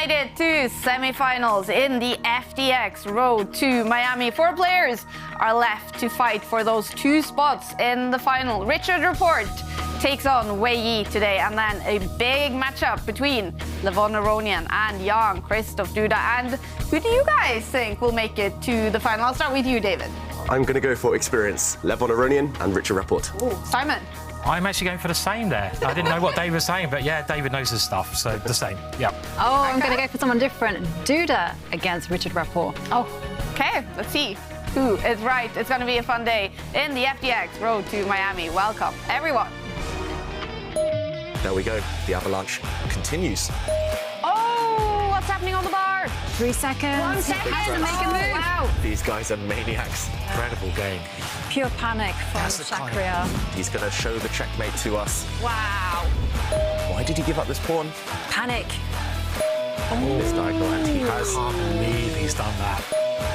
made it to semifinals in the FTX Road to Miami. 4 players are left to fight for those 2 spots in the final. Richard Rapport takes on Wei Yi today, and then a big matchup between Aronian and Jan-Krzysztof Duda. And who do you guys think will make it to the final? I'll start with you, David. I'm going to go for experience. Aronian and Richard Rapport. Ooh, Simon. I'm actually going for the same there. I didn't know what David was saying, but yeah, David knows his stuff, so the same. Yeah. Oh, I'm going to go for someone different. Duda against Richard Rapport. Oh, okay. Let's see who is right. It's going to be a fun day in the FTX Road to Miami. Welcome, everyone. There we go. The avalanche continues. Oh, what's happening on the bar? 3 seconds. 1 second. Has to make a move. Wow. These guys are maniacs. Incredible game. Pure panic from Shakria. He's going to show the checkmate to us. Wow. Why did he give up this pawn? Panic. This diagonal, and he I has. can't believe he's done that.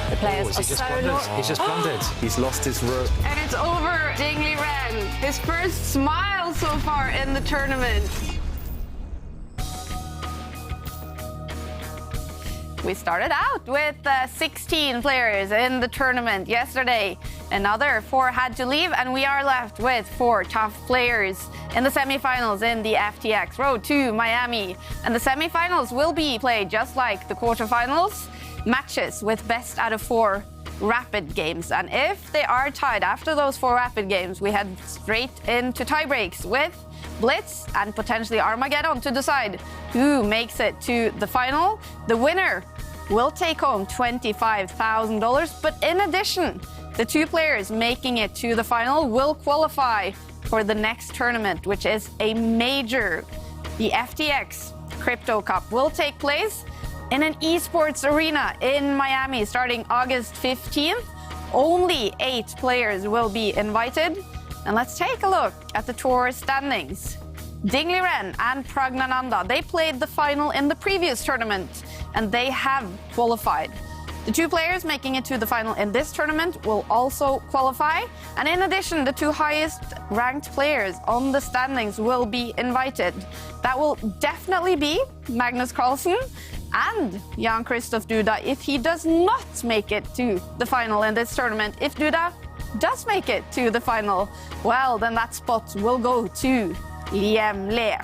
The players Has he are just so blundered? lost. He's just blundered. He's lost his rook. And it's over. Dingley Ren, his first smile so far in the tournament. We started out with 16 players in the tournament yesterday. Another 4 had to leave, and we are left with 4 tough players in the semifinals in the FTX Road to Miami. And the semifinals will be played just like the quarterfinals, matches with best out of 4 rapid games. And if they are tied after those 4 rapid games, we head straight into tiebreaks with Blitz and potentially Armageddon to decide who makes it to the final. The winner will take home $25,000, but in addition, the 2 players making it to the final will qualify for the next tournament, which is a major. The FTX Crypto Cup will take place in an esports arena in Miami starting August 15th. Only 8 players will be invited. And let's take a look at the tour standings. Dingley Ren and Pragnananda, they played the final in the previous tournament, and they have qualified. The 2 players making it to the final in this tournament will also qualify. And in addition, the 2 highest ranked players on the standings will be invited. That will definitely be Magnus Carlsen and Jan-Krzysztof Duda if he does not make it to the final in this tournament. If Duda does make it to the final, well, then that spot will go to Liam Le.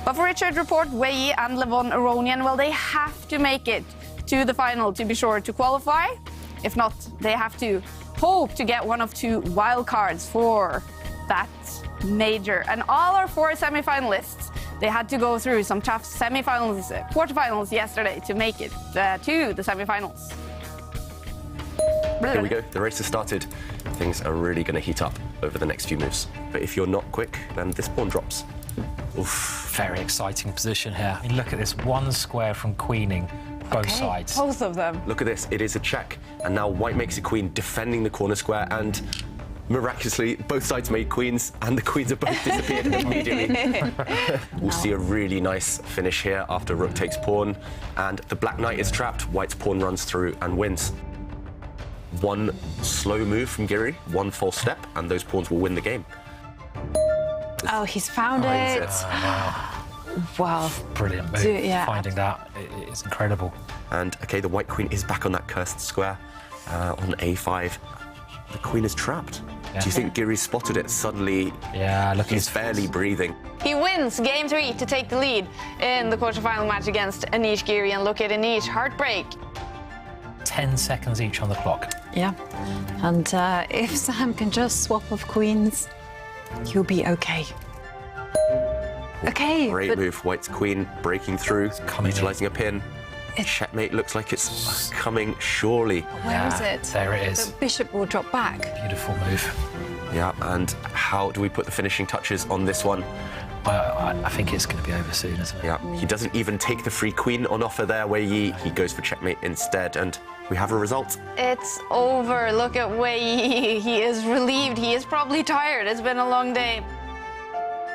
But for Richard Rapport, Wei Yi and Aronian, well, they have to make it to the final to be sure to qualify. If not, they have to hope to get one of 2 wild cards for that major. And all our 4 semifinalists, they had to go through some tough semifinals, quarterfinals yesterday to make it to the semifinals. Here we go. The race has started. Things are really going to heat up over the next few moves. But if you're not quick, then this pawn drops. Oof. Very exciting position here. I mean, look at this, 1 square from queening both sides. Both of them. Look at this. It is a check. And now white makes a queen, defending the corner square. And miraculously, both sides made queens, and the queens have both disappeared immediately. We'll see a really nice finish here after rook takes pawn. And the black knight is trapped. White's pawn runs through and wins. 1 slow move from Giri, 1 false step, and those pawns will win the game. Oh, he's found it. Wow. Brilliant move. Yeah. Finding that is incredible. And, okay, the white queen is back on that cursed square on a5. The queen is trapped. Yeah. Do you think Giri's spotted it? Suddenly, Yeah, look, he's barely breathing. He wins game 3 to take the lead in the quarterfinal match against Anish Giri. And look at Anish, heartbreak. 10 seconds each on the clock. Yeah. And if Sam can just swap off queens, you'll be okay. Okay. Great move. White's queen breaking through, utilising a pin. Checkmate looks like it's coming, surely. Where is it? There it is. The bishop will drop back. Beautiful move. Yeah, and how do we put the finishing touches on this one? I think it's going to be over soon, isn't it? Yeah, he doesn't even take the free queen on offer there, Wei Yi. He goes for checkmate instead, and we have a result. It's over. Look at Wei Yi. He is relieved. He is probably tired. It's been a long day.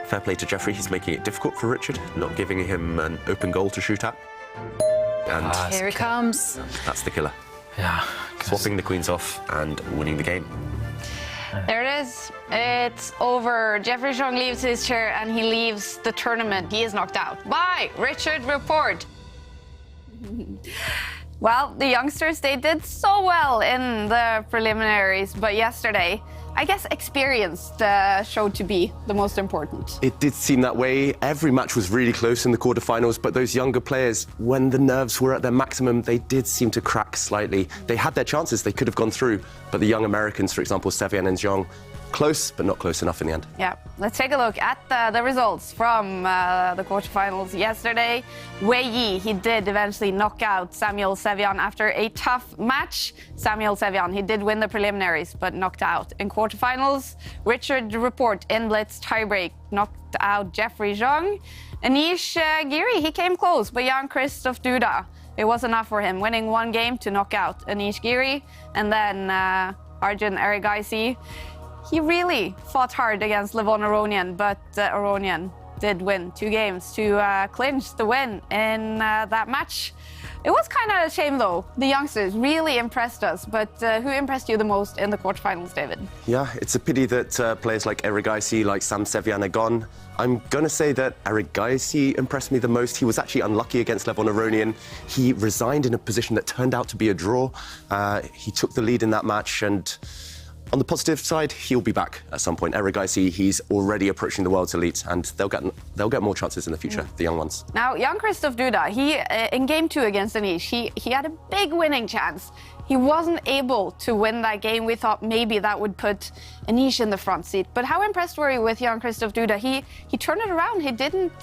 Fair play to Jeffrey. He's making it difficult for Richard, not giving him an open goal to shoot at. And Here it comes. that's the killer. Yeah. Swapping the queens off and winning the game. There it is. It's over. Jeffrey Chong leaves his chair and he leaves the tournament. He is knocked out by Richard Rapport. Well, the youngsters, they did so well in the preliminaries, but yesterday, I guess experience showed to be the most important. It did seem that way. Every match was really close in the quarterfinals, but those younger players, when the nerves were at their maximum, they did seem to crack slightly. They had their chances, they could have gone through, but the young Americans, for example, Sevian and Zhang, close, but not close enough in the end. Yeah, let's take a look at the results from the quarterfinals yesterday. Wei Yi, he did eventually knock out Samuel Sevian after a tough match. Samuel Sevian, he did win the preliminaries, but knocked out in quarterfinals. Richard Rapport in Blitz tiebreak knocked out Jeffrey Zhang. Anish Giri, he came close, but Jan-Krzysztof Duda, it was enough for him, winning one game to knock out Anish Giri. And then Arjun Erigaisi, he really fought hard against Levon Aronian, but Aronian did win 2 games to clinch the win in that match. It was kind of a shame, though. The youngsters really impressed us, but who impressed you the most in the quarterfinals, David? Yeah, it's a pity that players like Erigaisi, like Sam Sevian are gone. I'm going to say that Erigaisi impressed me the most. He was actually unlucky against Levon Aronian. He resigned in a position that turned out to be a draw. He took the lead in that match, and on the positive side, he'll be back at some point. Erigaisi, he's already approaching the world's elite, and they'll get more chances in the future, the young ones. Now, Jan-Krzysztof Duda, he in game 2 against Anish, he had a big winning chance. He wasn't able to win that game. We thought maybe that would put Anish in the front seat. But how impressed were you with Jan-Krzysztof Duda? He turned it around. He didn't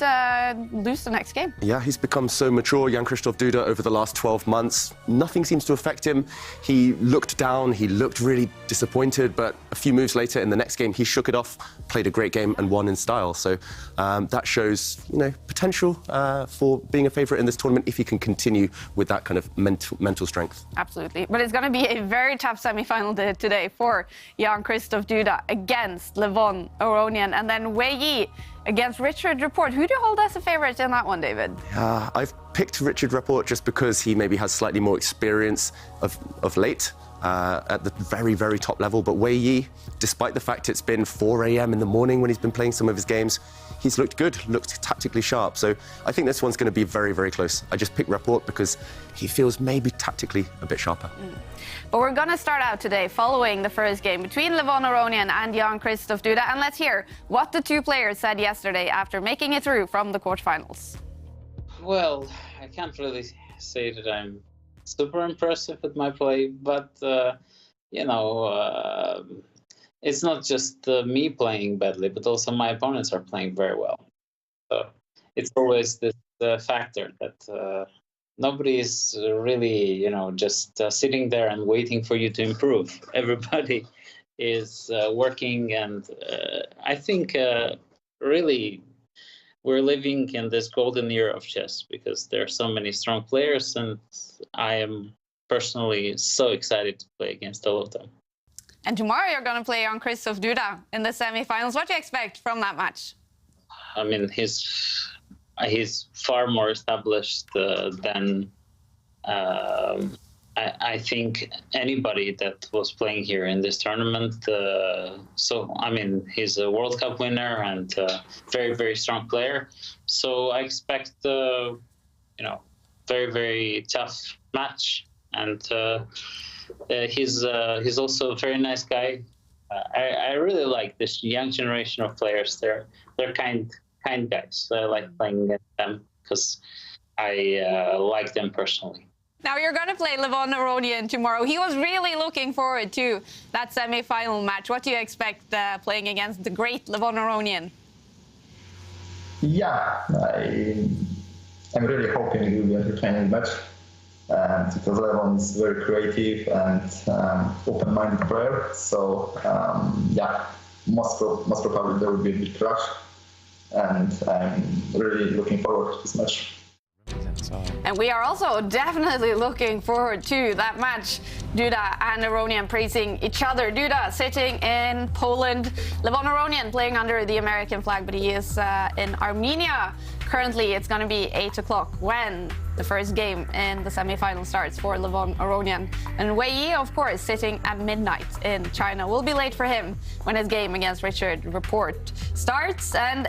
lose the next game. Yeah, he's become so mature, Jan-Krzysztof Duda, over the last 12 months. Nothing seems to affect him. He looked down, he looked really disappointed, but a few moves later in the next game, he shook it off, played a great game and won in style. So that shows, potential for being a favourite in this tournament if he can continue with that kind of mental strength. Absolutely. But it's going to be a very tough semi-final today for Jan-Krzysztof Duda against Levon Aronian, and then Wei Yi against Richard Rapport. Who do you hold as a favourite in that one, David? I've picked Richard Rapport just because he maybe has slightly more experience of late at the very, very top level. But Wei Yi, despite the fact it's been 4 a.m. in the morning when he's been playing some of his games, he's looked good, looked tactically sharp. So I think this one's going to be very, very close. I just picked Rapport because he feels maybe tactically a bit sharper. But we're going to start out today following the first game between Levon Aronian and Jan-Krzysztof Duda. And let's hear what the 2 players said yesterday after making it through from the quarterfinals. Well, I can't really say that I'm super impressive with my play, but, it's not just me playing badly, but also my opponents are playing very well. So it's always this factor that nobody is really, just sitting there and waiting for you to improve. Everybody is working, and I think really we're living in this golden era of chess because there are so many strong players, and I am personally so excited to play against all of them. And tomorrow you're going to play Jan-Krzysztof Duda in the semi-finals. What do you expect from that match? I mean, he's far more established than I think anybody that was playing here in this tournament. He's a World Cup winner and very, very strong player. So I expect, very, very tough match. And he's also a very nice guy. I really like this young generation of players. They're kind guys. I like playing against them because I like them personally. Now you're going to play Levon Aronian tomorrow. He was really looking forward to that semi-final match. What do you expect playing against the great Levon Aronian? Yeah, I'm really hoping it will be an entertaining match because Levon is very creative and open-minded player. So most probably there will be a big clash, and I'm really looking forward to this match. And we are also definitely looking forward to that match. Duda and Aronian praising each other. Duda sitting in Poland. Levon Aronian playing under the American flag, but he is in Armenia. Currently, it's going to be 8 o'clock when the first game in the semi-final starts for Levon Aronian. And Wei Yi, of course, sitting at midnight in China. Will be late for him when his game against Richard Rapport starts. And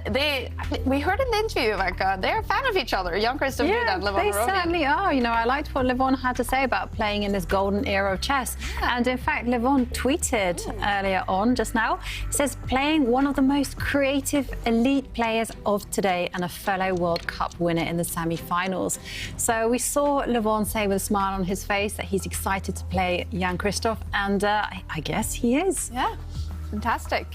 we heard in the interview, Jovanka, they're a fan of each other, Jan-Krzysztof Duda and Levon they Aronian. certainly are. You know, I liked what Levon had to say about playing in this golden era of chess. And in fact, Levon tweeted earlier on, just now, it says, playing one of the most creative elite players of today and a fellow World Cup winner in the semi-finals. So we saw Levon say with a smile on his face that he's excited to play Jan-Krzysztof, and I guess he is. Yeah, fantastic.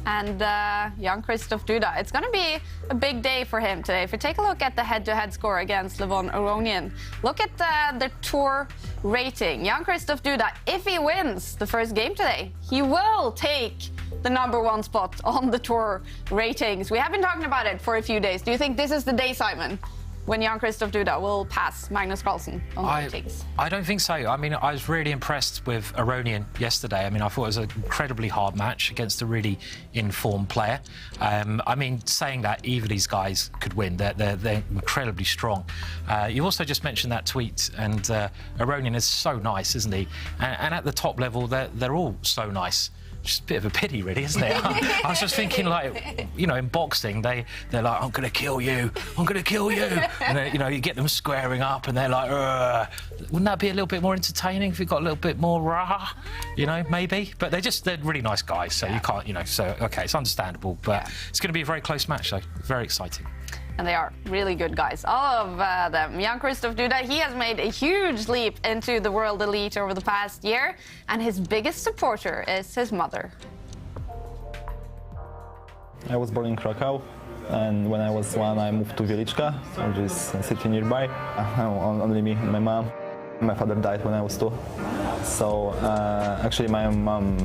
And Jan-Krzysztof Duda, it's going to be a big day for him today. If you take a look at the head-to-head score against Levon Aronian, look at the tour rating. Jan-Krzysztof Duda, if he wins the first game today, he will take the #1 spot on the tour ratings. We have been talking about it for a few days. Do you think this is the day, Simon, when Jan-Krzysztof Duda will pass Magnus Carlsen on the ratings? I don't think so. I mean, I was really impressed with Aronian yesterday. I mean, I thought it was an incredibly hard match against a really informed player. I mean, saying that, either of these guys could win. They're incredibly strong. You also just mentioned that tweet, and Aronian is so nice, isn't he? And at the top level, they're all so nice. Just a bit of a pity, really, isn't it? I was just thinking, like, you know, in boxing, they're like, I'm going to kill you, I'm going to kill you. And then, you know, you get them squaring up and they're like, ugh. Wouldn't that be a little bit more entertaining if we got a little bit more rah, you know, maybe? But they're really nice guys, so you can't, you know, so, OK, it's understandable. But it's going to be a very close match, though. Very exciting. And they are really good guys, all of them. Jan-Krzysztof Duda, he has made a huge leap into the world elite over the past year, and his biggest supporter is his mother. I was born in Krakow, and when I was 1, I moved to Wieliczka, which is a city nearby. Only me and my mom. My father died when I was 2. So actually my mom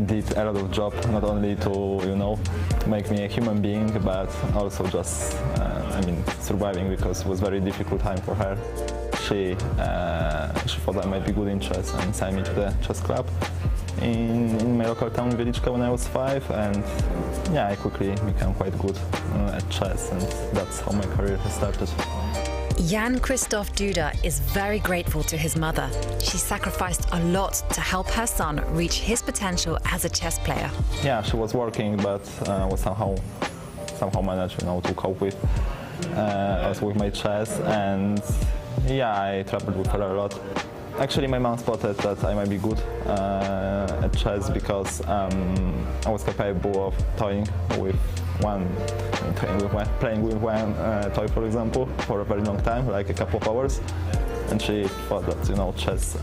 did a lot of job, not only to, you know, make me a human being, but also just, I mean, surviving, because it was a very difficult time for her. She thought I might be good in chess and signed me to the chess club in my local town, Wieliczka, when I was 5, and yeah, I quickly became quite good at chess, and that's how my career has started. Jan-Krzysztof Duda is very grateful to his mother. She sacrificed a lot to help her son reach his potential as a chess player. Yeah, she was working, but was somehow managed, you know, to cope with also with my chess, and yeah, I traveled with her a lot. Actually, my mom spotted that I might be good at chess because I was capable of playing with one toy, for example, for a very long time, like a couple of hours. And she thought that, you know, chess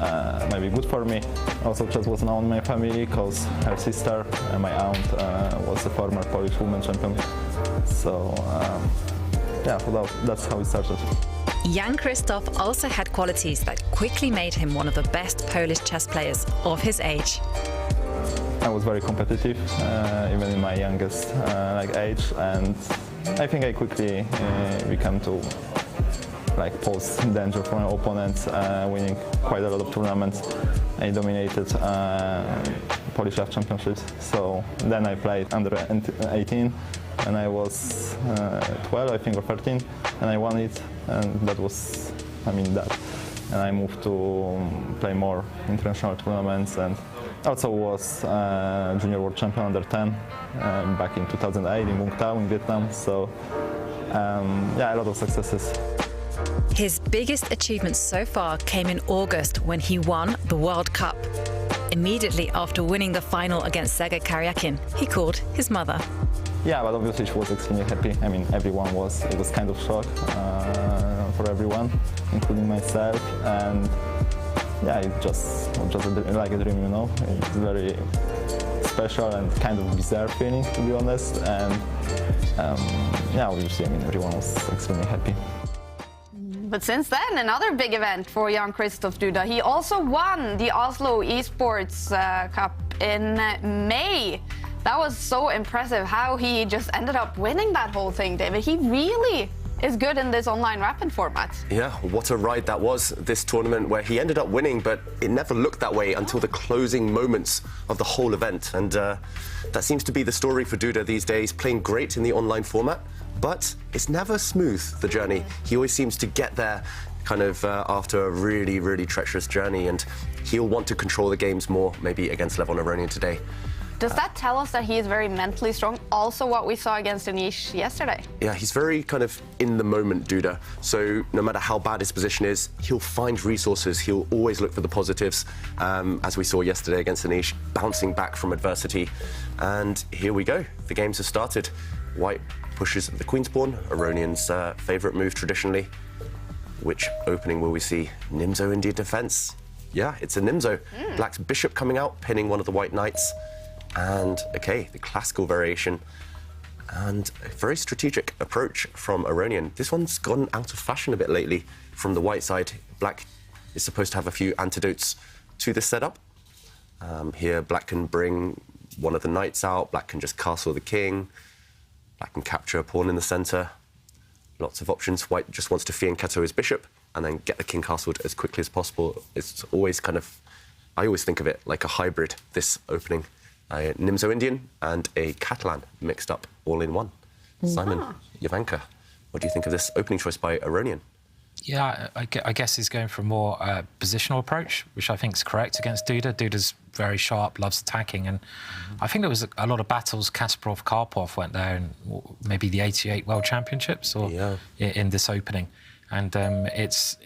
might be good for me. Also, chess was known in my family because her sister, my aunt, was a former Polish women's champion. So, yeah, well, that's how it started. Jan-Krzysztof also had qualities that quickly made him one of the best Polish chess players of his age. I was very competitive, even in my youngest age, and I think I quickly became to pose danger for my opponents, winning quite a lot of tournaments. I dominated Polish Live Championships, so then I played under 18, and I was 12, I think, or 13, and I won it, and that was, I mean, that. And I moved to play more international tournaments, and also was junior world champion under 10 back in 2008 in Vung Tau in Vietnam. So yeah, a lot of successes. His biggest achievement so far came in August when he won the World Cup. Immediately after winning the final against Sergei Karyakin, he called his mother. Yeah, but obviously she was extremely happy. I mean, everyone was. It was kind of shock for everyone, including myself. And yeah, it just like a dream, you know. It's very special and kind of bizarre feeling, to be honest. And yeah, obviously, I mean, everyone was extremely happy. But since then, another big event for Jan-Krzysztof Duda. He also won the Oslo Esports Cup in May. That was so impressive how he just ended up winning that whole thing, David. He really is good in this online rapid format. Yeah, what a ride that was, this tournament, where he ended up winning, but it never looked that way until the closing moments of the whole event. And that seems to be the story for Duda these days, playing great in the online format, But it's never smooth, the journey. He always seems to get there kind of after a really, really treacherous journey, and he'll want to control the games more, maybe against Levon Aronian today. Does that tell us that he is very mentally strong? Also what we saw against Anish yesterday. Yeah, he's very kind of in the moment, Duda. So no matter how bad his position is, he'll find resources. He'll always look for the positives, as we saw yesterday against Anish, bouncing back from adversity. And here we go. The games have started. White pushes the queen's pawn, Aronian's favourite move traditionally. Which opening will we see? Nimzo India defence. Yeah, it's a Nimzo. Black's bishop coming out, pinning one of the white knights. And, okay, the classical variation. And a very strategic approach from Aronian. This one's gone out of fashion a bit lately from the white side. Black is supposed to have a few antidotes to this setup. Here, Black can bring one of the knights out. Black can just castle the king. Black can capture a pawn in the centre. Lots of options. White just wants to fianchetto his bishop and then get the king castled as quickly as possible. It's always kind of, I always think of it like a hybrid, this opening. A Nimzo Indian and a Catalan mixed up all in one. Simon, Jovanka, what do you think of this opening choice by Aronian? Yeah, I guess he's going for a more positional approach, which I think is correct against Duda. Duda's very sharp, loves attacking, and I think there was a lot of battles. Kasparov, Karpov went there in maybe the '88 World Championships or in this opening. And this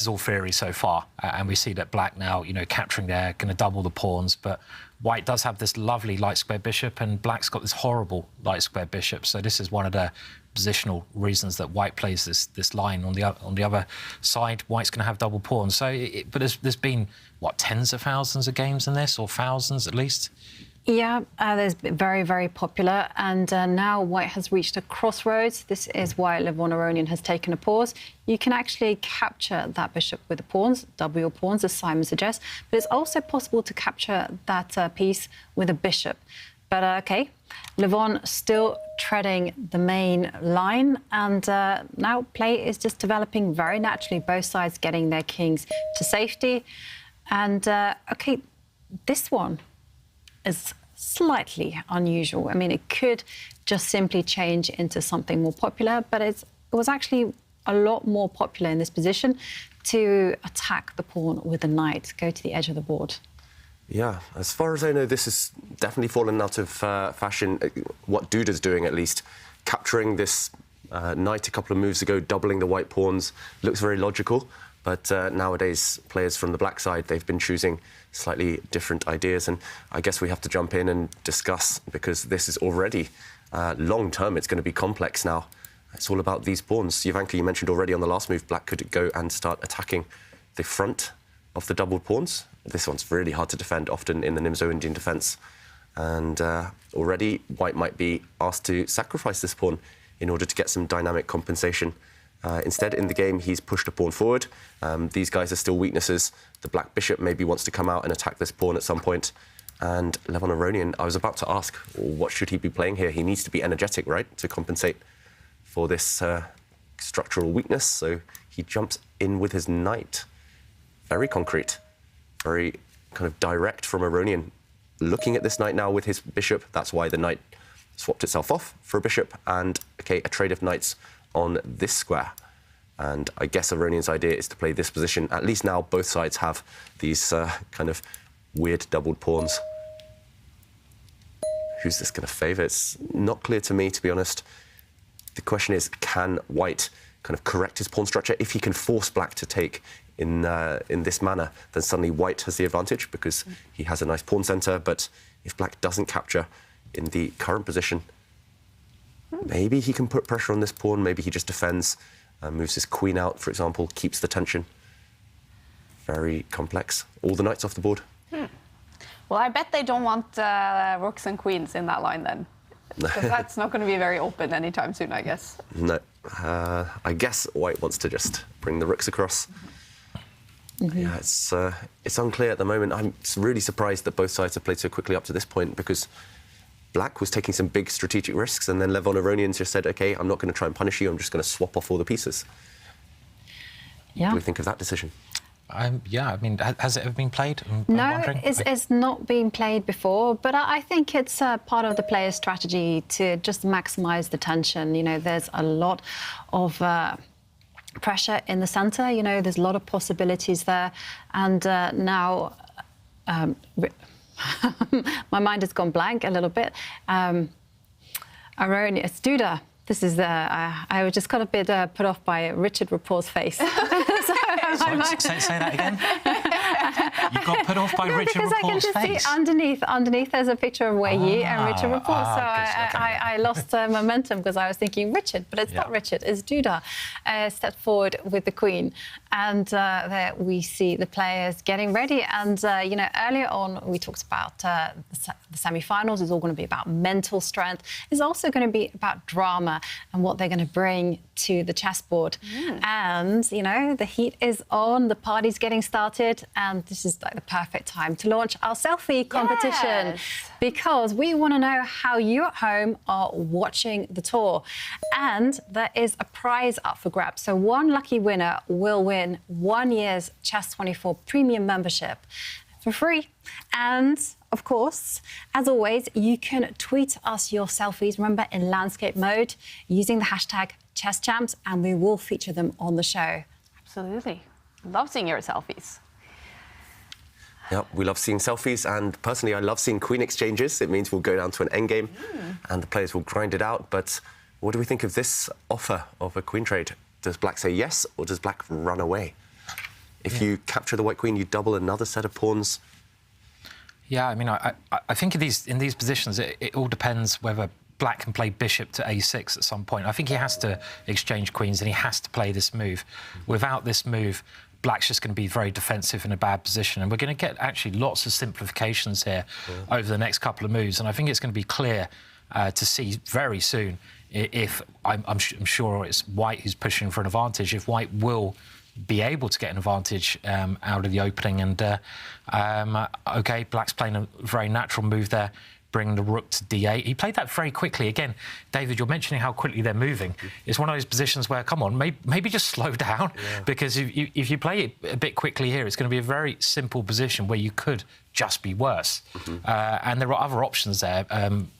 is all theory so far, and we see that Black now, capturing there, going to double the pawns, but White does have this lovely light square bishop, and Black's got this horrible light square bishop. So this is one of the positional reasons that White plays this line. On the other side, White's going to have double pawns. So, but there's been what, tens of thousands of games in this, or thousands at least. Yeah, there's very, very popular, and now White has reached a crossroads. This is why Levon Aronian has taken a pause. You can actually capture that bishop with the pawns, double your pawns, as Simon suggests, but it's also possible to capture that piece with a bishop. But OK, Levon still treading the main line, and now play is just developing very naturally, both sides getting their kings to safety. And OK, this one is slightly unusual. I mean, it could just simply change into something more popular, but it was actually a lot more popular in this position to attack the pawn with the knight, go to the edge of the board. Yeah, as far as I know, this has definitely fallen out of fashion. What Duda's doing, at least, capturing this knight a couple of moves ago, doubling the white pawns, looks very logical. But nowadays, players from the black side, they've been choosing slightly different ideas. And I guess we have to jump in and discuss, because this is already long-term. It's going to be complex now. It's all about these pawns. Jovanka, you mentioned already on the last move, Black could go and start attacking the front of the doubled pawns. This one's really hard to defend, often in the Nimzo Indian defence. And already, White might be asked to sacrifice this pawn in order to get some dynamic compensation. Instead, in the game, he's pushed a pawn forward. These guys are still weaknesses. The black bishop maybe wants to come out and attack this pawn at some point. And Levon Aronian, I was about to ask, what should he be playing here? He needs to be energetic, right, to compensate for this structural weakness. So he jumps in with his knight. Very concrete, very kind of direct from Aronian. Looking at this knight now with his bishop, that's why the knight swapped itself off for a bishop. And, OK, a trade of knights on this square. And I guess Aronian's idea is to play this position. At least now both sides have these kind of weird doubled pawns. Who's this going to favour? It's not clear to me, to be honest. The question is, can White kind of correct his pawn structure? If he can force Black to take in this manner, then suddenly White has the advantage because he has a nice pawn centre. But if Black doesn't capture in the current position, maybe he can put pressure on this pawn. Maybe he just defends, moves his queen out, for example, keeps the tension. Very complex. All the knights off the board. Well, I bet they don't want rooks and queens in that line then. Because that's not going to be very open anytime soon, I guess. No. I guess White wants to just bring the rooks across. Yeah, it's unclear at the moment. I'm really surprised that both sides have played so quickly up to this point, because Black was taking some big strategic risks, and then Levon Aronian just said, OK, I'm not going to try and punish you, I'm just going to swap off all the pieces. Yeah. What do we think of that decision? Yeah, I mean, has it ever been played? I'm No, wondering. it's not been played before, but I think it's part of the player's strategy to just maximise the tension. You know, there's a lot of pressure in the centre. You know, there's a lot of possibilities there, and now my mind has gone blank a little bit. Aronian, it's Duda. This is I was just kind of a bit put off by Richard Rapport's face. Say that again. You got put off by Richard Rapport's face? Because I can just see underneath there's a picture of Wei Yi and Richard Rapport. So I lost momentum because I was thinking Richard, but it's not Richard, it's Duda. Stepped forward with the Queen. And there we see the players getting ready. And, you know, earlier on we talked about the semi-finals. It's all going to be about mental strength. It's also going to be about drama and what they're going to bring to the chessboard. And, you know, the heat is on, the party's getting started, and this is like the perfect time to launch our selfie competition because we want to know how you at home are watching the tour. And there is a prize up for grabs. So one lucky winner will win 1 year's Chess24 premium membership for free. And of course, as always, you can tweet us your selfies, remember, in landscape mode, using the hashtag ChessChamps, and we will feature them on the show. Absolutely. Love seeing your selfies. Yeah, we love seeing selfies, and personally, I love seeing queen exchanges. It means we'll go down to an endgame, and the players will grind it out. But what do we think of this offer of a queen trade? Does black say yes, or does black run away? If you capture the white queen, you double another set of pawns. Yeah, I mean, I think in these positions, it all depends whether black can play bishop to a6 at some point. I think he has to exchange queens and he has to play this move. Without this move, black's just going to be very defensive in a bad position. And we're going to get actually lots of simplifications here over the next couple of moves. And I think it's going to be clear to see very soon if, I'm sure it's white who's pushing for an advantage, if white will be able to get an advantage out of the opening. And, OK, black's playing a very natural move there, bringing the rook to d8. He played that very quickly. Again, David, you're mentioning how quickly they're moving. It's one of those positions where, come on, maybe just slow down, because if you play it a bit quickly here, it's going to be a very simple position where you could just be worse. And there are other options there.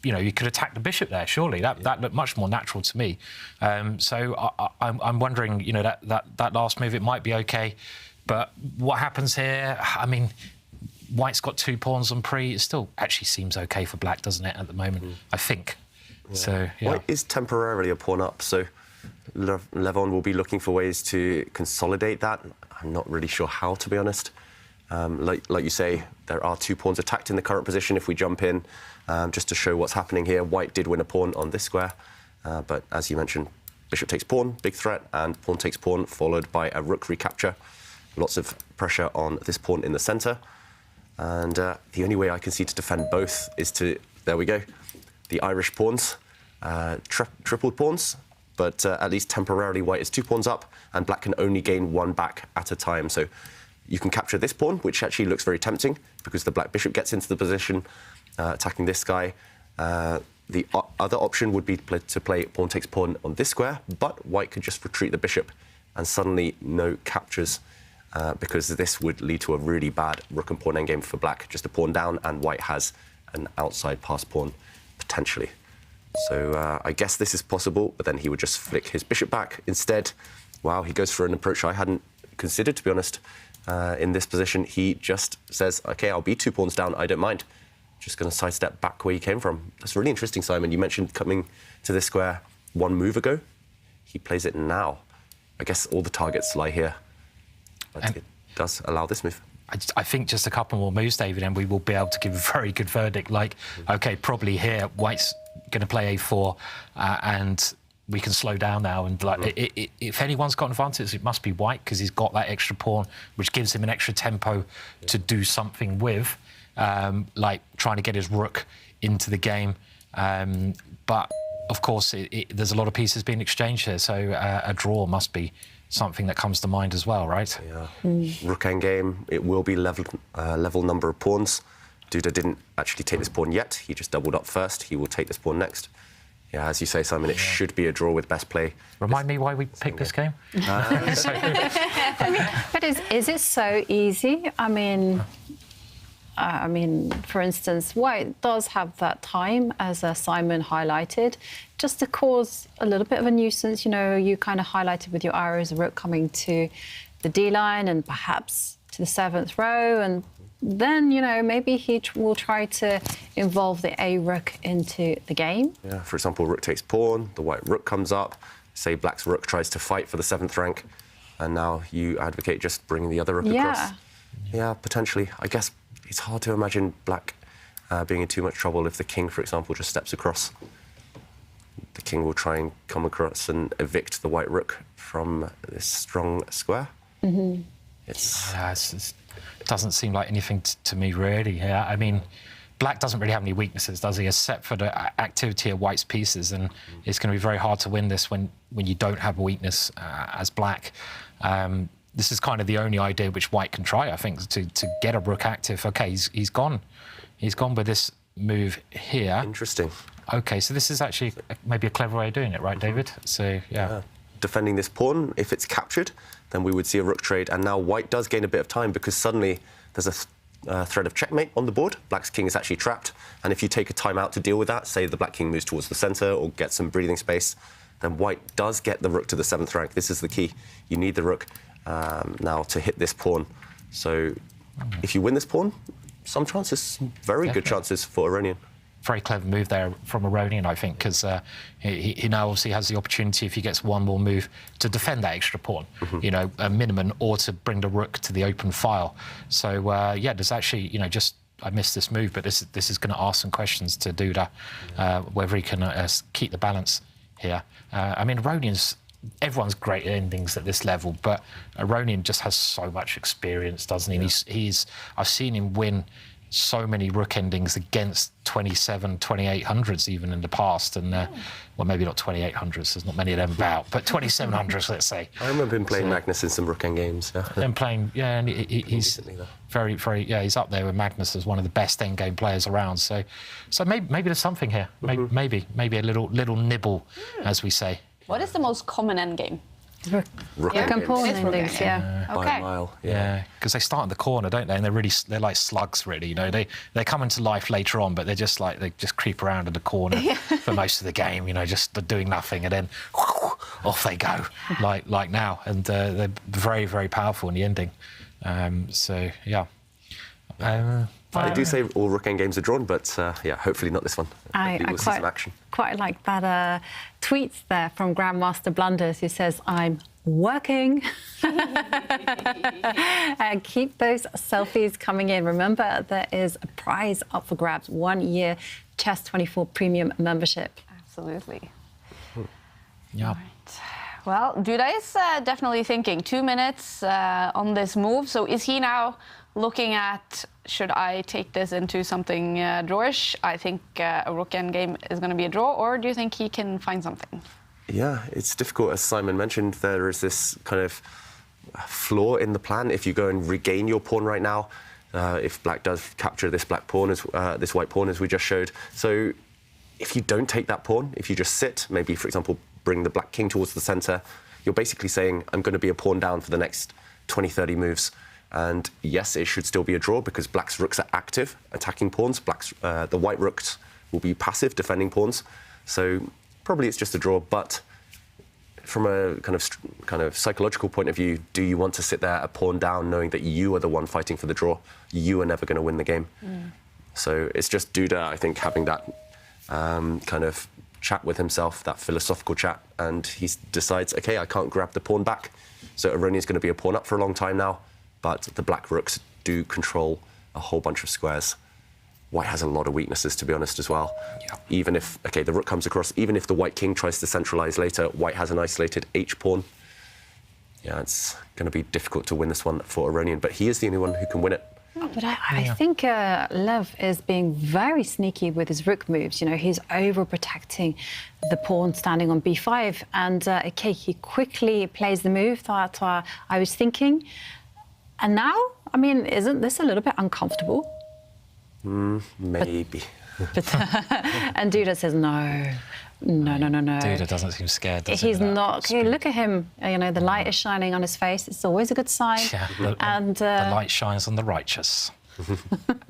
You know, you could attack the bishop there, surely. That looked much more natural to me. So I'm wondering, you know, that last move, it might be OK. But what happens here? I mean, white's got 2 pawns on pre. It still actually seems OK for black, doesn't it, at the moment? I think. So, yeah. White is temporarily a pawn up, so Levon will be looking for ways to consolidate that. I'm not really sure how, to be honest. Like you say, there are 2 pawns attacked in the current position. If we jump in, just to show what's happening here, white did win a pawn on this square. But as you mentioned, bishop takes pawn, big threat, and pawn takes pawn, followed by a rook recapture. Lots of pressure on this pawn in the centre. And the only way I can see to defend both is to, there we go, the Irish pawns, tripled pawns, but at least temporarily white is 2 pawns up, and black can only gain 1 back at a time. So you can capture this pawn, which actually looks very tempting, because the black bishop gets into the position, attacking this guy. The other option would be to play pawn takes pawn on this square, but white could just retreat the bishop, and suddenly no captures. Because this would lead to a really bad rook and pawn endgame for black. Just a pawn down, and white has an outside pass pawn, potentially. So I guess this is possible, but then he would just flick his bishop back instead. Wow, he goes for an approach I hadn't considered, to be honest. In this position, he just says, OK, I'll be 2 pawns down, I don't mind. Just going to sidestep back where he came from. That's really interesting, Simon. You mentioned coming to this square 1 move ago. He plays it now. I guess all the targets lie here. But it does allow this move. I think just a couple more moves, David, and we will be able to give a very good verdict. Like, OK, probably here, white's going to play a4, and we can slow down now. And like, if anyone's got an advantage, it must be white, because he's got that extra pawn, which gives him an extra tempo to do something with, like trying to get his rook into the game. But, of course, there's a lot of pieces being exchanged here, so a draw must be something that comes to mind as well, right? Yeah. Rook endgame, it will be level number of pawns. Duda didn't actually take this pawn yet. He just doubled up first. He will take this pawn next. Yeah, as you say, Simon, it should be a draw with best play. Remind me why we picked this game? But is it so easy? I mean, for instance, White does have that time, as Simon highlighted, just to cause a little bit of a nuisance. You know, you kind of highlighted with your arrows, rook coming to the D line and perhaps to the 7th row, and then, you know, maybe he will try to involve the A rook into the game. Yeah, for example, rook takes pawn, the white rook comes up, say black's rook tries to fight for the 7th rank, and now you advocate just bringing the other rook across. Yeah, potentially. I guess it's hard to imagine black being in too much trouble if the king, for example, just steps across. The king will try and come across and evict the white rook from this strong square. Yeah, it doesn't seem like anything to me, really. Yeah, I mean, black doesn't really have any weaknesses, does he, except for the activity of white's pieces, and it's going to be very hard to win this when you don't have a weakness as black. This is kind of the only idea which white can try, I think, to get a rook active. OK, he's gone. He's gone with this move here. Interesting. OK, so this is actually maybe a clever way of doing it, right, David? So, yeah. Defending this pawn, if it's captured, then we would see a rook trade. And now white does gain a bit of time because suddenly there's a threat of checkmate on the board. Black's king is actually trapped. And if you take a time out to deal with that, say the black king moves towards the centre or gets some breathing space, then white does get the rook to the 7th rank. This is the key. You need the rook now to hit this pawn. So if you win this pawn, some chances, very good chances for Aronian. Very clever move there from Aronian, I think, because he now obviously has the opportunity, if he gets one more move, to defend that extra pawn, you know, a minimum, or to bring the rook to the open file. So, yeah, there's actually, you know, just, I missed this move, but this is going to ask some questions to Duda, whether he can keep the balance here. I mean, everyone's great at endings at this level, but Aronian just has so much experience, doesn't he? Yeah. I've seen him win so many rook endings against 2800s even in the past, and well, maybe not 2800s, there's not many of them about, but 2700s, let's say. I remember him playing Magnus in some rook end games. And playing, and he's very, very, he's up there with Magnus as one of the best end game players around. So maybe there's something here. Maybe a little nibble, as we say. What is the most common endgame? Rook and pawn It's rook endings, ending. by a mile. Yeah, because they start in the corner, don't they? And they're like slugs, really. You know, they come into life later on, but they just creep around in the corner for most of the game. You know, just doing nothing, and then off they go, like now. And they're very, very powerful in the ending. So yeah. I do say all rook end games are drawn, but yeah, hopefully not this one. We'll see some action. Quite like that tweet there from Grandmaster Blunders, who says, "I'm working." And keep those selfies coming in. Remember, there is a prize up for grabs: 1 year Chess24 Premium membership. Absolutely. Yeah. Right. Well, Duda is definitely thinking 2 minutes on this move. So is he now looking at, should I take this into something drawish? I think a rook endgame is going to be a draw, or do you think he can find something? Yeah, it's difficult. As Simon mentioned, there is this kind of flaw in the plan. If you go and regain your pawn right now, if black does capture this black pawn, this white pawn, as we just showed. So if you don't take that pawn, if you just sit, maybe, for example, bring the black king towards the centre, you're basically saying, I'm going to be a pawn down for the next 20, 30 moves. And yes, it should still be a draw because black's rooks are active, attacking pawns. The white rooks will be passive, defending pawns. So probably it's just a draw. But from a kind of psychological point of view, do you want to sit there a pawn down, knowing that you are the one fighting for the draw? You are never going to win the game. So it's just Duda, I think, having that kind of chat with himself, that philosophical chat, and he decides, okay, I can't grab the pawn back. So Aronian's going to be a pawn up for a long time now. But the black rooks do control a whole bunch of squares. White has a lot of weaknesses, to be honest, as well. Yeah. Even if, OK, the rook comes across, even if the white king tries to centralise later, white has an isolated h-pawn. Yeah, it's going to be difficult to win this one for Aronian, but he is the only one who can win it. But I think Lev is being very sneaky with his rook moves. You know, he's overprotecting the pawn standing on b5. And, OK, he quickly plays the move that I was thinking. And now, I mean, isn't this a little bit uncomfortable? Maybe. And Duda says no. No. Duda doesn't seem scared, does he? He's not. Okay, look at him. You know, the light is shining on his face. It's always a good sign. Yeah, and the light shines on the righteous.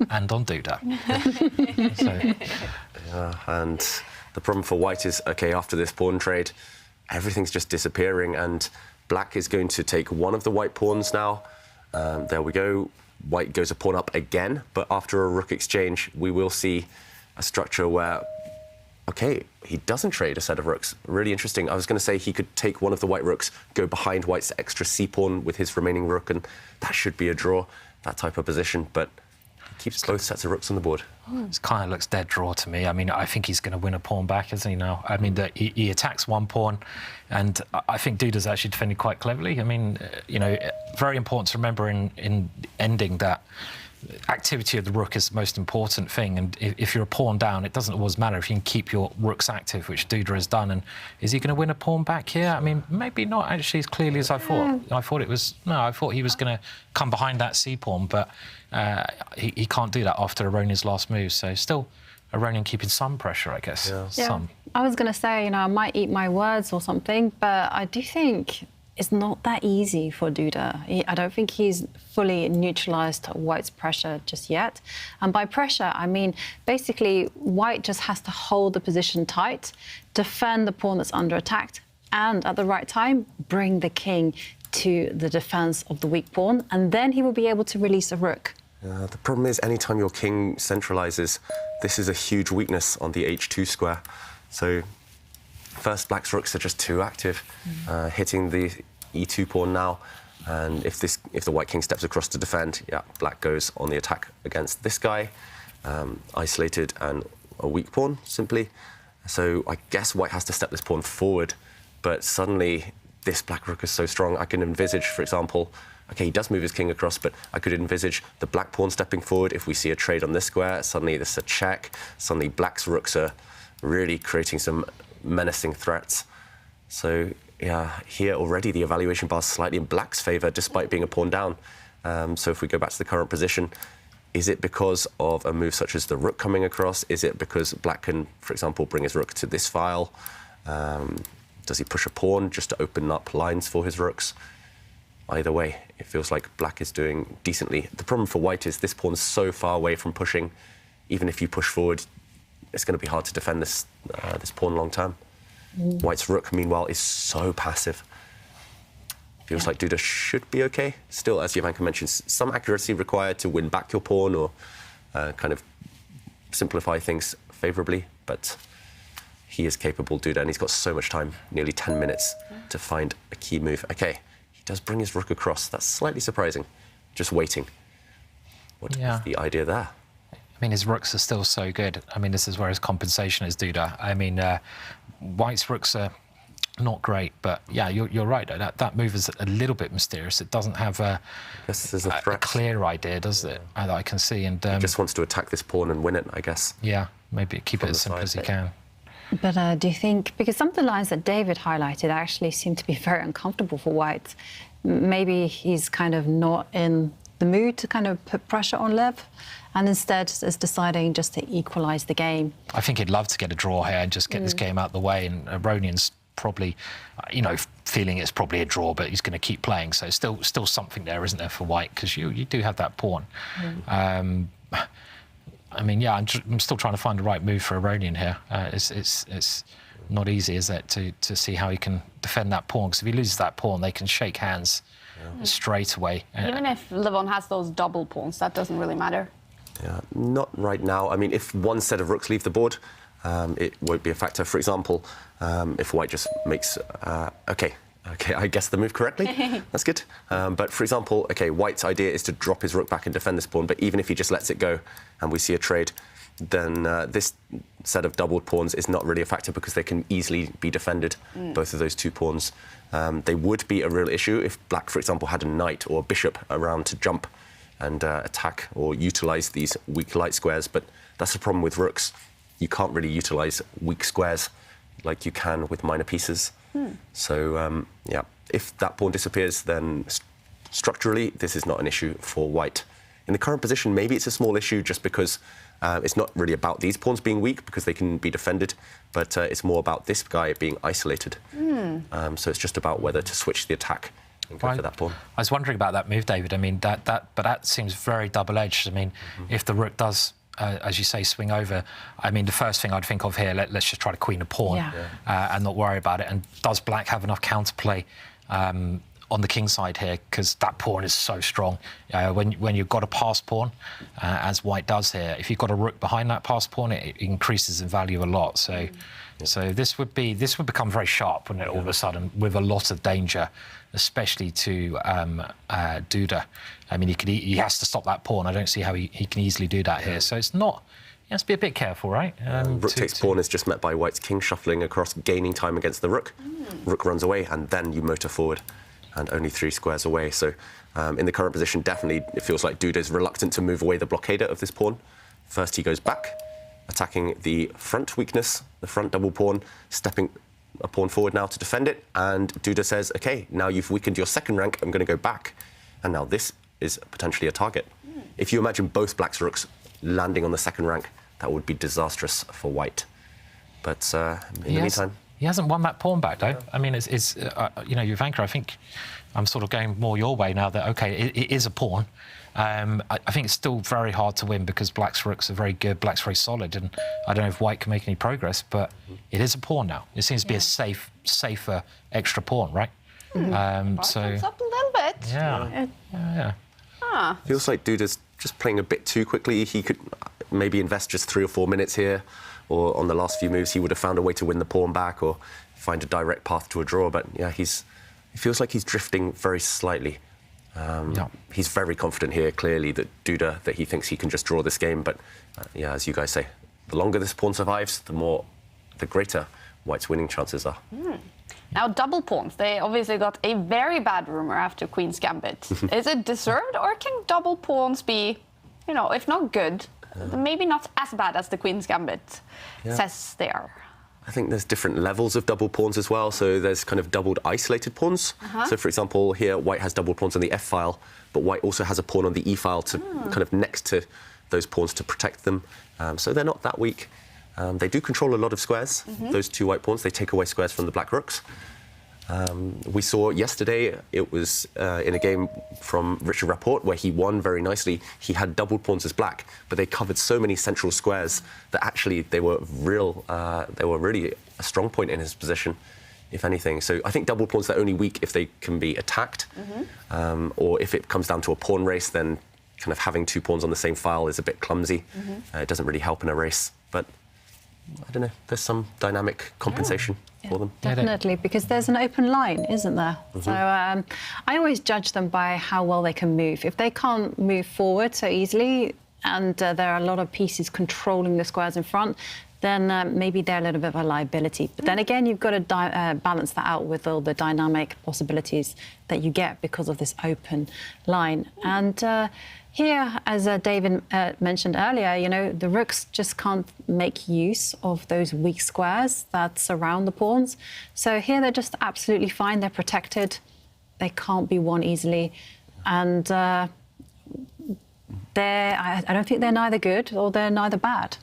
And on Duda. And the problem for White is, OK, after this pawn trade, everything's just disappearing, and Black is going to take one of the white pawns now. There we go. White goes a pawn up again, but after a rook exchange, we will see a structure where, OK, he doesn't trade a set of rooks. Really interesting. I was going to say he could take one of the white rooks, go behind White's extra c-pawn with his remaining rook, and that should be a draw, that type of position, but he keeps both sets of rooks on the board. This kind of looks dead draw to me. I mean, I think he's going to win a pawn back, isn't he, now? I mean, he attacks one pawn, and I think Duda's actually defended quite cleverly. I mean, you know, very important to remember in ending that activity of the rook is the most important thing, and if you're a pawn down, it doesn't always matter if you can keep your rooks active, which Duda has done. And is he going to win a pawn back here? I mean, maybe not actually as clearly as I thought. I thought he was going to come behind that c-pawn, but he can't do that after Aronian's last move. So still, Aronian keeping some pressure, I guess. Yeah. Some. I was going to say, you know, I might eat my words or something, but I do think it's not that easy for Duda. I don't think he's fully neutralised White's pressure just yet. And by pressure, I mean, basically, White just has to hold the position tight, defend the pawn that's under attack, and at the right time, bring the king to the defence of the weak pawn, and then he will be able to release a rook. The problem is, anytime your king centralises, this is a huge weakness on the h2 square. So first, Black's rooks are just too active, hitting the e2 pawn now. And if the white king steps across to defend, yeah, Black goes on the attack against this guy, isolated and a weak pawn, simply. So I guess White has to step this pawn forward, but suddenly this Black rook is so strong. I can envisage, for example, OK, he does move his king across, but I could envisage the Black pawn stepping forward. If we see a trade on this square, suddenly this is a check. Suddenly Black's rooks are really creating some menacing threats. So, yeah, here already the evaluation bar is slightly in Black's favour, despite being a pawn down. So if we go back to the current position, is it because of a move such as the rook coming across? Is it because Black can, for example, bring his rook to this file? Does he push a pawn just to open up lines for his rooks? Either way, it feels like Black is doing decently. The problem for White is this pawn's so far away from pushing. Even if you push forward, it's going to be hard to defend this pawn long term. White's rook, meanwhile, is so passive. Feels like Duda should be OK. Still, as Jovanka mentioned, some accuracy required to win back your pawn or kind of simplify things favourably. But he is capable, Duda, and he's got so much time, nearly 10 minutes, to find a key move. OK, he does bring his rook across. That's slightly surprising. Just waiting. What is the idea there? I mean, his rooks are still so good. I mean, this is where his compensation is, Duda. I mean, White's rooks are not great, but yeah, you're right. That move is a little bit mysterious. It doesn't have a clear idea, does it? That I can see. And he just wants to attack this pawn and win it, I guess. Yeah, maybe keep it as simple as he can. But do you think, because some of the lines that David highlighted actually seem to be very uncomfortable for White, maybe he's kind of not in the mood to kind of put pressure on Lev, and instead is deciding just to equalise the game? I think he'd love to get a draw here and just get this game out of the way, and Aronian's probably, you know, feeling it's probably a draw, but he's going to keep playing. So still something there, isn't there, for White? Because you do have that pawn. I mean, yeah, I'm still trying to find the right move for Aronian here. It's not easy, is it, to see how he can defend that pawn? Because if he loses that pawn, they can shake hands straight away. Even if Levon has those double pawns, that doesn't really matter. Yeah, not right now. I mean, if one set of rooks leave the board, it won't be a factor. For example, if White just makes... OK, I guessed the move correctly. That's good. But for example, OK, White's idea is to drop his rook back and defend this pawn, but even if he just lets it go and we see a trade, then this set of doubled pawns is not really a factor because they can easily be defended, both of those two pawns. They would be a real issue if Black, for example, had a knight or a bishop around to jump and attack or utilise these weak light squares, but that's the problem with rooks. You can't really utilise weak squares like you can with minor pieces. So, yeah, if that pawn disappears, then structurally, this is not an issue for White. in the current position, maybe it's a small issue just because it's not really about these pawns being weak because they can be defended, but it's more about this guy being isolated. So it's just about whether to switch the attack and go for that pawn. I was wondering about that move, David. I mean, but that seems very double-edged. I mean, if the rook does, as you say, swing over, I mean, the first thing I'd think of here, let's just try to queen a pawn and not worry about it. And does black have enough counterplay on the king side here, because that pawn is so strong. When you've got a passed pawn, as white does here, if you've got a rook behind that passed pawn, it increases in value a lot. So this would become very sharp, wouldn't it? All of a sudden, with a lot of danger, especially to Duda. I mean, he has to stop that pawn. I don't see how he can easily do that here. So it's not. He has to be a bit careful, right? Rook takes pawn is just met by white's king shuffling across, gaining time against the rook. Rook runs away, and then you motor forward. And only 3 squares away. So in the current position, definitely it feels like Duda is reluctant to move away the blockader of this pawn. First, he goes back, attacking the front weakness, the front double pawn, stepping a pawn forward now to defend it. And Duda says, OK, now you've weakened your second rank, I'm going to go back. And now this is potentially a target. If you imagine both black's rooks landing on the second rank, that would be disastrous for white. But in the meantime... He hasn't won that pawn back, though. I mean, it's you know, Jovanka, I think I'm sort of going more your way now that, OK, it is a pawn. I think it's still very hard to win because black's rooks are very good, black's very solid, and I don't know if white can make any progress, but it is a pawn now. It seems to be a safer extra pawn, right? So it's up a little bit. Yeah. Feels like Duda's just playing a bit too quickly. He could maybe invest just 3 or 4 minutes here, or on the last few moves, he would have found a way to win the pawn back or find a direct path to a draw. But yeah, it feels like he's drifting very slightly. He's very confident here, clearly, that Duda, that he thinks he can just draw this game. But yeah, as you guys say, the longer this pawn survives, the greater white's winning chances are. Now, double pawns, they obviously got a very bad rumor after Queen's Gambit. Is it deserved, or can double pawns be, you know, if not good, maybe not as bad as the Queen's Gambit says they are? I think there's different levels of double pawns as well. So there's kind of doubled isolated pawns. So, for example, here, white has double pawns on the F file, but white also has a pawn on the E file to kind of next to those pawns to protect them. So they're not that weak. They do control a lot of squares, those 2 white pawns. They take away squares from the black rooks. We saw yesterday, it was in a game from Richard Rapport where he won very nicely. He had double pawns as black, but they covered so many central squares that actually they were really a strong point in his position, if anything. So I think double pawns are only weak if they can be attacked, or if it comes down to a pawn race, then kind of having 2 pawns on the same file is a bit clumsy. It doesn't really help in a race, but I don't know, there's some dynamic compensation for them. Definitely, because there's an open line, isn't there? So I always judge them by how well they can move. If they can't move forward so easily, and there are a lot of pieces controlling the squares in front, then maybe they're a little bit of a liability. But then again, you've got to balance that out with all the dynamic possibilities that you get because of this open line. And here, as David mentioned earlier, you know, the rooks just can't make use of those weak squares that surround the pawns. So here they're just absolutely fine. They're protected. They can't be won easily. And I don't think they're neither good or they're neither bad.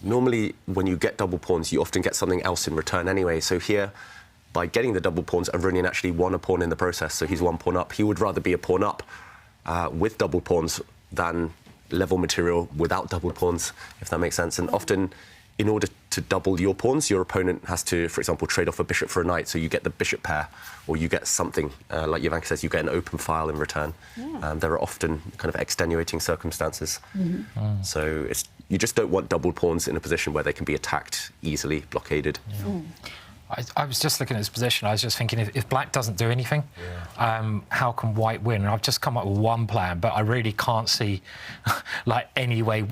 Normally, when you get double pawns, you often get something else in return anyway. So here, by getting the double pawns, Aronian actually won a pawn in the process. So he's 1 pawn up. He would rather be a pawn up with double pawns than level material without double pawns, if that makes sense. And often, in order to double your pawns, your opponent has to, for example, trade off a bishop for a knight, so you get the bishop pair, or you get something, like Jovanka says, you get an open file in return. There are often kind of extenuating circumstances. So you just don't want double pawns in a position where they can be attacked easily, blockaded. I was just looking at this position. I was just thinking, if black doesn't do anything, how can white win? And I've just come up with one plan, but I really can't see, like, any way.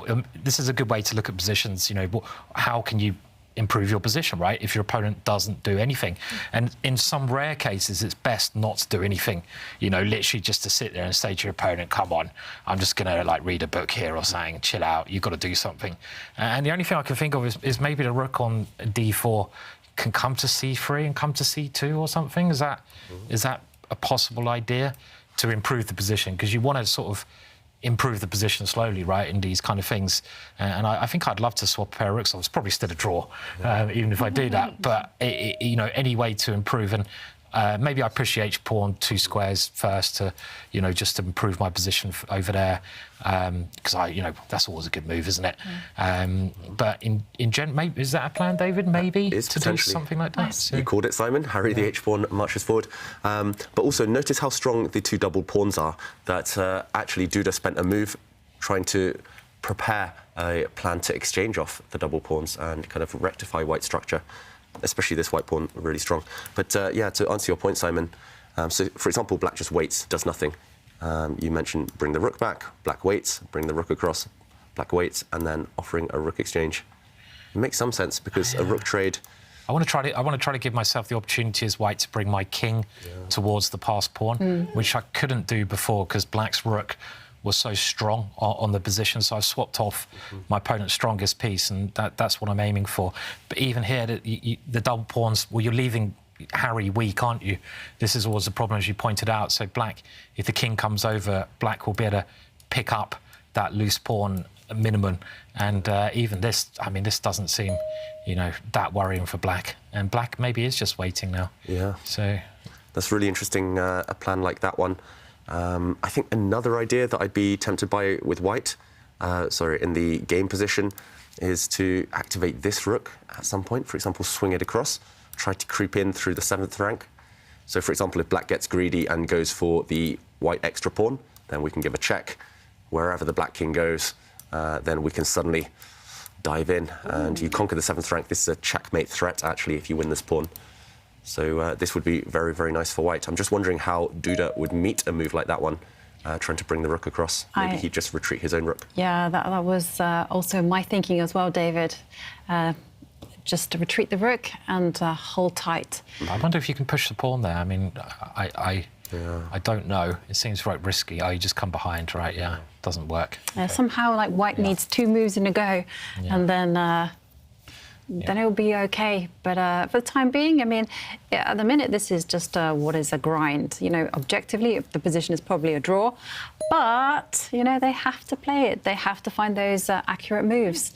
This is a good way to look at positions. You know, how can you improve your position, right? If your opponent doesn't do anything, and in some rare cases, it's best not to do anything. You know, literally just to sit there and say to your opponent, "Come on, I'm just going to like read a book here or something. Chill out. You've got to do something." And the only thing I can think of is maybe the rook on D4. Can come to C3 and come to C2 or something? Is that a possible idea to improve the position? Because you want to sort of improve the position slowly, right, in these kind of things. And I think I'd love to swap a pair of rooks. It's probably still a draw, even if I do that. But, you know, any way to improve. And maybe I push the H-pawn 2 squares first to, you know, just to improve my position over there. Because you know, that's always a good move, isn't it? But in general, maybe, is that a plan, David? Maybe to do something like that. So. You called it, Simon. Harry the H-pawn marches forward. But also notice how strong the 2 double pawns are. That actually Duda spent a move trying to prepare a plan to exchange off the double pawns and kind of rectify white structure. Especially this white pawn, really strong. But yeah, to answer your point, Simon, so for example, black just waits, does nothing. You mentioned bring the rook back, black waits, bring the rook across, black waits, and then offering a rook exchange. It makes some sense because a rook trade. I want to try to give myself the opportunity as white to bring my king towards the passed pawn, which I couldn't do before because black's rook was so strong on the position, so I swapped off my opponent's strongest piece, and that's what I'm aiming for. But even here, the double pawns, well, you're leaving Harry weak, aren't you? This is always the problem, as you pointed out. So black, if the king comes over, black will be able to pick up that loose pawn minimum. And even this, I mean, this doesn't seem, you know, that worrying for black. And black maybe is just waiting now. Yeah. So that's really interesting, a plan like that one. I think another idea that I'd be tempted by with white, in the game position, is to activate this rook at some point. For example, swing it across, try to creep in through the 7th rank. So, for example, if black gets greedy and goes for the white extra pawn, then we can give a check. Wherever the black king goes, then we can suddenly dive in and you conquer the 7th rank. This is a checkmate threat, actually, if you win this pawn. So this would be very, very nice for white. I'm just wondering how Duda would meet a move like that one, trying to bring the rook across. Maybe he'd just retreat his own rook. Yeah, that was also my thinking as well, David. Just to retreat the rook and hold tight. I wonder if you can push the pawn there. I mean, I don't know. It seems right risky. Oh, you just come behind, right? Yeah, doesn't work. Okay. Somehow, like, white needs 2 moves in a go, and then it will be okay. But for the time being, I mean, at the minute, this is just what is a grind. You know, objectively, the position is probably a draw. But, you know, they have to play it. They have to find those accurate moves.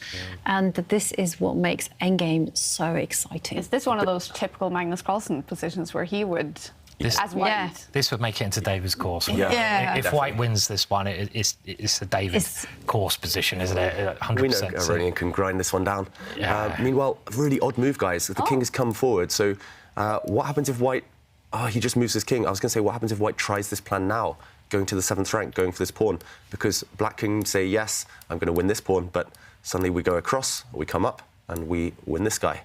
And this is what makes endgame so exciting. Is this one of those typical Magnus Carlsen positions where he would... as white. This would make it into David's course. Yeah. If white wins this one, it's a David course position, isn't it? 100%. We know Aronian can grind this one down. Meanwhile, a really odd move, guys. The king has come forward. So what happens if white... Oh, he just moves his king. I was going to say, what happens if white tries this plan now, going to the 7th rank, going for this pawn? Because black can say, yes, I'm going to win this pawn, but suddenly we go across, we come up, and we win this guy.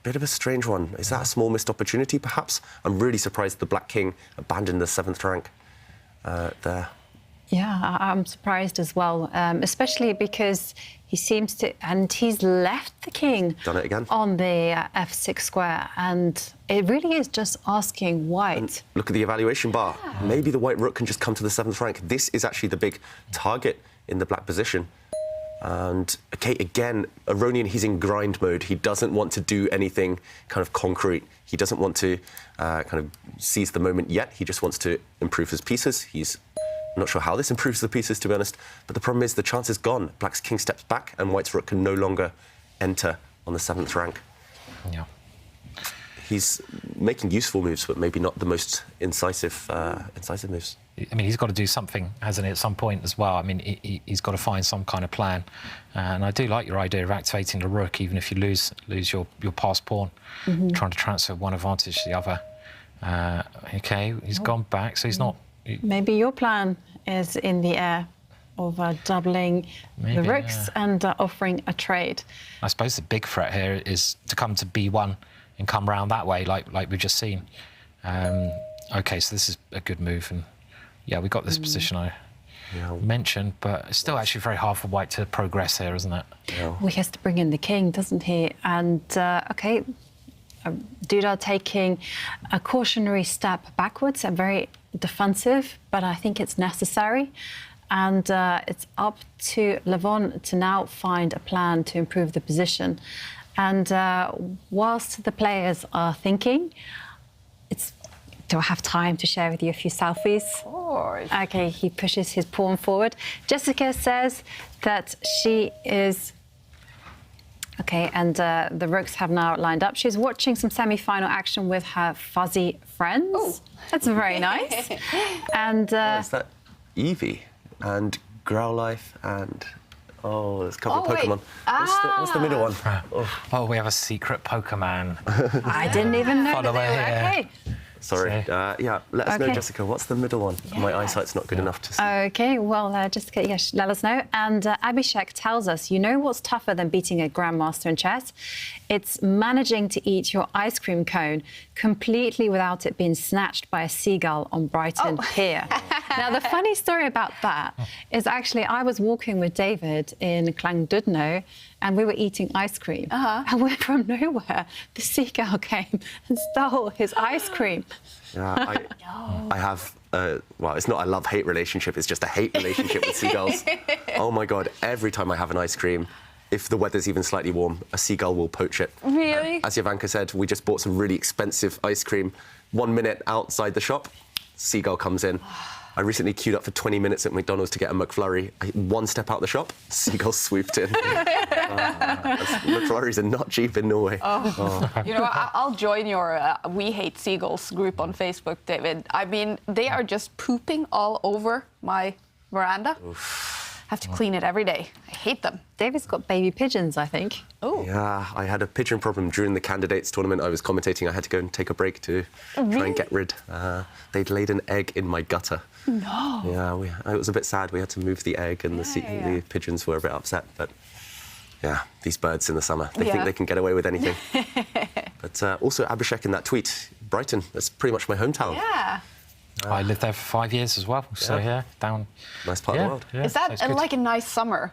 Bit of a strange one. Is that a small missed opportunity, perhaps? I'm really surprised the black king abandoned the 7th rank there. Yeah, I'm surprised as well, especially because he seems to... And he's left the king... Done it again. ...on the F6 square, and it really is just asking white... And look at the evaluation bar. Maybe the white rook can just come to the 7th rank. This is actually the big target in the black position. And, OK, again, Aronian, he's in grind mode. He doesn't want to do anything kind of concrete. He doesn't want to kind of seize the moment yet. He just wants to improve his pieces. I'm not sure how this improves the pieces, to be honest. But the problem is the chance is gone. Black's king steps back and white's rook can no longer enter on the 7th rank. Yeah. He's making useful moves, but maybe not the most incisive moves. I mean, he's got to do something, hasn't he, at some point as well? I mean, he's got to find some kind of plan. And I do like your idea of activating the rook, even if you lose your passed pawn, trying to transfer one advantage to the other. OK, he's gone back, so he's not... Maybe your plan is in the air of doubling the rooks and offering a trade. I suppose the big threat here is to come to B1 and come round that way, like we've just seen. OK, so this is a good move. And, yeah, we got this position I mentioned, but it's still actually very hard for white to progress here, isn't it? Well, he has to bring in the king, doesn't he? And, OK, Duda taking a cautionary step backwards, and very defensive, but I think it's necessary. And it's up to Levon to now find a plan to improve the position. And whilst the players are thinking, it's Do I have time to share with you a few selfies? Of course. Okay, he pushes his pawn forward. Jessica says that she is... Okay, and the rooks have now lined up. She's watching some semi-final action with her fuzzy friends. Ooh. That's very nice. And Is that Eevee and Growlithe and... Oh, there's a couple of wait. Pokemon. What's the middle one? Oh, we have a secret Pokemon. I didn't even know Follow that they it, were yeah. okay. Sorry. Yeah, let us know, Okay. Jessica. What's the middle one? My eyesight's not good enough to see. Okay, well, Jessica, yes, let us know. And Abhishek tells us, you know what's tougher than beating a grandmaster in chess? It's managing to eat your ice cream cone completely without it being snatched by a seagull on Brighton Pier. Now, the funny story about that is actually I was walking with David in Llandudno and we were eating ice cream. And from nowhere, the seagull came and stole his ice cream. Yeah, I have, well, it's not a love-hate relationship, it's just a hate relationship with seagulls. Oh my God, every time I have an ice cream, if the weather's even slightly warm, a seagull will poach it. Really? As Jovanka said, we just bought some really expensive ice cream. 1 minute outside the shop, seagull comes in. I recently queued up for 20 minutes at McDonald's to get a McFlurry. One step out the shop, seagull swooped in. McFlurries are not cheap in Norway. You know, I'll join your We Hate Seagulls group on Facebook, David. I mean, they are just pooping all over my veranda. Have to clean it every day. I hate them. David's got baby pigeons, I think. Oh. Yeah, I had a pigeon problem during the candidates tournament. I was commentating. I had to go and take a break to try and get rid. They'd laid an egg in my gutter. No. Yeah, it was a bit sad. We had to move the egg, and the pigeons were a bit upset. But yeah, these birds in the summer, they think they can get away with anything. But also, Abhishek in that tweet, Brighton, that's pretty much my hometown. Yeah. I lived there for 5 years as well. So yeah, down. Nice part of the world. Yeah, Is so that it's good. like a nice summer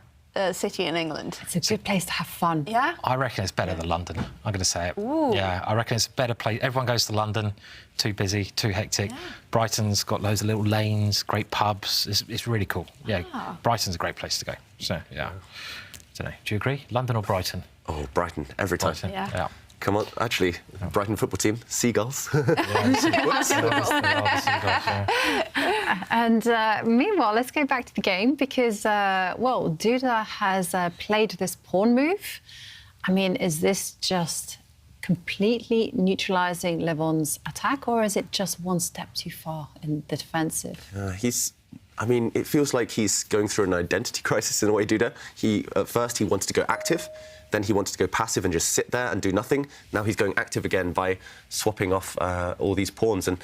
city in England? It's a good place to have fun. Yeah? I reckon it's better than London. I'm going to say it. Yeah, I reckon it's a better place. Everyone goes to London, too busy, too hectic. Brighton's got loads of little lanes, great pubs. It's really cool. Yeah, Brighton's a great place to go. So yeah, don't know. Do you agree? London or Brighton? Oh, Brighton, every time. Brighton. Yeah. Come on, actually, Brighton football team, seagulls. And meanwhile, let's go back to the game because, well, Duda has played this pawn move. I mean, is this just completely neutralising Levon's attack, or is it just one step too far in the defensive? I mean, it feels like he's going through an identity crisis in a way, Duda. At first, he wanted to go active. Then he wanted to go passive and just sit there and do nothing. Now he's going active again by swapping off all these pawns. And,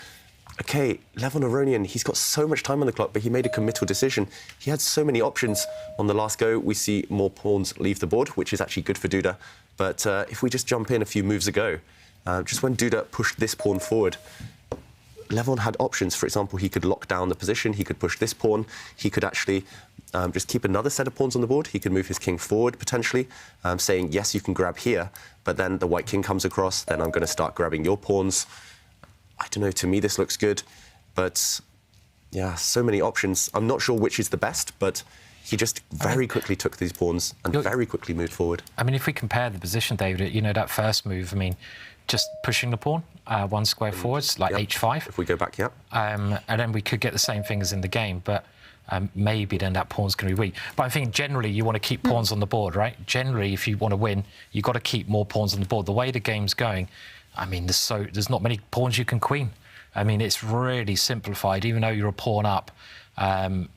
OK, Levon Aronian, he's got so much time on the clock, but he made a committal decision. He had so many options on the last go. We see more pawns leave the board, which is actually good for Duda. But if we just jump in a few moves ago, just when Duda pushed this pawn forward, Levon had options. For example, he could lock down the position, he could push this pawn, he could actually just keep another set of pawns on the board, he could move his king forward, potentially, saying, yes, you can grab here, but then the white king comes across, then I'm going to start grabbing your pawns. I don't know, to me this looks good, but yeah, so many options. I'm not sure which is the best, but he just very quickly took these pawns and very quickly moved forward. I mean, if we compare the position, David, you know, that first move, I mean, just pushing the pawn one square forwards, like h5. If we go back, and then we could get the same thing as in the game, but maybe then that pawn's going to be weak. But I think generally you want to keep pawns on the board, right? Generally, if you want to win, you've got to keep more pawns on the board. The way the game's going, I mean, there's not many pawns you can queen. I mean, it's really simplified, even though you're a pawn up. I mean,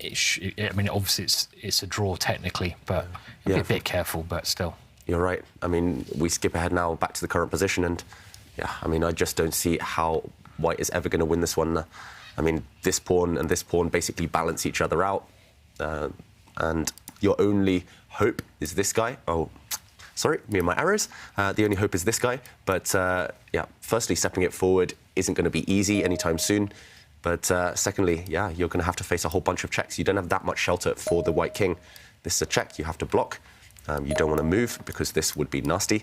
obviously it's a draw technically, but be a bit careful, but still. You're right. I mean, we skip ahead now back to the current position, and yeah, I mean, I just don't see how White is ever going to win this one. I mean, this pawn and this pawn basically balance each other out, and your only hope is this guy. Oh, sorry, me and my arrows. The only hope is this guy, but yeah, firstly, stepping it forward isn't going to be easy anytime soon. But secondly, yeah, you're going to have to face a whole bunch of checks. You don't have that much shelter for the white king. This is a check you have to block. You don't want to move because this would be nasty.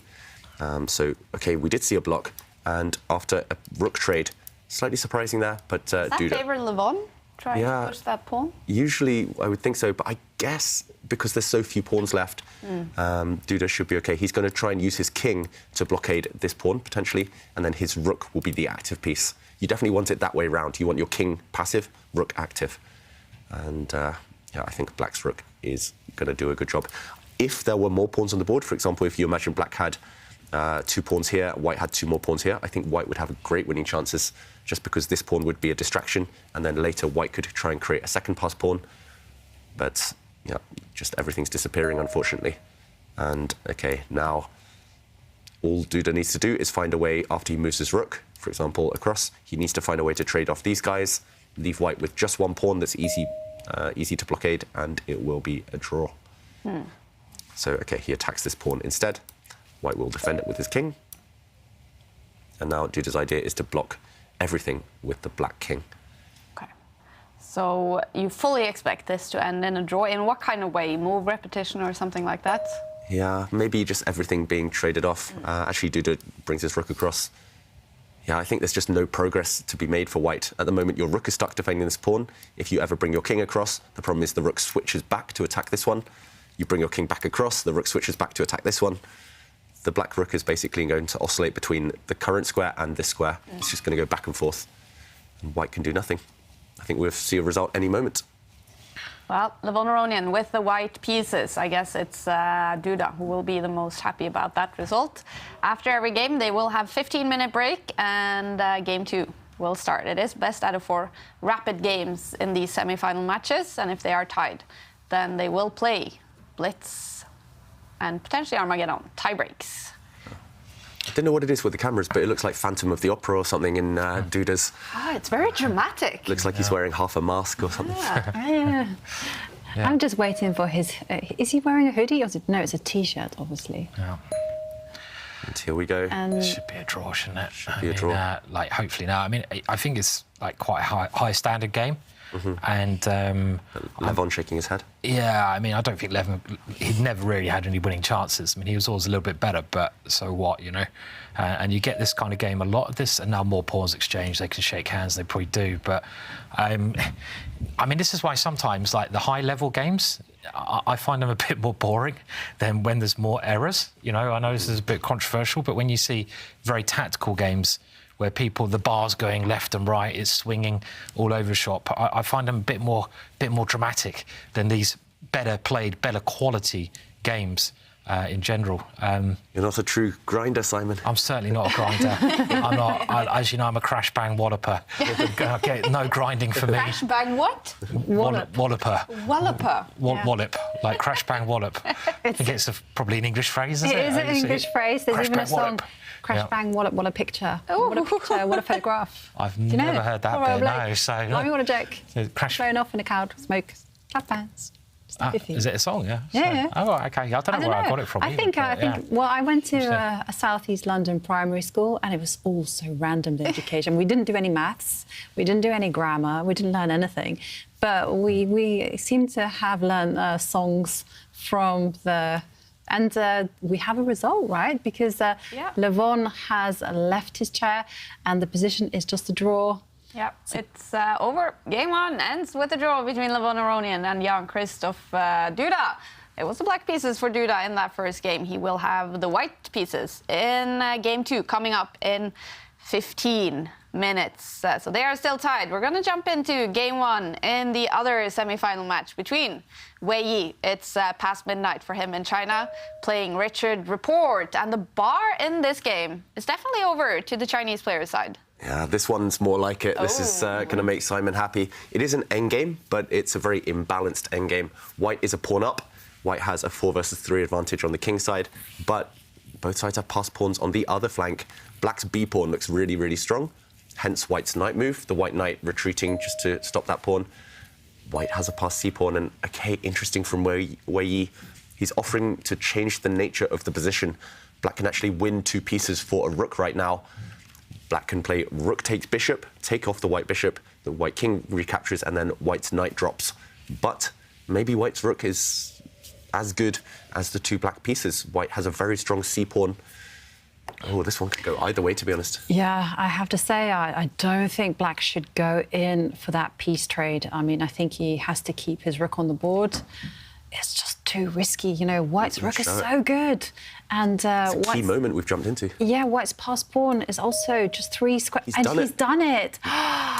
So, OK, we did see a block. And after a rook trade, slightly surprising there, but Does that Duda. favour Levon, trying to push that pawn? Usually, I would think so, but I guess because there's so few pawns left, Duda should be okay. He's going to try and use his king to blockade this pawn, potentially, and then his rook will be the active piece. You definitely want it that way around. You want your king passive, rook active. And yeah, I think black's rook is going to do a good job. If there were more pawns on the board, for example, if you imagine black had 2 pawns here, white had 2 more pawns here, I think white would have great winning chances just because this pawn would be a distraction, and then later white could try and create a second pass pawn. But yeah, just everything's disappearing, unfortunately. And okay, now all Duda needs to do is find a way after he moves his rook, for example, across. He needs to find a way to trade off these guys, leave white with just 1 pawn that's easy to blockade, and it will be a draw. So, okay, he attacks this pawn instead. White will defend it with his king. And now Duda's idea is to block everything with the black king. Okay. So you fully expect this to end in a draw. In what kind of way? Move, repetition, or something like that? Yeah, maybe just everything being traded off. Actually, Duda brings his rook across. Yeah, I think there's just no progress to be made for white. At the moment, your rook is stuck defending this pawn. If you ever bring your king across, the problem is the rook switches back to attack this one. You bring your king back across, the rook switches back to attack this one. The black rook is basically going to oscillate between the current square and this square. It's just going to go back and forth. And white can do nothing. I think we'll see a result any moment. Well, Levon Aronian with the white pieces. I guess it's Duda who will be the most happy about that result. After every game, they will have 15-minute break, and game 2 will start. It is best out of 4 rapid games in these semi-final matches, and if they are tied, then they will play Blitz and potentially Armageddon tie breaks. I don't know what it is with the cameras, but it looks like Phantom of the Opera or something in Duda's. It's very dramatic. Looks like he's wearing half a mask or something. Yeah. I'm just waiting for his... is he wearing a hoodie? Or no, it's a T-shirt, obviously. Yeah. And here we go. It should be a draw, shouldn't it? Should be a draw. Like, hopefully now. I mean, I think it's like quite a high standard game. And Levon shaking his head. Yeah, I mean, I don't think Levon, he'd never really had any winning chances. I mean, he was always a little bit better, but so what, you know? And you get this kind of game, a lot of this, and now more pawns exchange, they can shake hands, they probably do. But, I mean, this is why sometimes, like, the high-level games, I find them a bit more boring than when there's more errors. You know, I know this is a bit controversial, but when you see very tactical games where the bar's going left and right, it's swinging all over the shop, I find them a bit more dramatic than these better played, better quality games in general. You're not a true grinder, Simon. I'm certainly not a grinder. I'm not. As you know, I'm a crash bang walloper. Okay, no grinding for me. Crash bang what? Walloper. Walloper. Wallop, like crash bang wallop. I think it's probably an English phrase, isn't it? It is an English phrase. There's Crash even a bang song. wallop. Crash bang wallop, what a picture. What a picture, what a photograph. I've never heard that bit, no. So, no. What a joke. So crash... Blown off in a cloud, smoke, clap hands. Is it a song? Yeah. Yeah. Oh, okay. I don't know where I got it from. I think. Well, I went to a southeast London primary school, and it was all so random. The education. We didn't do any maths. We didn't do any grammar. We didn't learn anything. But we seem to have learned songs from the. And we have a result, right? Because Levon has left his chair, and the position is just a draw. Yeah, it's over. Game 1 ends with a draw between Levon Aronian and Jan-Krzysztof Duda. It was the black pieces for Duda in that first game. He will have the white pieces in game 2 coming up in 15 minutes. So they are still tied. We're going to jump into game 1 in the other semi-final match between Wei Yi. It's past midnight for him in China, playing Richard Rapport. And the bar in this game is definitely over to the Chinese player's side. Yeah, this one's more like it. This is going to make Simon happy. It is an endgame, but it's a very imbalanced endgame. White is a pawn up. White has a 4 versus 3 advantage on the king side, but both sides have passed pawns on the other flank. Black's B pawn looks really, really strong, hence White's knight move. The white knight retreating just to stop that pawn. White has a passed C pawn, and okay, interesting from Wei Yi. He's offering to change the nature of the position. Black can actually win 2 pieces for a rook right now. Black can play rook takes bishop, take off the white bishop, the white king recaptures, and then White's knight drops. But maybe White's rook is as good as the 2 black pieces. White has a very strong C pawn. Oh, this one could go either way, to be honest. Yeah, I have to say, I don't think Black should go in for that piece trade. I mean, I think he has to keep his rook on the board. it's just too risky. You know, White's rook is show it. so good. And It's a key White's, moment we've jumped into. yeah, White's passed pawn is also just 3 square. And done he's it. done it.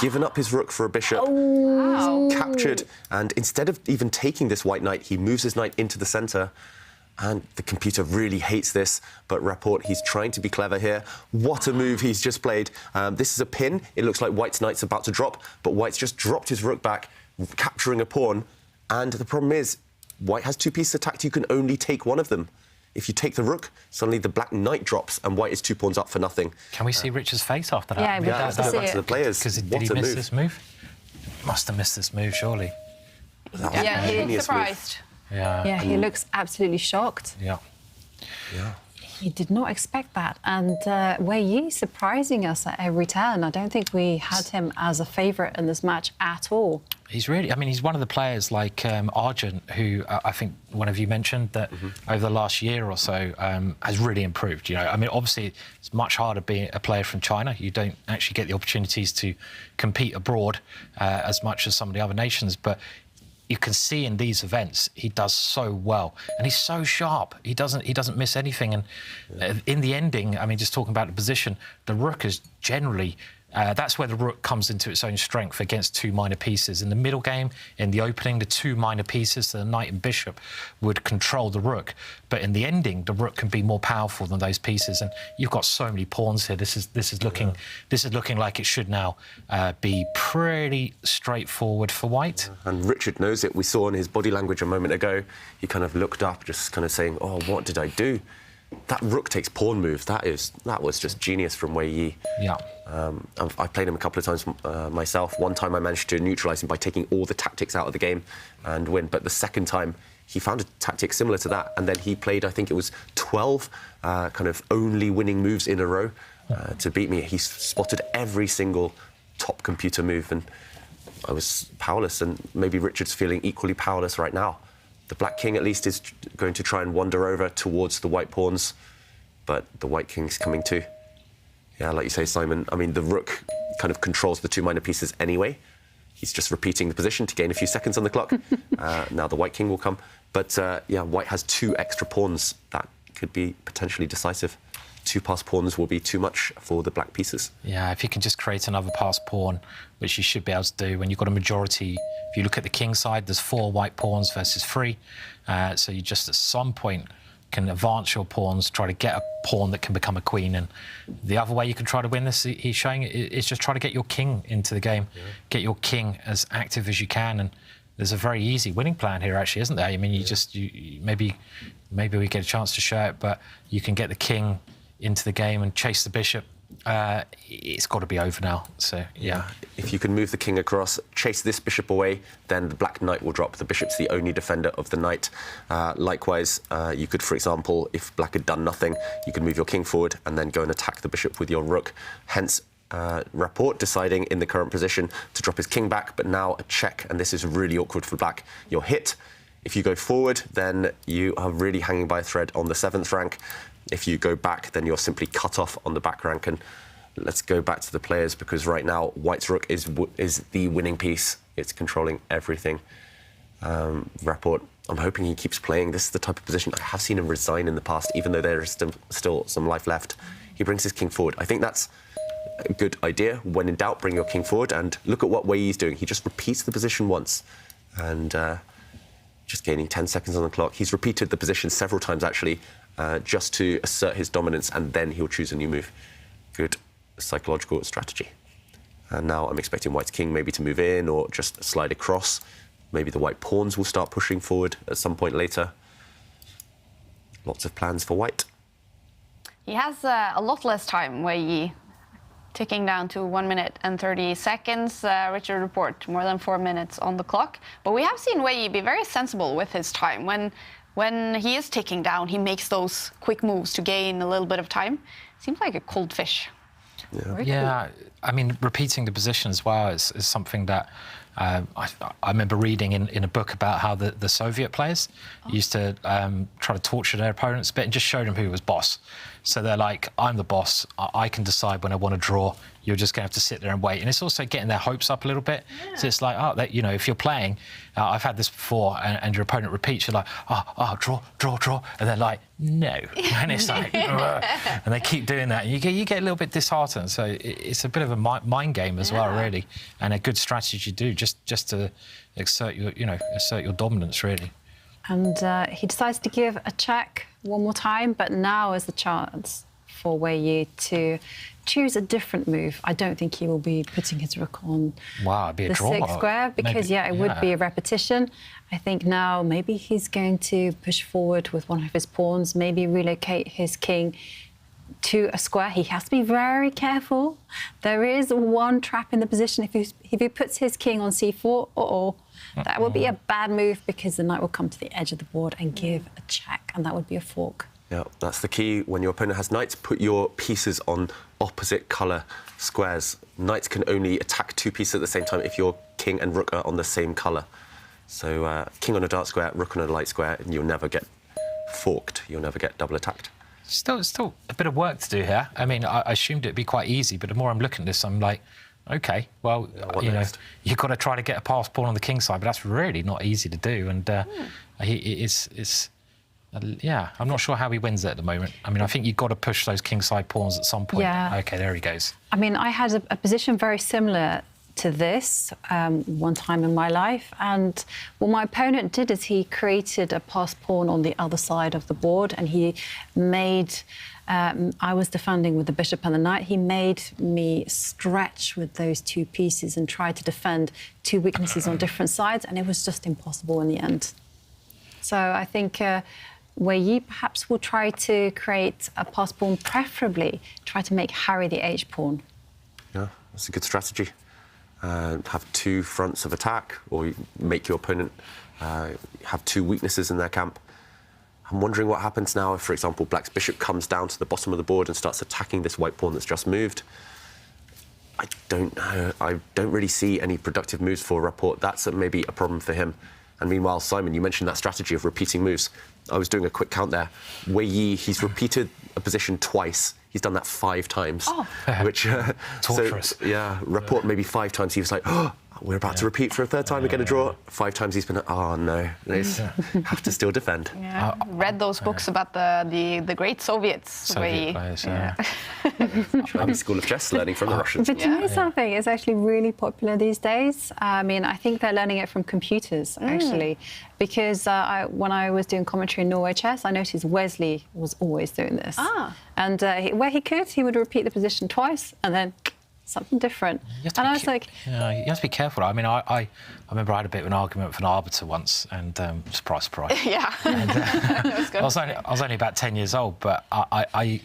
Given up his rook for a bishop. Oh. Captured, and instead of even taking this white knight, he moves his knight into the centre. And the computer really hates this, but Rapport, he's trying to be clever here. What a move he's just played. This is a pin. It looks like White's knight's about to drop, but White's just dropped his rook back, capturing a pawn. And the problem is, White has 2 pieces attacked. You can only take one of them. If you take the rook, suddenly the black knight drops, and White is 2 pawns up for nothing. Can we see Richard's face after that? Yeah, we'd love to see Back to the players. Because did What he a miss move. this move? Must have missed this move, surely. That was Yeah, a he genius looked move. surprised. Yeah, he looks absolutely shocked. Yeah. Yeah. He did not expect that. And Wei Yi surprising us at every turn. I don't think we had him as a favourite in this match at all. He's really, I mean, he's one of the players like Argent, who I think one of you mentioned that over the last year or so has really improved. You know, I mean, obviously it's much harder being a player from China. You don't actually get the opportunities to compete abroad as much as some of the other nations, but you can see in these events he does so well, and he's so sharp. He doesn't miss anything. And in the ending, I mean, just talking about the position, the rook is generally. That's where the rook comes into its own strength against 2 minor pieces. In the middle game, in the opening, the 2 minor pieces, the knight and bishop, would control the rook. But in the ending, the rook can be more powerful than those pieces. And you've got so many pawns here. This is looking like it should now be pretty straightforward for White. And Richard knows it. We saw in his body language a moment ago, he kind of looked up, just kind of saying, oh, what did I do? That rook takes pawn move. That was just genius from Wei Yi. Yeah. I've played him a couple of times myself. One time I managed to neutralise him by taking all the tactics out of the game and win. But the second time, he found a tactic similar to that. And then he played, I think it was 12 kind of only winning moves in a row to beat me. He spotted every single top computer move. And I was powerless. And maybe Richard's feeling equally powerless right now. The black king, at least, is going to try and wander over towards the white pawns, but the white king's coming too. Yeah, like you say, Simon, I mean, the rook kind of controls the 2 minor pieces anyway. He's just repeating the position to gain a few seconds on the clock. Now the white king will come. But, yeah, White has 2 extra pawns. That could be potentially decisive. 2 passed pawns will be too much for the black pieces. Yeah, if you can just create another passed pawn, which you should be able to do when you've got a majority. If you look at the king side, there's 4 white pawns versus 3. So you just at some point can advance your pawns, try to get a pawn that can become a queen. And the other way you can try to win this, he's showing, is just try to get your king into the game. Yeah. Get your king as active as you can. And there's a very easy winning plan here, actually, isn't there? I mean, maybe we get a chance to show it, but you can get the king into the game and chase the bishop. It's got to be over now. So, yeah. If you can move the king across, chase this bishop away, then the black knight will drop. The bishop's the only defender of the knight. Likewise, you could, for example, if black had done nothing, you could move your king forward and then go and attack the bishop with your rook. Hence, Rapport deciding in the current position to drop his king back, but now a check, and this is really awkward for black. You're hit. If you go forward, then you are really hanging by a thread on the 7th rank. If you go back, then you're simply cut off on the back rank. And let's go back to the players, because right now White's rook is the winning piece. It's controlling everything. Rapport, I'm hoping he keeps playing. This is the type of position I have seen him resign in the past, even though there is still some life left. He brings his king forward. I think that's a good idea. When in doubt, bring your king forward. And look at what Wei Yi's doing. He just repeats the position once. And just gaining 10 seconds on the clock. He's repeated the position several times, actually, just to assert his dominance, and then he'll choose a new move. Good psychological strategy. And now I'm expecting White's king maybe to move in or just slide across. Maybe the white pawns will start pushing forward at some point later. Lots of plans for White. He has a lot less time, Wei Yi, ticking down to 1 minute and 30 seconds. Richard Rapport, more than 4 minutes on the clock. But we have seen Wei Yi be very sensible with his time. When he is ticking down, he makes those quick moves to gain a little bit of time. Seems like a cold fish. Yeah, I mean, repeating the position as well is something that I remember reading in a book about how the Soviet players used to try to torture their opponents a bit and just show them who was boss. So they're like, I'm the boss, I can decide when I want to draw, you're just going to have to sit there and wait. And it's also getting their hopes up a little bit. So it's like, you know, if you're playing, I've had this before, and your opponent repeats, you're like, draw, and they're like, no, and it's like, and they keep doing that, and you get a little bit disheartened. So it's a bit of a mind game as well, really, and a good strategy to do just to assert your dominance, really. And he decides to give a check one more time, but now is the chance for Wei Yi to choose a different move. I don't think he will be putting his rook on the sixth square, because it would be a repetition. I think now maybe he's going to push forward with one of his pawns, maybe relocate his king to a square. He has to be very careful. There is one trap in the position. If he puts his king on c4, that would be a bad move, because the knight will come to the edge of the board and give a check, and that would be a fork. Yeah, that's the key. When your opponent has knights, put your pieces on opposite colour squares. Knights can only attack 2 pieces at the same time if your king and rook are on the same colour. So king on a dark square, rook on a light square, and you'll never get forked. You'll never get double attacked. Still a bit of work to do here. I mean, I assumed it'd be quite easy, but the more I'm looking at this, I'm like, OK, well, you know, you've got to try to get a passed pawn on the king side, but that's really not easy to do. And I'm not sure how he wins it at the moment. I mean, I think you've got to push those king side pawns at some point. Yeah. OK, there he goes. I mean, I had a position very similar to this one time in my life, and what my opponent did is he created a passed pawn on the other side of the board, and he made... I was defending with the bishop and the knight. He made me stretch with those 2 pieces and try to defend 2 weaknesses on different sides, and it was just impossible in the end. So I think Wei Yi perhaps will try to create a passed pawn, preferably try to make Harry the h-pawn. Yeah, that's a good strategy. Have 2 fronts of attack, or make your opponent have 2 weaknesses in their camp. I'm wondering what happens now if, for example, black's bishop comes down to the bottom of the board and starts attacking this white pawn that's just moved. I don't know. I don't really see any productive moves for Rapport. That's maybe a problem for him. And meanwhile, Simon, you mentioned that strategy of repeating moves. I was doing a quick count there. Wei Yi, he's repeated a position twice. He's done that 5 times. Which, torturous. So, yeah, Rapport maybe 5 times. He was like, we're about to repeat for a 3rd time. We're going to draw. 5 times he's been, oh no, have to still defend. Yeah, read those books about the great Soviets. Soviet players, Maybe School of Chess learning from the Russians. But you know something? It's actually really popular these days. I mean, I think they're learning it from computers, actually. Because when I was doing commentary in Norway Chess, I noticed Wesley was always doing this. And where he could, he would repeat the position twice, and then something different. And I was like... you have to be careful. I mean, I remember I had a bit of an argument with an arbiter once, and surprise, surprise. Yeah. And, That was good. I was only about 10 years old, but I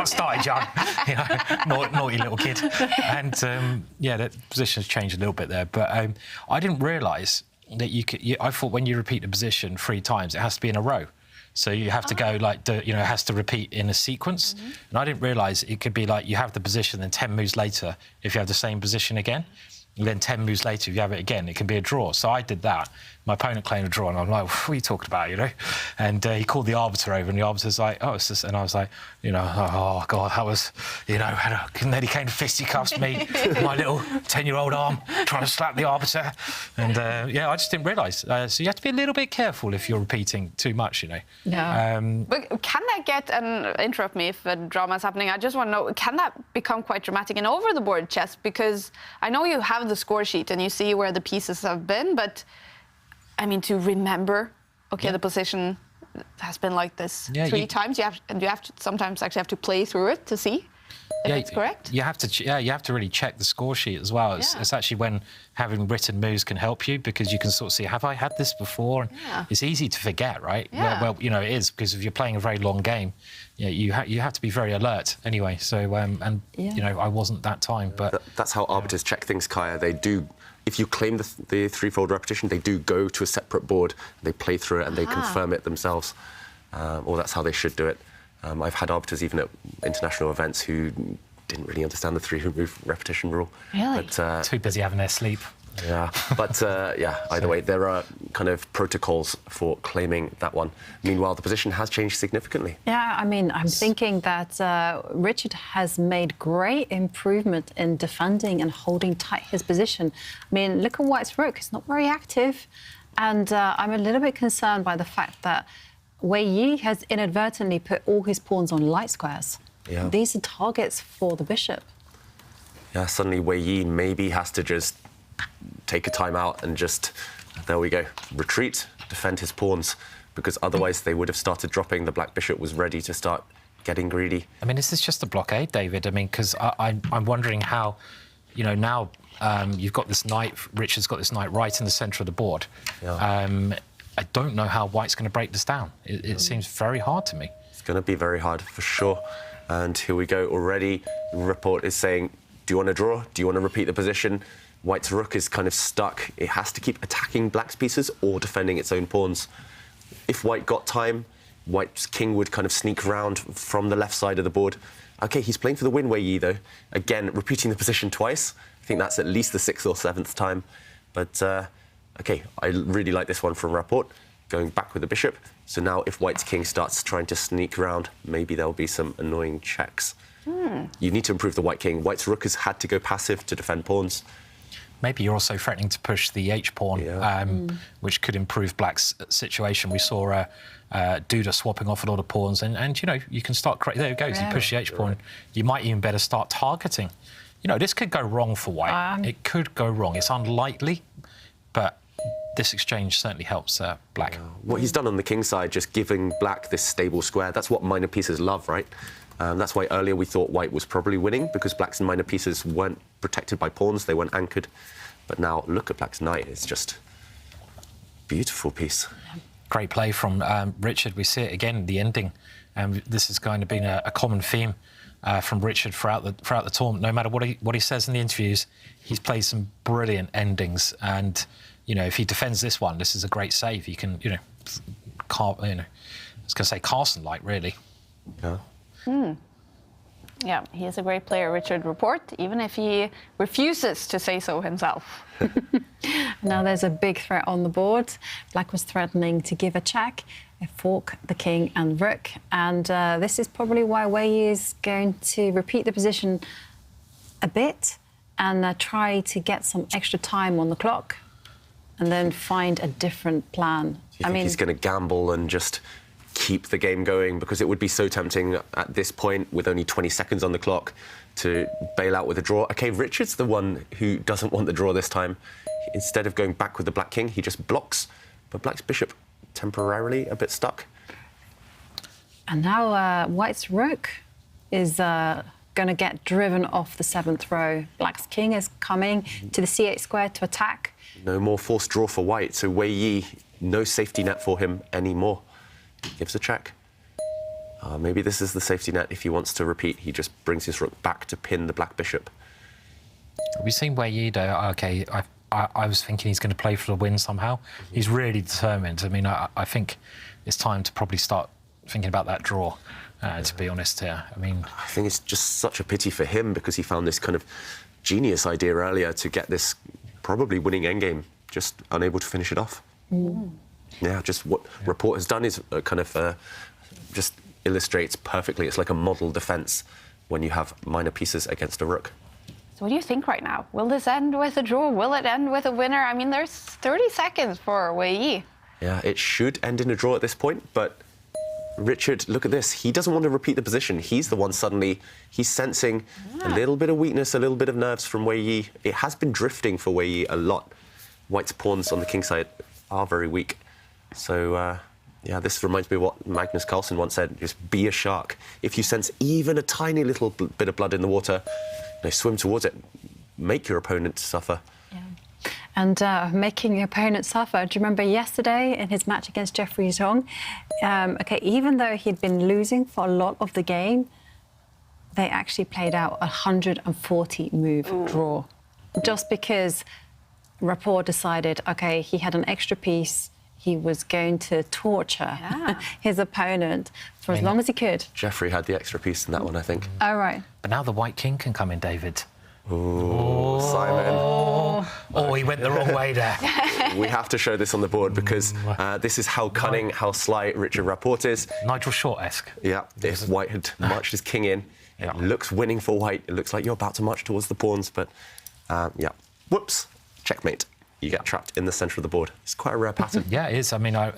started young, you know, naughty little kid. And, the position's changed a little bit there. But I didn't realise that I thought when you repeat the position 3 times, it has to be in a row. So you have to go it has to repeat in a sequence. And I didn't realise it could be like you have the position, then 10 moves later, if you have the same position again, and then 10 moves later, if you have it again, it can be a draw. So I did that. My opponent claimed a draw, and I'm like, what are you talking about, you know? And he called the arbiter over, and the arbiter's like, oh, it's just... And I was like, oh, God, that was, and then he came to fisticuffs me, my little 10-year-old arm, trying to slap the arbiter. And, I just didn't realise. So you have to be a little bit careful if you're repeating too much, you know. Yeah. But can that get, and interrupt me if a drama is happening, I just want to know, can that become quite dramatic in over-the-board chess? Because I know you have the score sheet and you see where the pieces have been, but... I mean, to remember, the position has been like this 3 times. You have to sometimes actually have to play through it to see if it's correct. You have to really check the score sheet as well. It's actually when having written moves can help you, because you can sort of see, have I had this before? And it's easy to forget, right? Yeah. Well, it is, because if you're playing a very long game, you have to be very alert anyway. So I wasn't that time, but that's how arbiters check things, Kaja. They do. If you claim the 3-fold repetition, they do go to a separate board, they play through it, and they confirm it themselves. Or that's how they should do it. I've had arbiters even at international events who didn't really understand the 3-move repetition rule. Really? But, too busy having their sleep. Yeah, but either way, there are kind of protocols for claiming that one. Meanwhile, the position has changed significantly. Yeah, I mean, I'm thinking that Richard has made great improvement in defending and holding tight his position. I mean, look at White's rook; it's not very active, and I'm a little bit concerned by the fact that Wei Yi has inadvertently put all his pawns on light squares. Yeah. These are targets for the bishop. Yeah, suddenly Wei Yi maybe has to just take a time out and just, there we go, retreat, defend his pawns, because otherwise they would have started dropping. The black bishop was ready to start getting greedy. I mean, is this just a blockade, David? I mean, because I'm wondering how, you know, now you've got this knight, Richard's got this knight right in the centre of the board. Yeah. I don't know how White's going to break this down. It seems very hard to me. It's going to be very hard, for sure. And here we go already. Rapport is saying, do you want to draw? Do you want to repeat the position? White's rook is kind of stuck. It has to keep attacking black's pieces or defending its own pawns. If White got time, White's king would kind of sneak around from the left side of the board. OK, he's playing for the win, Wei Yi, though. Again, repeating the position twice. I think that's at least the 6th or 7th time. But, OK, I really like this one from Rapport, going back with the bishop. So now if White's king starts trying to sneak around, maybe there'll be some annoying checks. You need to improve the white king. White's rook has had to go passive to defend pawns. Maybe you're also threatening to push the h-pawn, which could improve black's situation. We saw Duda swapping off a lot of pawns, and you know, you can start... There it goes, you push the h-pawn. Right. You might even better start targeting. You know, this could go wrong for White. It could go wrong. It's unlikely, but this exchange certainly helps black. What he's done on the king side, just giving black this stable square, that's what minor pieces love, right? That's why earlier we thought White was probably winning, because black's minor pieces weren't protected by pawns, they weren't anchored. But now look at black's knight, it's just a beautiful piece. Great play from Richard. We see it again in the ending, and this is going to be a common theme from Richard throughout the tournament. No matter what he says in the interviews, he's played some brilliant endings, and you know, if he defends this one, this is a great save. He can, I was going to say Carson-like, really. Yeah. Yeah, he is a great player, Richard Rapport, even if he refuses to say so himself. Now there's a big threat on the board. Black was threatening to give a check, a fork, the king and rook. And this is probably why Wei Yi is going to repeat the position a bit and try to get some extra time on the clock and then find a different plan. I mean, he's going to gamble and just keep the game going, because it would be so tempting at this point, with only 20 seconds on the clock, to bail out with a draw. OK, Richard's the one who doesn't want the draw this time. Instead of going back with the black king, he just blocks. But black's bishop temporarily a bit stuck. And now White's rook is going to get driven off the 7th row. Black's king is coming to the c8 square to attack. No more forced draw for White, so Wei Yi, no safety net for him anymore. He gives a check. Maybe this is the safety net. If he wants to repeat, he just brings his rook back to pin the black bishop. We've seen Wei Yi, though. OK, I was thinking he's going to play for the win somehow. He's really determined. I mean, I think it's time to probably start thinking about that draw, to be honest here. I mean, I think it's just such a pity for him, because he found this kind of genius idea earlier to get this probably winning endgame, just unable to finish it off. Yeah, just what Rapport has done is kind of just illustrates perfectly. It's like a model defence when you have minor pieces against a rook. So what do you think right now? Will this end with a draw? Will it end with a winner? I mean, there's 30 seconds for Wei Yi. Yeah, it should end in a draw at this point, but Richard, look at this. He doesn't want to repeat the position. He's the one suddenly, he's sensing a little bit of weakness, a little bit of nerves from Wei Yi. It has been drifting for Wei Yi a lot. White's pawns on the king side are very weak. So, yeah, this reminds me of what Magnus Carlsen once said, just be a shark. If you sense even a tiny little bit of blood in the water, swim towards it. Make your opponent suffer. Yeah. And making your opponent suffer. Do you remember yesterday in his match against Jeffrey Zhong? OK, even though he'd been losing for a lot of the game, they actually played out a 140-move draw. Just because Rapport decided, OK, he had an extra piece, he was going to torture his opponent for as long as he could. Jeffrey had the extra piece in that one, I think. Oh, right. But now the white king can come in, David. Ooh, Simon. Oh, he went the wrong way there. We have to show this on the board because this is how cunning, how sly Richard Rapport is. Nigel Short-esque. Yeah, if White had marched his king in, it looks winning for White. It looks like you're about to march towards the pawns, but yeah. Whoops, checkmate. You get trapped in the centre of the board. It's quite a rare pattern. Yeah, it is. I mean, I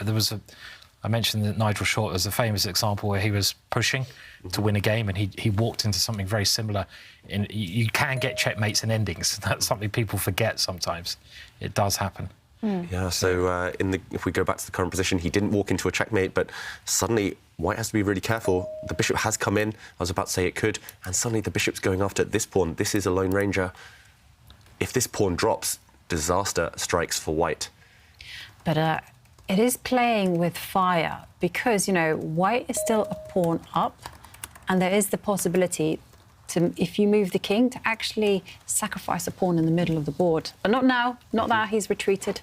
mentioned that Nigel Short as a famous example where he was pushing to win a game and he walked into something very similar. You can get checkmates and endings. That's something people forget sometimes. It does happen. Yeah, so if we go back to the current position, he didn't walk into a checkmate, but suddenly White has to be really careful. The bishop has come in. I was about to say it could, and suddenly the bishop's going after this pawn. This is a lone ranger. If this pawn drops, disaster strikes for White. But it is playing with fire because, you know, White is still a pawn up, and there is the possibility to, if you move the king, to actually sacrifice a pawn in the middle of the board. But not now, not now, he's retreated.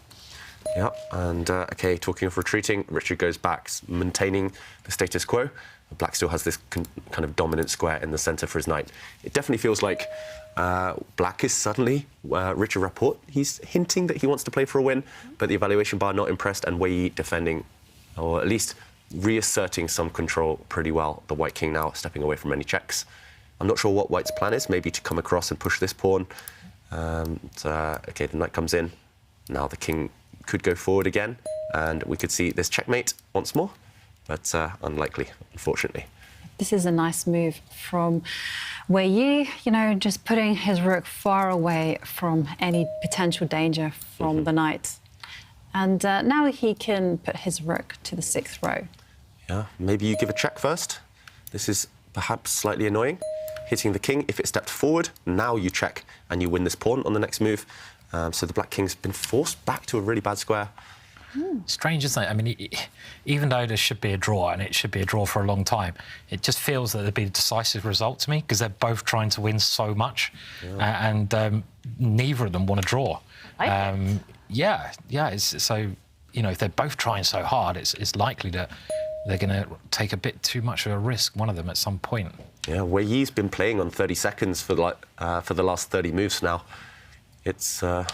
Yeah, and OK, talking of retreating, Richard goes back, maintaining the status quo. Black still has this kind of dominant square in the centre for his knight. It definitely feels like Black is suddenly Richard Rapport. He's hinting that he wants to play for a win, but the evaluation bar not impressed, and Wei Yi defending, or at least reasserting some control pretty well. The White king now stepping away from any checks. I'm not sure what White's plan is, maybe to come across and push this pawn. OK, the knight comes in. Now the king could go forward again, and we could see this checkmate once more, but unlikely, unfortunately. This is a nice move from Wei Yi, you know, just putting his rook far away from any potential danger from the knight. And now he can put his rook to the 6th row. Yeah, maybe you give a check first. This is perhaps slightly annoying. Hitting the king, if it stepped forward, now you check and you win this pawn on the next move. So the black king's been forced back to a really bad square. Strange, isn't it? I mean, even though there should be a draw, and it should be a draw for a long time, it just feels that there'd be a decisive result to me, because they're both trying to win so much, and neither of them want to draw. Yeah. So, you know, if they're both trying so hard, it's likely that they're going to take a bit too much of a risk, one of them, at some point. Yeah, Wei Yi's been playing on 30 seconds for the last 30 moves now. I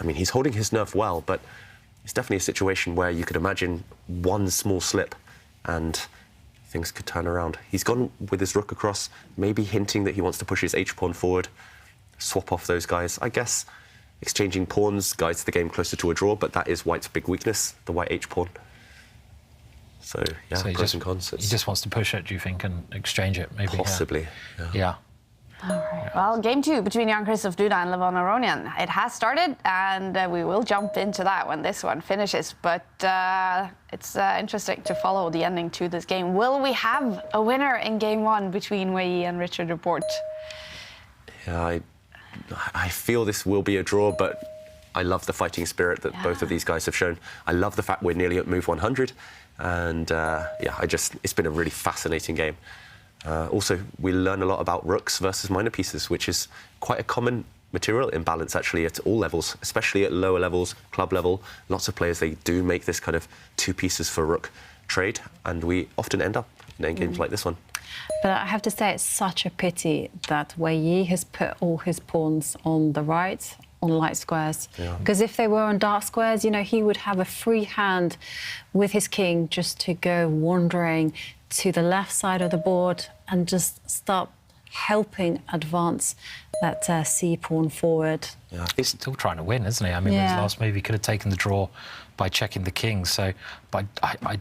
mean, he's holding his nerve well, but it's definitely a situation where you could imagine one small slip and things could turn around. He's gone with his rook across, maybe hinting that he wants to push his h-pawn forward, swap off those guys. I guess exchanging pawns guides the game closer to a draw, but that is White's big weakness, the white h-pawn. So, yeah, so pros and cons. He just wants to push it, do you think, and exchange it, maybe? Possibly, yeah. All right. Well, game 2 between Jan-Krzysztof, Duda and Aronian. It has started, and we will jump into that when this one finishes. But it's interesting to follow the ending to this game. Will we have a winner in game 1 between Wei Yi and Richard Rapport? Yeah, I feel this will be a draw, but I love the fighting spirit that both of these guys have shown. I love the fact we're nearly at move 100. And, it's been a really fascinating game. Also, we learn a lot about rooks versus minor pieces, which is quite a common material imbalance, actually, at all levels, especially at lower levels, club level. Lots of players, they do make this kind of 2 pieces for rook trade, and we often end up in games like this one. But I have to say, it's such a pity that Wei Yi has put all his pawns on the right, on light squares. Because if they were on dark squares, you know, he would have a free hand with his king just to go wandering to the left side of the board and just start helping advance that c-pawn forward. Yeah, he's still trying to win, isn't he? I mean, his last move, he could have taken the draw by checking the king. So, but I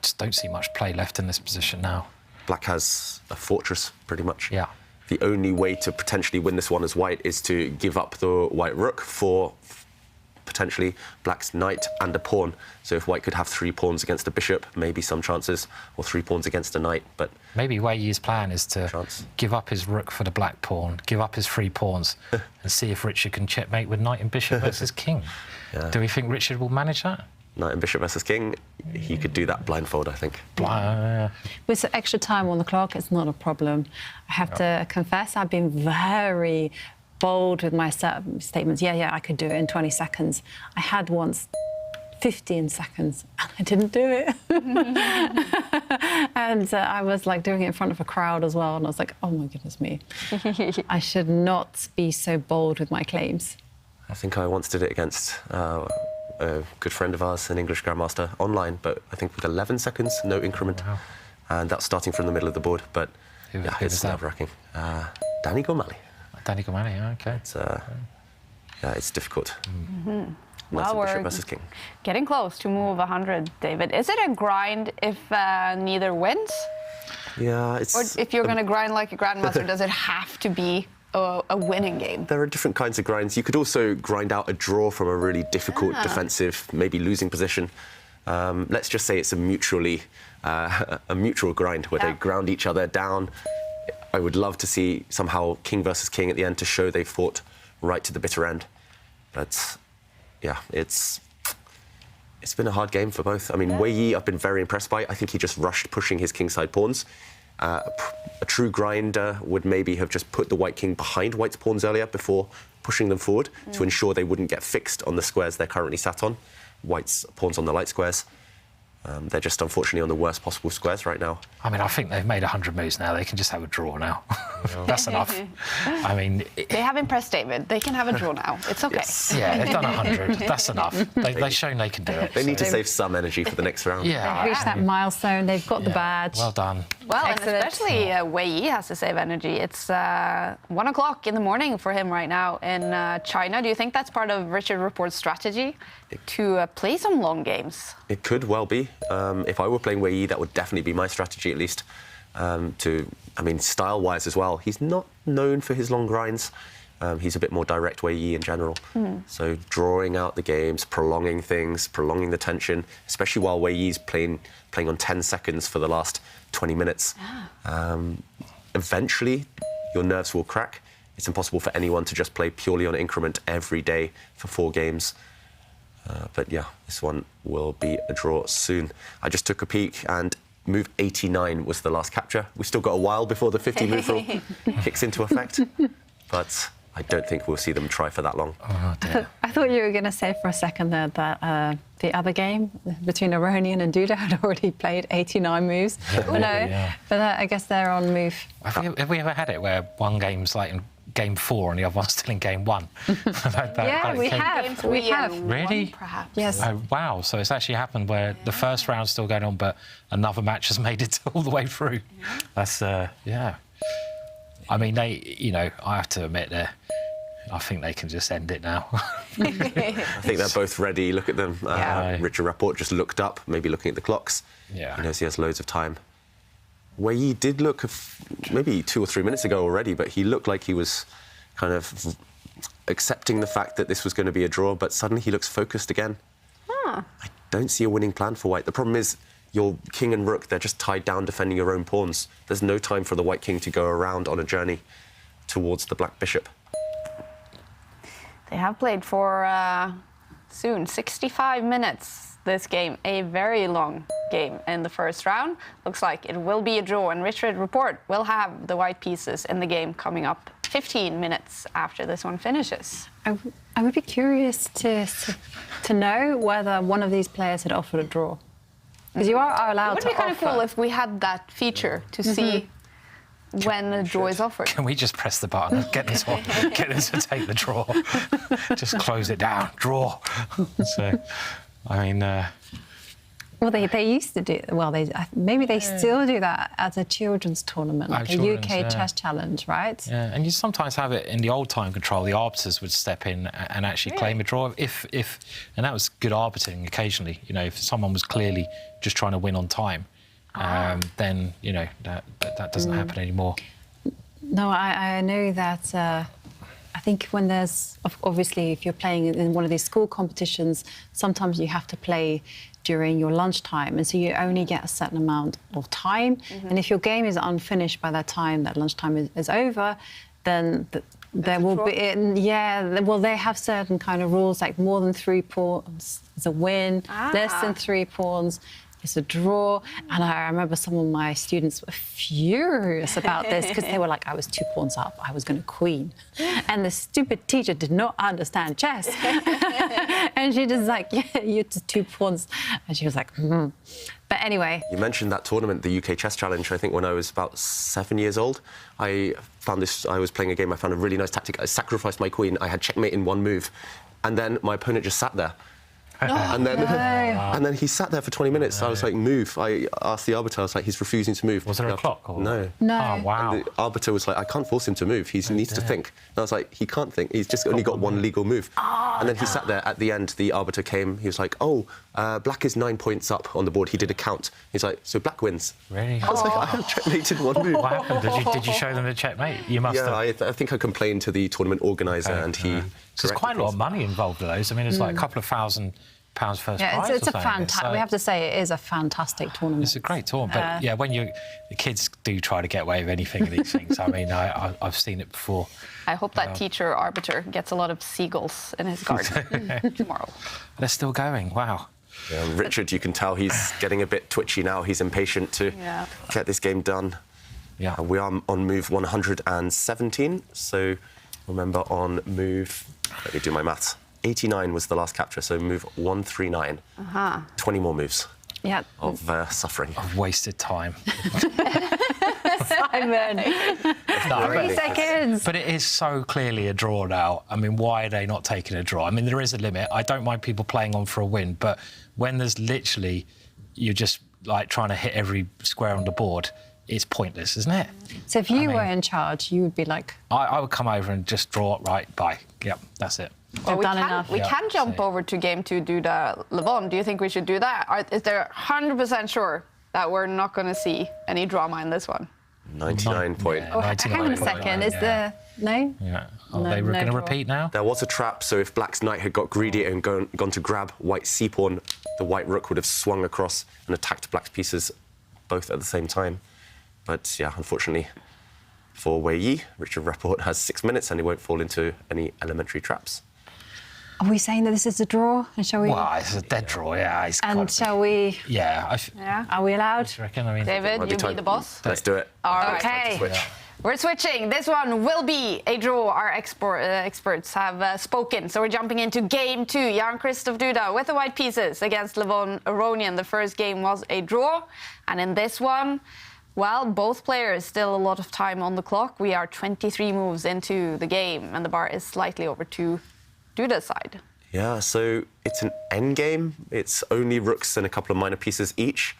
just don't see much play left in this position now. Black has a fortress, pretty much. Yeah. The only way to potentially win this one as white is to give up the white rook for potentially black's knight and a pawn. So if white could have 3 pawns against a bishop, maybe some chances, or 3 pawns against a knight, but... Maybe Wei Yi's plan is to give up his rook for the black pawn, give up his 3 pawns, and see if Richard can checkmate with knight and bishop versus king. Do we think Richard will manage that? Knight and bishop versus king, he could do that blindfold, I think. With the extra time on the clock, it's not a problem. I have to confess, I've been very bold with my statements. Yeah, I could do it in 20 seconds. I had once 15 seconds, and I didn't do it. And I was like doing it in front of a crowd as well, and I was like, oh my goodness me. I should not be so bold with my claims. I think I once did it against a good friend of ours, an English grandmaster, online, but I think with 11 seconds, no increment. Wow. And that's starting from the middle of the board, but Who yeah, was it's that? nerve-wracking. Danny Gormali. Danny Gormali, okay. It's, yeah, it's difficult. Well, Bishop we're versus King. getting close to move 100, David. Is it a grind if neither wins? Yeah, it's... Or if you're going to grind like a grandmaster, does it have to be a winning game? There are different kinds of grinds. You could also grind out a draw from a really difficult defensive, maybe losing position. Let's just say it's a mutual grind where they ground each other down. I would love to see somehow King versus King at the end to show they fought right to the bitter end. But yeah, it's been a hard game for both. I mean, Wei Yi, I've been very impressed by. I think he just rushed pushing his kingside pawns. A true grinder would maybe have just put the white king behind white's pawns earlier before pushing them forward to ensure they wouldn't get fixed on the squares they're currently sat on. White's pawns on the light squares. They're just unfortunately on the worst possible squares right now. I mean, I think they've made 100 moves now. They can just have a draw now. That's enough. I mean... They have impressed David. They can have a draw now. It's okay. Yes. Yeah, they've done 100. That's enough. They've shown they can do it. They need to save some energy for the next round. Yeah. They've reached that milestone, they've got the badge. Well done. Well, Excellent. and especially Wei Yi has to save energy. It's 1 o'clock in the morning for him right now in China. Do you think that's part of Richard Rapport's strategy to play some long games? It could well be. If I were playing Wei Yi, that would definitely be my strategy, at least. I mean, style-wise as well, he's not known for his long grinds. He's a bit more direct, Wei Yi in general. So drawing out the games, prolonging things, prolonging the tension, especially while Wei Yi's playing on 10 seconds for the last 20 minutes. Eventually, your nerves will crack. It's impossible for anyone to just play purely on increment every day for 4 games. But yeah, this one will be a draw soon. I just took a peek and move 89 was the last capture. We've still got a while before the 50 move rule kicks into effect. But I don't think we'll see them try for that long. Oh, dear. I thought you were going to say for a second there that the other game between Aronian and Duda had already played 89 moves. But no, but I guess they're on move. Have we ever had it where one game's like in game 4 and the other one's still in game 1? Yeah, we have. Game 3 We have. and Really? 1, perhaps. Yes. Oh, wow, so it's actually happened where the first round's still going on, but another match has made it all the way through. That's, yeah. I mean, I have to admit I think they can just end it now. I think they're both ready. Look at them. Richard Rapport just looked up, maybe looking at the clocks. Yeah. He knows he has loads of time. Wei Yi did look maybe 2 or 3 minutes ago already, but he looked like he was kind of accepting the fact that this was going to be a draw, but suddenly he looks focused again. I don't see a winning plan for white. The problem is your king and rook, they're just tied down defending your own pawns. There's no time for the white king to go around on a journey towards the black bishop. They have played for soon 65 minutes this game, a very long game in the first round. Looks like it will be a draw, and Richard Rapport will have the white pieces in the game coming up 15 minutes after this one finishes. I would be curious to know whether one of these players had offered a draw. Because you are allowed It to would be kind offer. of cool if we had that feature to see when the draw is offered. Can we just press the button and get them to take the draw? Just close it down. Draw. So, I mean... Well, they used to do. Well, maybe they still do that as a children's tournament, like a UK chess challenge, right? Yeah, and you sometimes have it in the old time control. The arbiters would step in and actually claim a draw if, and that was good arbitering occasionally. You know, if someone was clearly just trying to win on time, then you know that doesn't happen anymore. No, I know that. I think when there's obviously if you're playing in one of these school competitions, sometimes you have to play during your lunchtime, and so you only get a certain amount of time. And if your game is unfinished by that time, that lunchtime is over, then there will be well, they have certain kind of rules, like more than 3 pawns is a win, less than 3 pawns it's a draw. And I remember some of my students were furious about this because they were like, I was 2 pawns up, I was going to queen. And the stupid teacher did not understand chess. And she just like, yeah, you're just 2 pawns. And she was like, But anyway. You mentioned that tournament, the UK Chess Challenge. I think when I was about 7 years old, I found this, I was playing a game, I found a really nice tactic. I sacrificed my queen, I had checkmate in 1 move. And then my opponent just sat there. And then he sat there for 20 minutes. I was like, move. I asked the arbiter, I was like, he's refusing to move. Was there a clock? Or? No. Oh, wow. And the arbiter was like, I can't force him to move. He needs to think. And I was like, he can't think. He's just only got 1 legal move. And then he sat there. At the end, the arbiter came. He was like, oh, black is 9 points up on the board. He did a count. He's like, so black wins. Really? I was like, I had checkmated 1 move. What happened? Did you show them the checkmate? You must have. I think I complained to the tournament organiser and he... There's quite a lot of money involved with those. I mean, it's like a couple of £1,000 first prize. It's a fantastic. We have to say it is a fantastic tournament. It's a great tournament, but yeah, when the kids do try to get away with anything of these things, I mean, I've seen it before. I hope that teacher arbiter gets a lot of seagulls in his garden tomorrow. They're still going. Wow. Yeah, Richard, you can tell he's getting a bit twitchy now. He's impatient to get this game done. Yeah. We are on move 117, so remember on move, let me do my maths, 89 was the last capture, so move 139. 20 more moves of suffering. Of wasted time. Simon. 3 seconds. But it is so clearly a draw now. I mean, why are they not taking a draw? I mean, there is a limit. I don't mind people playing on for a win, but when there's literally, you're just like trying to hit every square on the board, it's pointless, isn't it? So if you were in charge, you would be like... I would come over and just draw it right, bye. Yep, that's it. Well, we enough. can jump over to game 2, Duda, Levon. Do you think we should do that? Is there 100% sure that we're not going to see any drama in this one? 99 point. Oh, hang on a second. Is there... No? Yeah. Are they going to repeat now? There was a trap, so if black's knight had got greedy and gone to grab white's c-pawn, the white rook would have swung across and attacked black's pieces both at the same time. But yeah, unfortunately for Wei Yi, Richard Rapport has 6 minutes and he won't fall into any elementary traps. Are we saying that this is a draw? And shall we... Well, it's a dead draw, yeah. And shall we... Yeah. Are we allowed? I reckon, I mean... David, you be the boss? Let's do it. All right. Okay. We're switching. This one will be a draw. Our experts have spoken. So we're jumping into game 2. Jan-Krzysztof Duda with the white pieces against Levon Aronian. The first game was a draw. And in this one... Well, both players still a lot of time on the clock. We are 23 moves into the game, and the bar is slightly over to Duda's side. Yeah, so it's an endgame. It's only rooks and a couple of minor pieces each.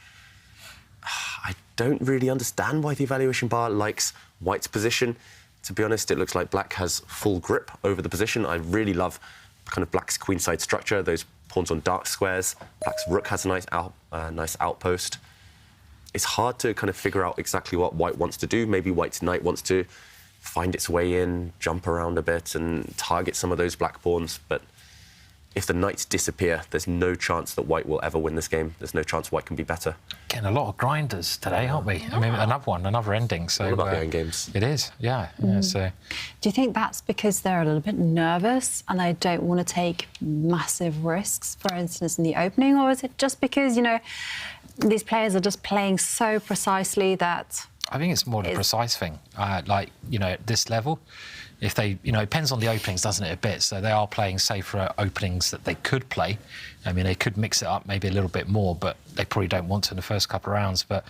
I don't really understand why the evaluation bar likes white's position. To be honest, it looks like black has full grip over the position. I really love kind of black's queenside structure, those pawns on dark squares. Black's rook has a nice outpost. It's hard to kind of figure out exactly what white wants to do. Maybe white's knight wants to find its way in, jump around a bit and target some of those black pawns. But if the knights disappear, there's no chance that white will ever win this game. There's no chance white can be better. Getting a lot of grinders today, aren't we? I mean, another ending. So all about the end games. It is, yeah. So. Do you think that's because they're a little bit nervous and they don't want to take massive risks, for instance, in the opening? Or is it just because, you know, these players are just playing so precisely that... I think it's more the precise thing. Like, you know, at this level, if they, you know, it depends on the openings, doesn't it, a bit? So they are playing safer openings that they could play. I mean, they could mix it up maybe a little bit more, but they probably don't want to in the first couple of rounds. But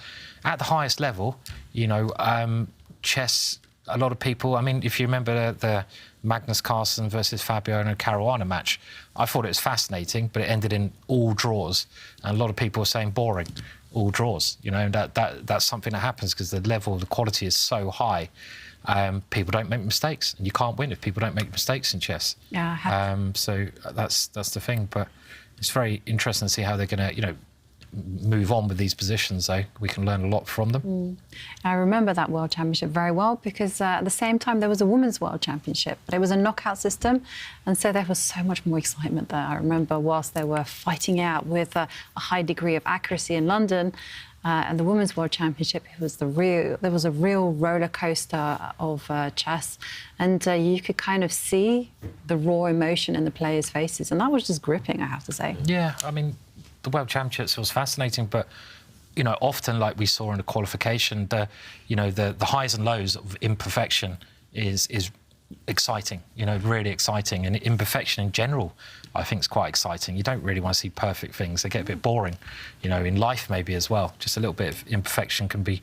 at the highest level, you know, chess, a lot of people, I mean, if you remember the Magnus Carlsen versus Fabiano Caruana match, I thought it was fascinating, but it ended in all draws. And a lot of people were saying boring, all draws. You know, that's something that happens because the level, the quality is so high. People don't make mistakes, and you can't win if people don't make mistakes in chess. Yeah. So that's the thing. But it's very interesting to see how they're going to, you know, move on with these positions, though. We can learn a lot from them. I remember that World Championship very well because at the same time there was a Women's World Championship, but it was a knockout system, and so there was so much more excitement there. I remember whilst they were fighting out with a high degree of accuracy in London, and the Women's World Championship, there was a real roller coaster of chess, and you could kind of see the raw emotion in the players' faces, and that was just gripping, I have to say. Yeah, I mean, the World Championships was fascinating, but you know, often like we saw in the qualification, the highs and lows of imperfection is exciting. You know, really exciting, and imperfection in general, I think, is quite exciting. You don't really want to see perfect things; they get a bit boring. You know, in life maybe as well. Just a little bit of imperfection can be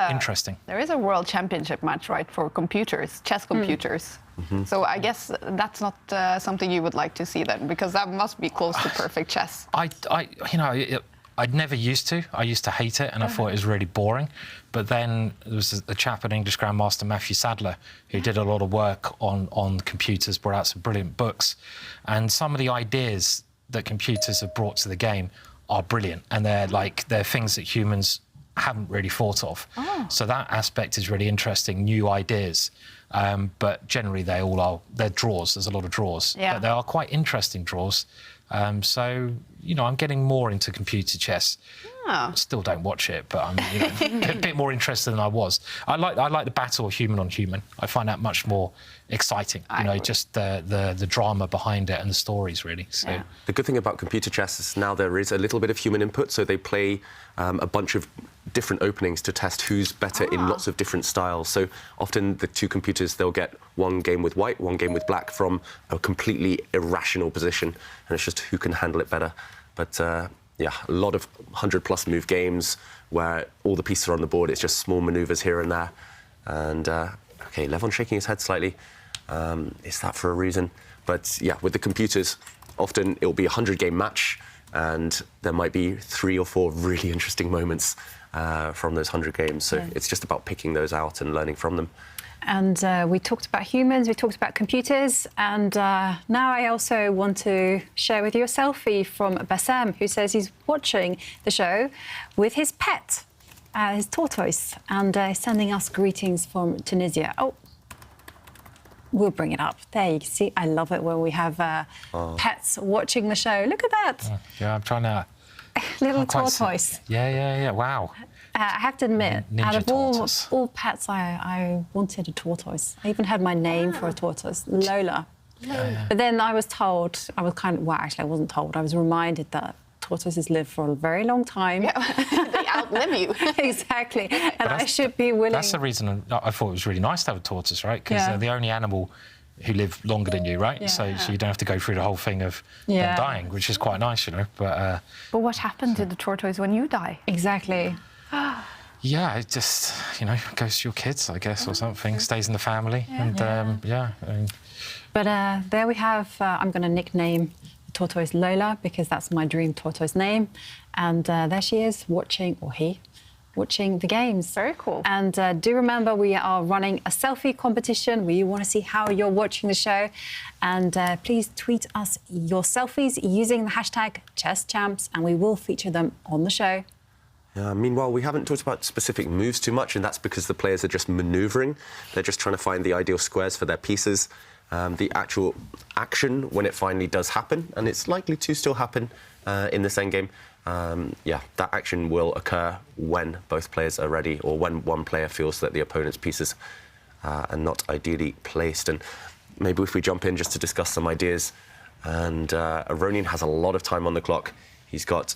interesting. There is a World Championship match, right, for computers, chess computers. So I guess that's not something you would like to see then, because that must be close to perfect chess. I'd never used to. I used to hate it, and I thought it was really boring. But then there was a chap, an English Grandmaster, Matthew Sadler, who did a lot of work on computers, brought out some brilliant books. And some of the ideas that computers have brought to the game are brilliant, and they're things that humans haven't really thought of. So that aspect is really interesting, new ideas. But generally, they're draws. There's a lot of draws. Yeah. But they are quite interesting draws. So, you know, I'm getting more into computer chess. Still don't watch it, but I'm a bit more interested than I was. I like the battle of human on human. I find that much more exciting. Just the drama behind it and the stories, really. So the good thing about computer chess is now there is a little bit of human input, so they play a bunch of different openings to test who's better in lots of different styles. So often the two computers, they'll get one game with white, one game with black from a completely irrational position, and it's just who can handle it better. But yeah, a lot of 100+ move games where all the pieces are on the board. It's just small manoeuvres here and there. And OK, Levon shaking his head slightly. Is that for a reason? But yeah, with the computers, often it'll be a 100-game match, and there might be 3 or 4 really interesting moments from those 100 games. So it's just about picking those out and learning from them. And we talked about humans, we talked about computers, and now I also want to share with you a selfie from Bassem, who says he's watching the show with his pet, his tortoise, and sending us greetings from Tunisia. Oh, we'll bring it up. There you can see. I love it when we have pets watching the show. Look at that. Yeah, I'm trying to... Little tortoise. Yeah. Wow. I have to admit, out of tortoise. all pets, I wanted a tortoise. I even had my name for a tortoise, Lola. But then I was told, actually I wasn't told, I was reminded that tortoises live for a very long time. Yeah. They outlive you. Exactly. And I should be willing... That's the reason I thought it was really nice to have a tortoise, right? Because they're the only animal who live longer than you, right? Yeah. So you don't have to go through the whole thing of them dying, which is quite nice, you know. But what happened to the tortoise when you die? Exactly. Yeah, it just, you know, goes to your kids, I guess, or something, stays in the family. But there we have, I'm going to nickname the tortoise Lola, because that's my dream tortoise name. And there she is, watching the games. Very cool. And do remember, we are running a selfie competition. We want to see how you're watching the show. And please tweet us your selfies using the hashtag #ChessChamps, and we will feature them on the show. Meanwhile, we haven't talked about specific moves too much, and that's because the players are just manoeuvring. They're just trying to find the ideal squares for their pieces. The actual action, when it finally does happen, and it's likely to still happen in this endgame, that action will occur when both players are ready, or when one player feels that the opponent's pieces are not ideally placed. And maybe if we jump in just to discuss some ideas. And Aronian has a lot of time on the clock. He's got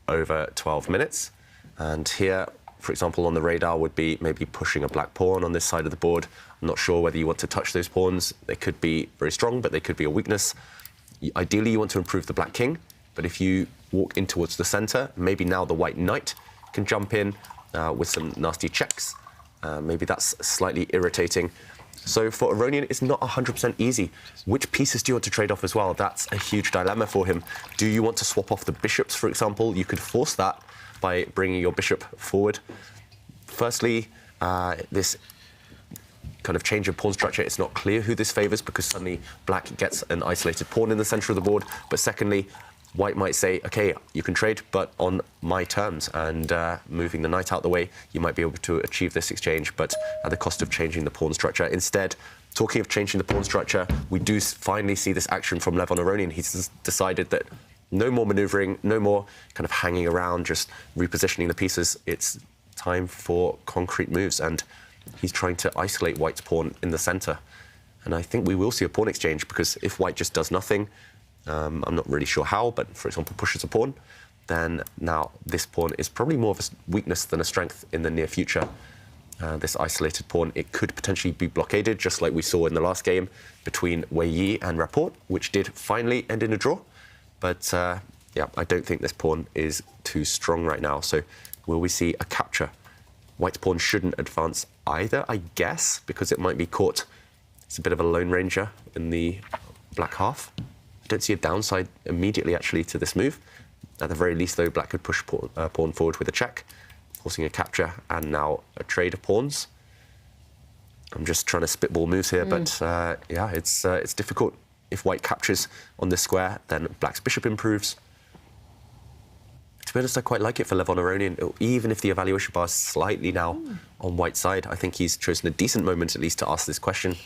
over 12 minutes. And here, for example, on the radar would be maybe pushing a black pawn on this side of the board. I'm not sure whether you want to touch those pawns. They could be very strong, but they could be a weakness. Ideally, you want to improve the black king. But if you walk in towards the center, maybe now the white knight can jump in with some nasty checks. Maybe that's slightly irritating. So for Aronian, it's not 100% easy. Which pieces do you want to trade off as well? That's a huge dilemma for him. Do you want to swap off the bishops, for example? You could force that by bringing your bishop forward. Firstly, this kind of change of pawn structure, it's not clear who this favours, because suddenly black gets an isolated pawn in the centre of the board. But secondly, white might say, OK, you can trade, but on my terms. And moving the knight out the way, you might be able to achieve this exchange, but at the cost of changing the pawn structure. Instead, talking of changing the pawn structure, we do finally see this action from Levon Aronian. He's decided that no more manoeuvring, no more kind of hanging around, just repositioning the pieces. It's time for concrete moves, and he's trying to isolate white's pawn in the centre. And I think we will see a pawn exchange, because if white just does nothing, I'm not really sure how, but for example, pushes a pawn, then now this pawn is probably more of a weakness than a strength in the near future. This isolated pawn, it could potentially be blockaded, just like we saw in the last game between Wei Yi and Rapport, which did finally end in a draw. But yeah, I don't think this pawn is too strong right now. So will we see a capture? White's pawn shouldn't advance either, I guess, because it might be caught. It's a bit of a lone ranger in the black half. I don't see a downside immediately, actually, to this move. At the very least, though, black could push pawn forward with a check, forcing a capture, and now a trade of pawns. I'm just trying to spitball moves here, but yeah, it's difficult. If white captures on this square, then black's bishop improves. To be honest, I quite like it for Levon Aronian, even if the evaluation bar is slightly now on white's side. I think he's chosen a decent moment, at least, to ask this question.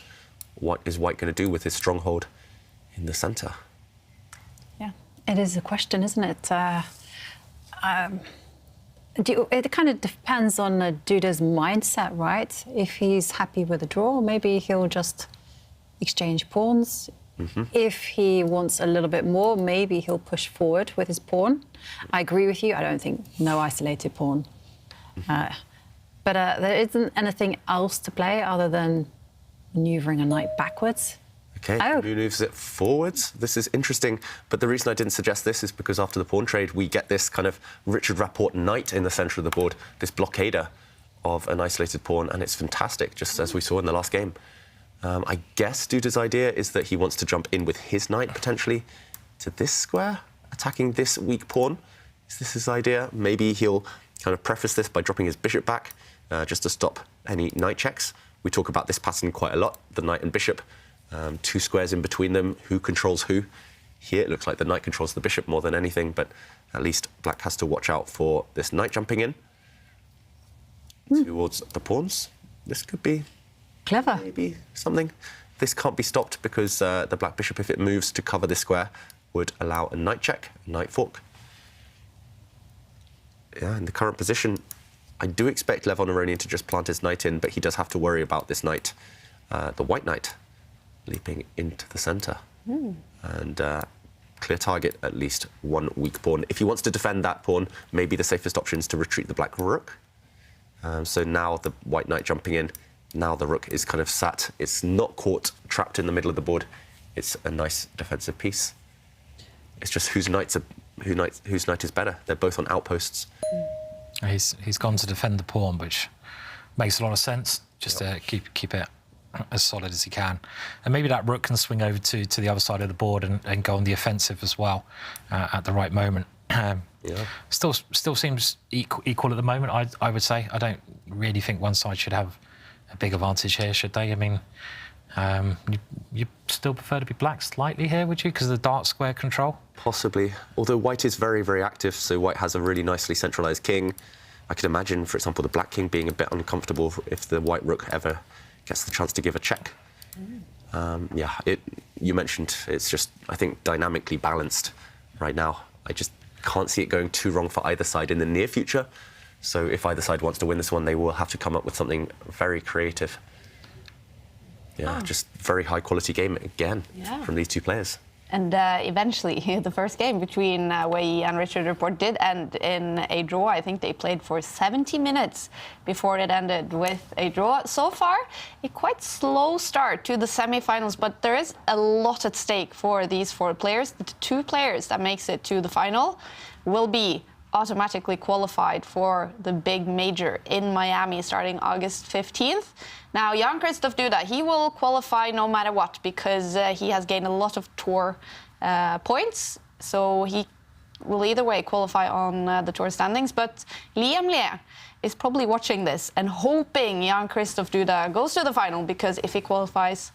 What is white going to do with his stronghold in the centre? Yeah, it is a question, isn't it? It kind of depends on Duda's mindset, right? If he's happy with a draw, maybe he'll just exchange pawns. If he wants a little bit more, maybe he'll push forward with his pawn. I agree with you. I don't think no isolated pawn. But there isn't anything else to play other than manoeuvring a knight backwards. Okay, moves it forwards. This is interesting, but the reason I didn't suggest this is because after the pawn trade, we get this kind of Richard Rapport knight in the centre of the board, this blockader of an isolated pawn, and it's fantastic, just as we saw in the last game. I guess Duda's idea is that he wants to jump in with his knight, potentially, to this square, attacking this weak pawn. Is this his idea? Maybe he'll kind of preface this by dropping his bishop back, just to stop any knight checks. We talk about this pattern quite a lot, the knight and bishop. Two squares in between them, who controls who. Here it looks like the knight controls the bishop more than anything, but at least black has to watch out for this knight jumping in towards the pawns. This could be clever. Maybe something. This can't be stopped because the black bishop, if it moves to cover this square, would allow a knight check, a knight fork. Yeah, in the current position, I do expect Levon Aronian to just plant his knight in, but he does have to worry about this knight, the white knight, leaping into the centre. And clear target, at least one weak pawn. If he wants to defend that pawn, maybe the safest option is to retreat the black rook. So now the white knight jumping in, now the rook is kind of sat. It's not caught, trapped in the middle of the board. It's a nice defensive piece. It's just whose knight is better. They're both on outposts. He's gone to defend the pawn, which makes a lot of sense, just to keep it as solid as he can. And maybe that rook can swing over to the other side of the board and go on the offensive as well at the right moment. Still seems equal at the moment, I would say. I don't really think one side should have a big advantage here, should they? I mean, you still prefer to be black slightly here, would you, because of the dark square control? Possibly, although white is very, very active, so white has a really nicely centralised king. I could imagine, for example, the black king being a bit uncomfortable if the white rook ever gets the chance to give a check. Yeah, you mentioned it's just, I think, dynamically balanced right now. I just can't see it going too wrong for either side in the near future. So if either side wants to win this one, they will have to come up with something very creative. Yeah, just very high quality game again from these two players. And eventually, the first game between Wei Yi and Richard Rapport did end in a draw. I think they played for 70 minutes before it ended with a draw. So far, a quite slow start to the semi-finals, but there is a lot at stake for these four players. The two players that makes it to the final will be automatically qualified for the big major in Miami starting August 15th. Now, Jan-Krzysztof Duda, he will qualify no matter what because he has gained a lot of tour points. So he will either way qualify on the tour standings. But Liam Lie is probably watching this and hoping Jan-Krzysztof Duda goes to the final, because if he qualifies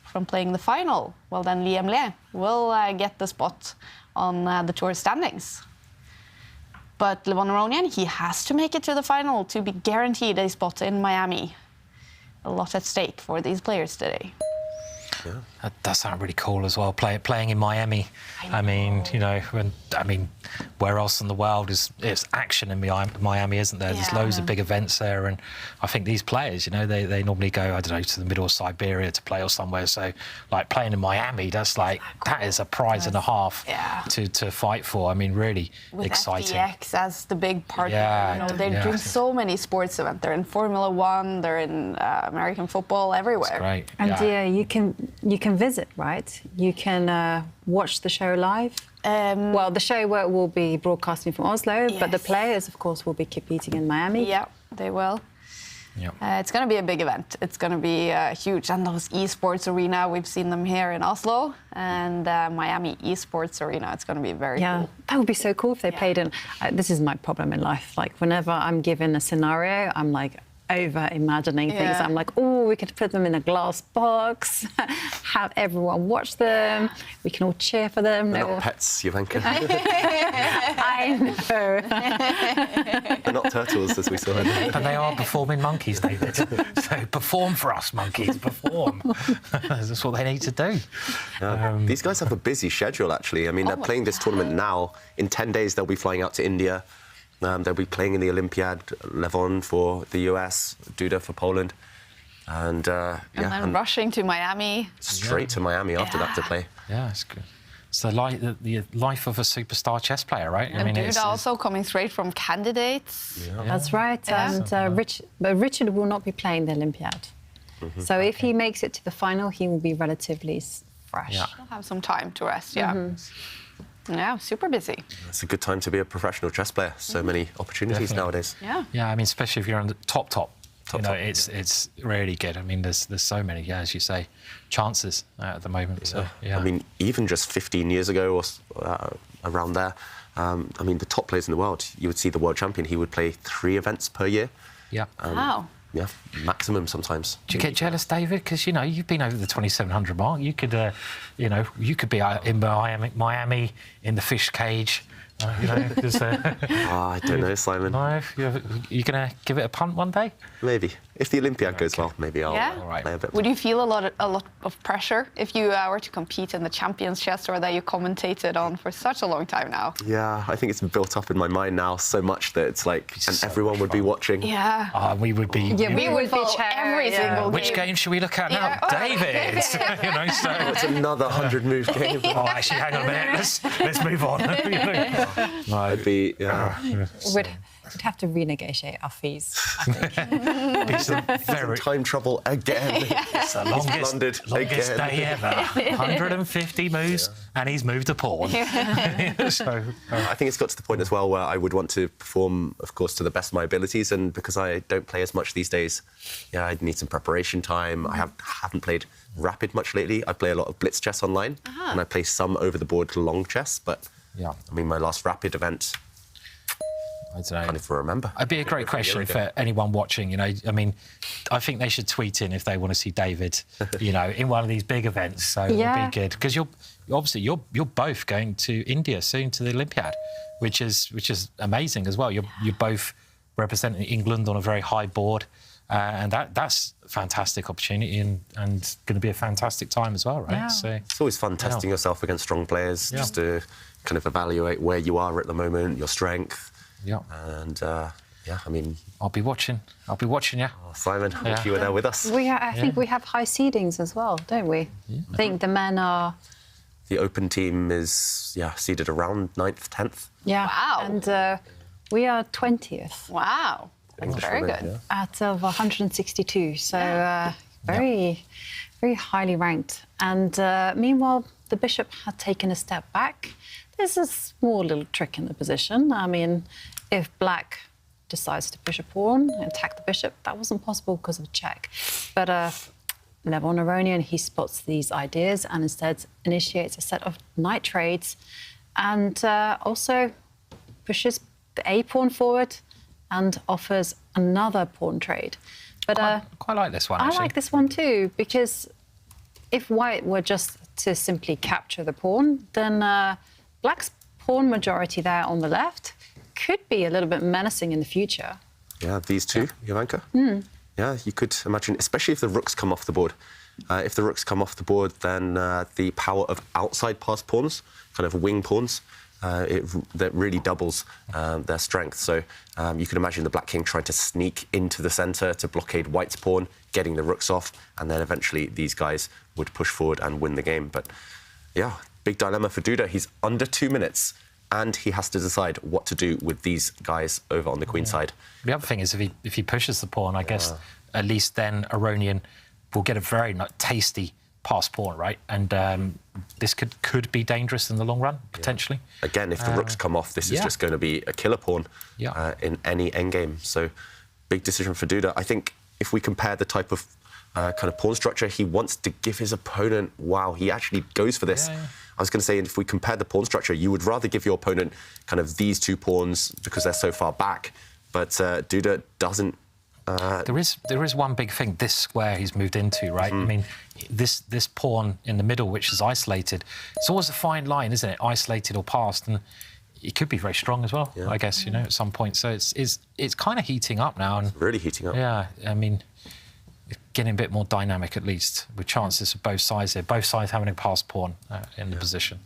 from playing the final, well, then Liam Lie will get the spot on the tour standings. But Levon Aronian, he has to make it to the final to be guaranteed a spot in Miami. A lot at stake for these players today. That does sound really cool as well. Playing in Miami. I mean, you know, where else in the world is action in Miami, isn't there? There's loads of big events there, and I think these players, you know, they normally go, I don't know, to the middle of Siberia to play or somewhere. So, like playing in Miami, that's like that is a prize and a half to fight for. I mean, really with exciting. FTX as the big partner. You know, they're doing so many sports events. They're in Formula One. They're in American football. Everywhere. That's great. And you can visit, right? You can watch the show live. Well, the show will be broadcasting from Oslo, but the players, of course, will be competing in Miami. Yeah, they will. Yep. It's going to be a big event. It's going to be huge. And those esports arena, we've seen them here in Oslo and Miami esports arena. It's going to be very cool. That would be so cool if they played in. This is my problem in life. Like, whenever I'm given a scenario, I'm like, over-imagining things. I'm like, oh, we could put them in a glass box, have everyone watch them, we can all cheer for them. They're not pets, Jovanka. I know. They're not turtles, as we saw. But they are performing monkeys, David. So perform for us, monkeys, perform. That's what they need to do. These guys have a busy schedule, actually. I mean, they're playing this tournament now. In 10 days, they'll be flying out to India. They'll be playing in the Olympiad, Levon for the US, Duda for Poland. And then rushing to Miami. Straight to Miami after that to play. Yeah, it's good. It's the life of a superstar chess player, right? And Duda also coming straight from candidates. Yeah. That's right. And Richard will not be playing the Olympiad. So if he makes it to the final, he will be relatively fresh. Yeah. He'll have some time to rest, Yeah, super busy. It's a good time to be a professional chess player. So many opportunities nowadays. Yeah. I mean, especially if you're on the top. You know, it's really good. I mean, there's so many, as you say, chances at the moment. So, I mean, even just 15 years ago or around there, I mean, the top players in the world, you would see the world champion, he would play 3 events per year. Yeah. Wow. Yeah, maximum sometimes. Do you get jealous, David? Because, you know, you've been over the 2,700 mark. You could, you could be in Miami in the fish cage. You know, I don't know, Simon. No, you're going to give it a punt one day? Maybe. If the Olympiad goes well, maybe I'll play a bit. Would you feel a lot of pressure if you were to compete in the Champions Chess Tour that you commentated on for such a long time now? Yeah, I think it's built up in my mind now so much that it's like, and everyone would be watching. Yeah. We would be. Yeah, we would follow every single game. Which game should we look at now? David! You know, so... It's another 100-move game. Oh, actually, hang on a minute. Let's move on. I'd be, We'd have to renegotiate our fees, I think. It's very time trouble again. It's the longest day ever. 150 moves, and he's moved a pawn. So, I think it's got to the point as well where I would want to perform, of course, to the best of my abilities, and because I don't play as much these days, I'd need some preparation time. I haven't played rapid much lately. I play a lot of blitz chess online, and I play some over-the-board long chess, but I mean, my last rapid event, I don't know. I can't even remember. It'd be a great question for anyone watching. You know, I mean, I think they should tweet in if they want to see David, you know, in one of these big events. So it'd be good because you're both going to India soon to the Olympiad, which is amazing as well. You're both representing England on a very high board, and that's a fantastic opportunity and going to be a fantastic time as well, right? Yeah. So it's always fun testing yourself against strong players, just to kind of evaluate where you are at the moment, your strength. Yeah. And, I mean... I'll be watching you. Oh, Simon, I wish you were there with us. I think we have high seedings as well, don't we? Yeah. I think the men are... The Open team is, seeded around 9th, 10th. Yeah. Wow. And we are 20th. Wow. That's very good. Yeah. Out of 162. So very, very highly ranked. And meanwhile, the bishop had taken a step back. There's a small little trick in the position. I mean, if black decides to push a pawn and attack the bishop, that wasn't possible because of a check. But Levon Aronian, he spots these ideas and instead initiates a set of knight trades and also pushes the A pawn forward and offers another pawn trade. But I quite like this one, actually. I like this one too, because if white were just to simply capture the pawn, then black's pawn majority there on the left could be a little bit menacing in the future. Yeah, these two, Jovanka. Yeah, you could imagine, especially if the rooks come off the board. If the rooks come off the board, then the power of outside pass pawns, kind of wing pawns, that really doubles their strength. So you can imagine the Black King trying to sneak into the centre to blockade White's pawn, getting the rooks off, and then eventually these guys would push forward and win the game. But yeah, big dilemma for Duda. He's under 2 minutes, and he has to decide what to do with these guys over on the queen side. The other thing is if he pushes the pawn, I guess at least then Aronian will get a very tasty pass pawn, right? And this could be dangerous in the long run, potentially. Again, if the rooks come off, this is just going to be a killer pawn in any endgame. So big decision for Duda. I think if we compare the type of kind of pawn structure, he wants to give his opponent, wow, he actually goes for this. I was going to say, if we compare the pawn structure, you would rather give your opponent kind of these two pawns because they're so far back. But Duda doesn't. There is one big thing, this square he's moved into, right? I mean, this pawn in the middle, which is isolated, it's always a fine line, isn't it? Isolated or passed, and it could be very strong as well, I guess, at some point. So it's kind of heating up now. And really heating up. Yeah, I mean, getting a bit more dynamic at least, with chances of both sides here. Both sides having a passed pawn in the position.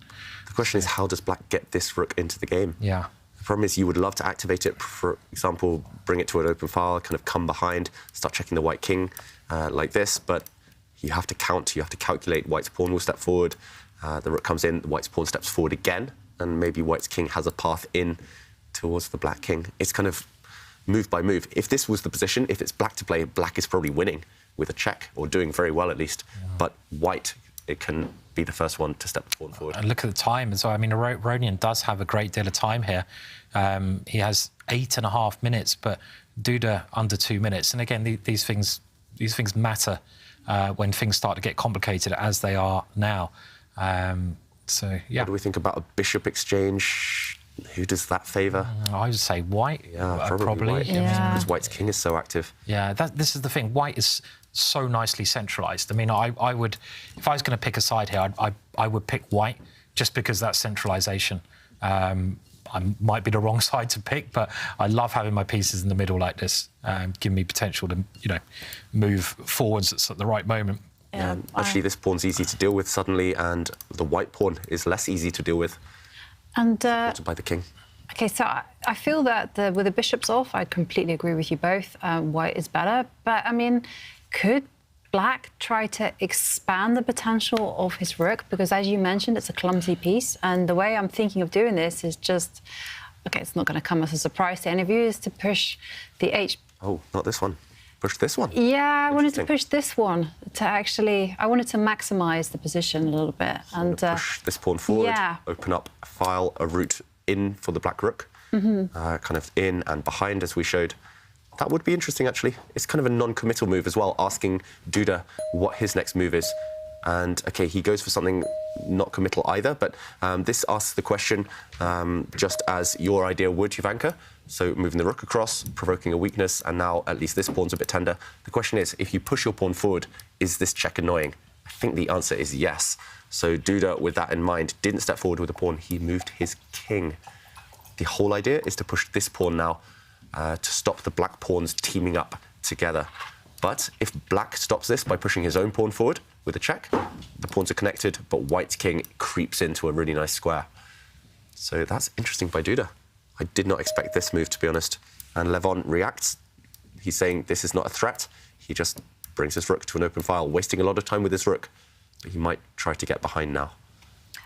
The question is, how does Black get this rook into the game? Yeah. The problem is you would love to activate it, for example, bring it to an open file, kind of come behind, start checking the White King like this, but you have to count, you have to calculate. White's pawn will step forward, the rook comes in, White's pawn steps forward again, and maybe White's king has a path in towards the Black King. It's kind of move by move. If this was the position, if it's Black to play, Black is probably winning with a check, or doing very well at least, but White, it can be the first one to step the pawn forward. And look at the time as well. I mean, Aronian does have a great deal of time here. He has 8.5 minutes, but Duda under 2 minutes. And again, these things matter when things start to get complicated, as they are now. So yeah. What do we think about a bishop exchange? Who does that favour? I would say White. Yeah, probably White. Yeah. Because White's king is so active. Yeah, this is the thing. White is so nicely centralised. I mean, I would, if I was going to pick a side here, I would pick White, just because that centralisation. I might be the wrong side to pick, but I love having my pieces in the middle like this, giving me potential to, move forwards at the right moment. Yeah, actually, this pawn's easy to deal with suddenly, and the White pawn is less easy to deal with. And supported by the king. OK, so I feel that with the bishops off, I completely agree with you both. White is better, but I mean, could Black try to expand the potential of his rook? Because as you mentioned, it's a clumsy piece, and the way I'm thinking of doing this is just, OK, it's not going to come as a surprise to any of you, is to push the H. Oh, not this one. Push this one. Yeah, I wanted to push this one to actually, I wanted to maximise the position a little bit. And push this pawn forward, open up a file, a route in for the Black rook, kind of in and behind, as we showed. That would be interesting, actually. It's kind of a non-committal move as well, asking Duda what his next move is. And, OK, he goes for something not committal either, but this asks the question just as your idea would, Jovanka. So moving the rook across, provoking a weakness, and now at least this pawn's a bit tender. The question is, if you push your pawn forward, is this check annoying? I think the answer is yes. So Duda, with that in mind, didn't step forward with a pawn. He moved his king. The whole idea is to push this pawn now to stop the Black pawns teaming up together. But if Black stops this by pushing his own pawn forward with a check, the pawns are connected, but White's king creeps into a really nice square. So that's interesting by Duda. I did not expect this move, to be honest. And Levon reacts. He's saying this is not a threat. He just brings his rook to an open file, wasting a lot of time with his rook. But he might try to get behind now.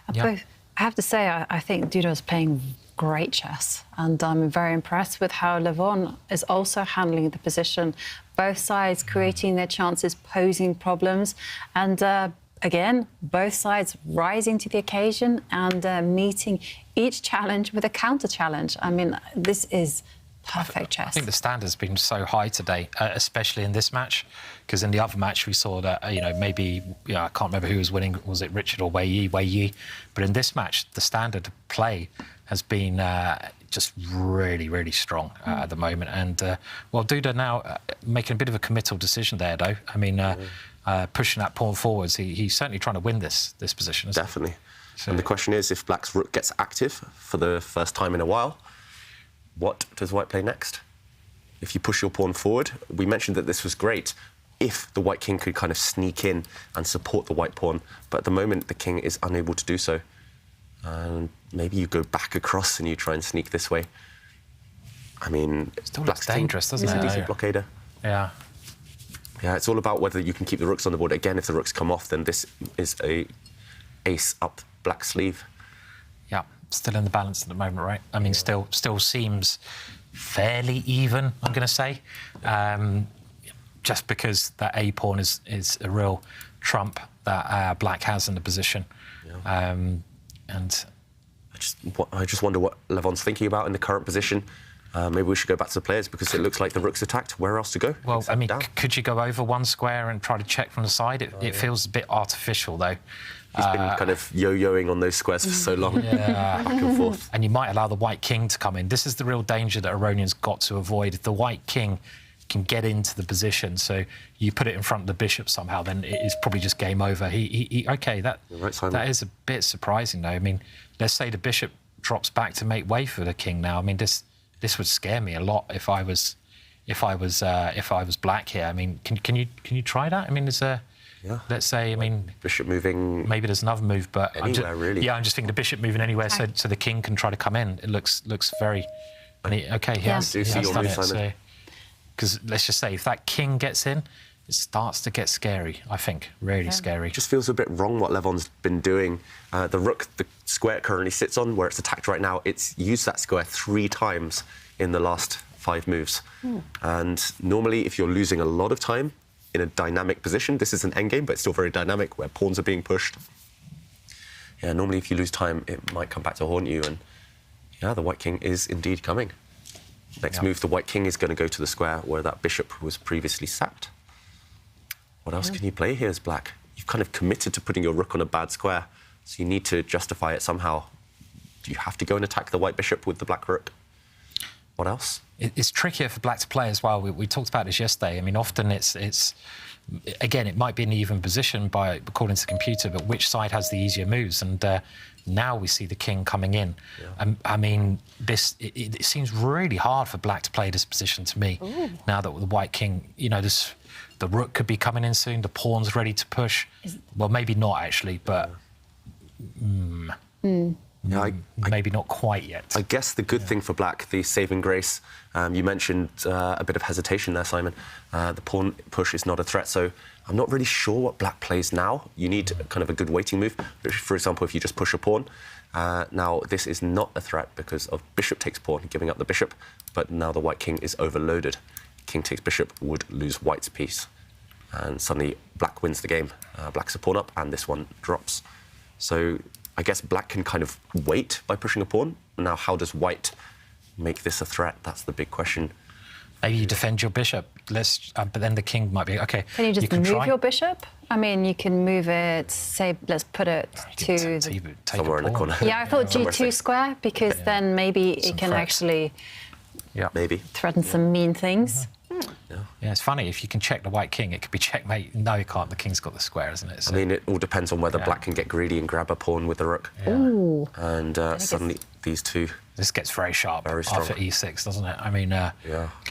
I have to say, I think Duda is playing great chess, and I'm very impressed with how Levon is also handling the position. Both sides creating their chances, posing problems, and again, both sides rising to the occasion and meeting each challenge with a counter-challenge. I mean, this is perfect chess. I think the standard's been so high today, especially in this match, because in the other match we saw that, maybe, I can't remember who was winning, was it Richard or Wei Yi? Wei Yi. But in this match, the standard play has been just really, really strong at the moment. And, Duda now making a bit of a committal decision there, though. I mean, pushing that pawn forwards, he's certainly trying to win this position, isn't he? Definitely. So, and the question is, if Black's rook gets active for the first time in a while, what does White play next? If you push your pawn forward, we mentioned that this was great if the white king could kind of sneak in and support the white pawn. But at the moment, the king is unable to do so. And maybe you go back across and you try and sneak this way. I mean, it still looks dangerous, doesn't it? It's a decent blockader. Yeah. Yeah, it's all about whether you can keep the rooks on the board. Again, if the rooks come off, then this is a ace up black sleeve. Yeah, still in the balance at the moment, right? I mean, still seems fairly even, I'm going to say. Just because that A pawn is a real trump that black has in the position. Yeah. And I just wonder what Levon's thinking about in the current position. Maybe we should go back to the players because it looks like the rook's attacked. Where else to go? well, Except I mean, down. could you go over one square and try to check from the side? It feels a bit artificial, though. He's been kind of yo-yoing on those squares for so long, back and forth. And you might allow the white king to come in. This is the real danger that Aronian's got to avoid. If the white king can get into the position, so you put it in front of the bishop somehow, then it is probably just game over. Okay, that is a bit surprising, though. I mean, let's say the bishop drops back to make way for the king now. I mean, this would scare me a lot if I was black here. I mean, can you try that? I mean, is there? Yeah. Let's say, I mean, bishop moving. Maybe there's another move, but anywhere really. Yeah, I'm just thinking the bishop moving anywhere, so the king can try to come in. It looks very. Okay, he has done it. So, because let's just say if that king gets in, it starts to get scary. I think really scary. It just feels a bit wrong what Levon's been doing. The rook, the square it currently sits on, where it's attacked right now, it's used that square 3 times in the last 5 moves. And normally, if you're losing a lot of time in a dynamic position, this is an endgame, but it's still very dynamic, where pawns are being pushed. Yeah, normally if you lose time, it might come back to haunt you. And yeah, the white king is indeed coming. Next move, the white king is going to go to the square where that bishop was previously sacked. What else can you play here as black? You've kind of committed to putting your rook on a bad square, so you need to justify it somehow. Do you have to go and attack the white bishop with the black rook? What else? It's trickier for black to play as well. We talked about this yesterday. I mean, often it's again, it might be an even position according to the computer, but which side has the easier moves? And now we see the king coming in. Yeah. I mean, it seems really hard for black to play this position to me. Ooh. Now that the white king, you know, the rook could be coming in soon. The pawn's ready to push. Well, maybe not actually, but maybe not quite yet. I guess the good thing for black, the saving grace, you mentioned a bit of hesitation there, Simon. The pawn push is not a threat, so I'm not really sure what black plays now. You need kind of a good waiting move. For example, if you just push a pawn. Now, this is not a threat because of bishop takes pawn, giving up the bishop, but now the white king is overloaded. King takes bishop would lose white's piece. And suddenly black wins the game. Black's a pawn up, and this one drops. So I guess black can kind of wait by pushing a pawn. Now, how does white make this a threat? That's the big question. Maybe you defend your bishop, but then the king might be, OK. Can you just move your bishop? I mean, you can move it, say, let's put it to... somewhere in the corner. Yeah, I thought G2 square, because then maybe it can actually threaten some mean things. Yeah, it's funny. If you can check the white king, it could be checkmate. No, you can't. The king's got the square, isn't it? So, I mean, it all depends on whether black can get greedy and grab a pawn with the rook. Ooh. And suddenly these two... This gets very sharp very strong. after e6, doesn't it? I mean... I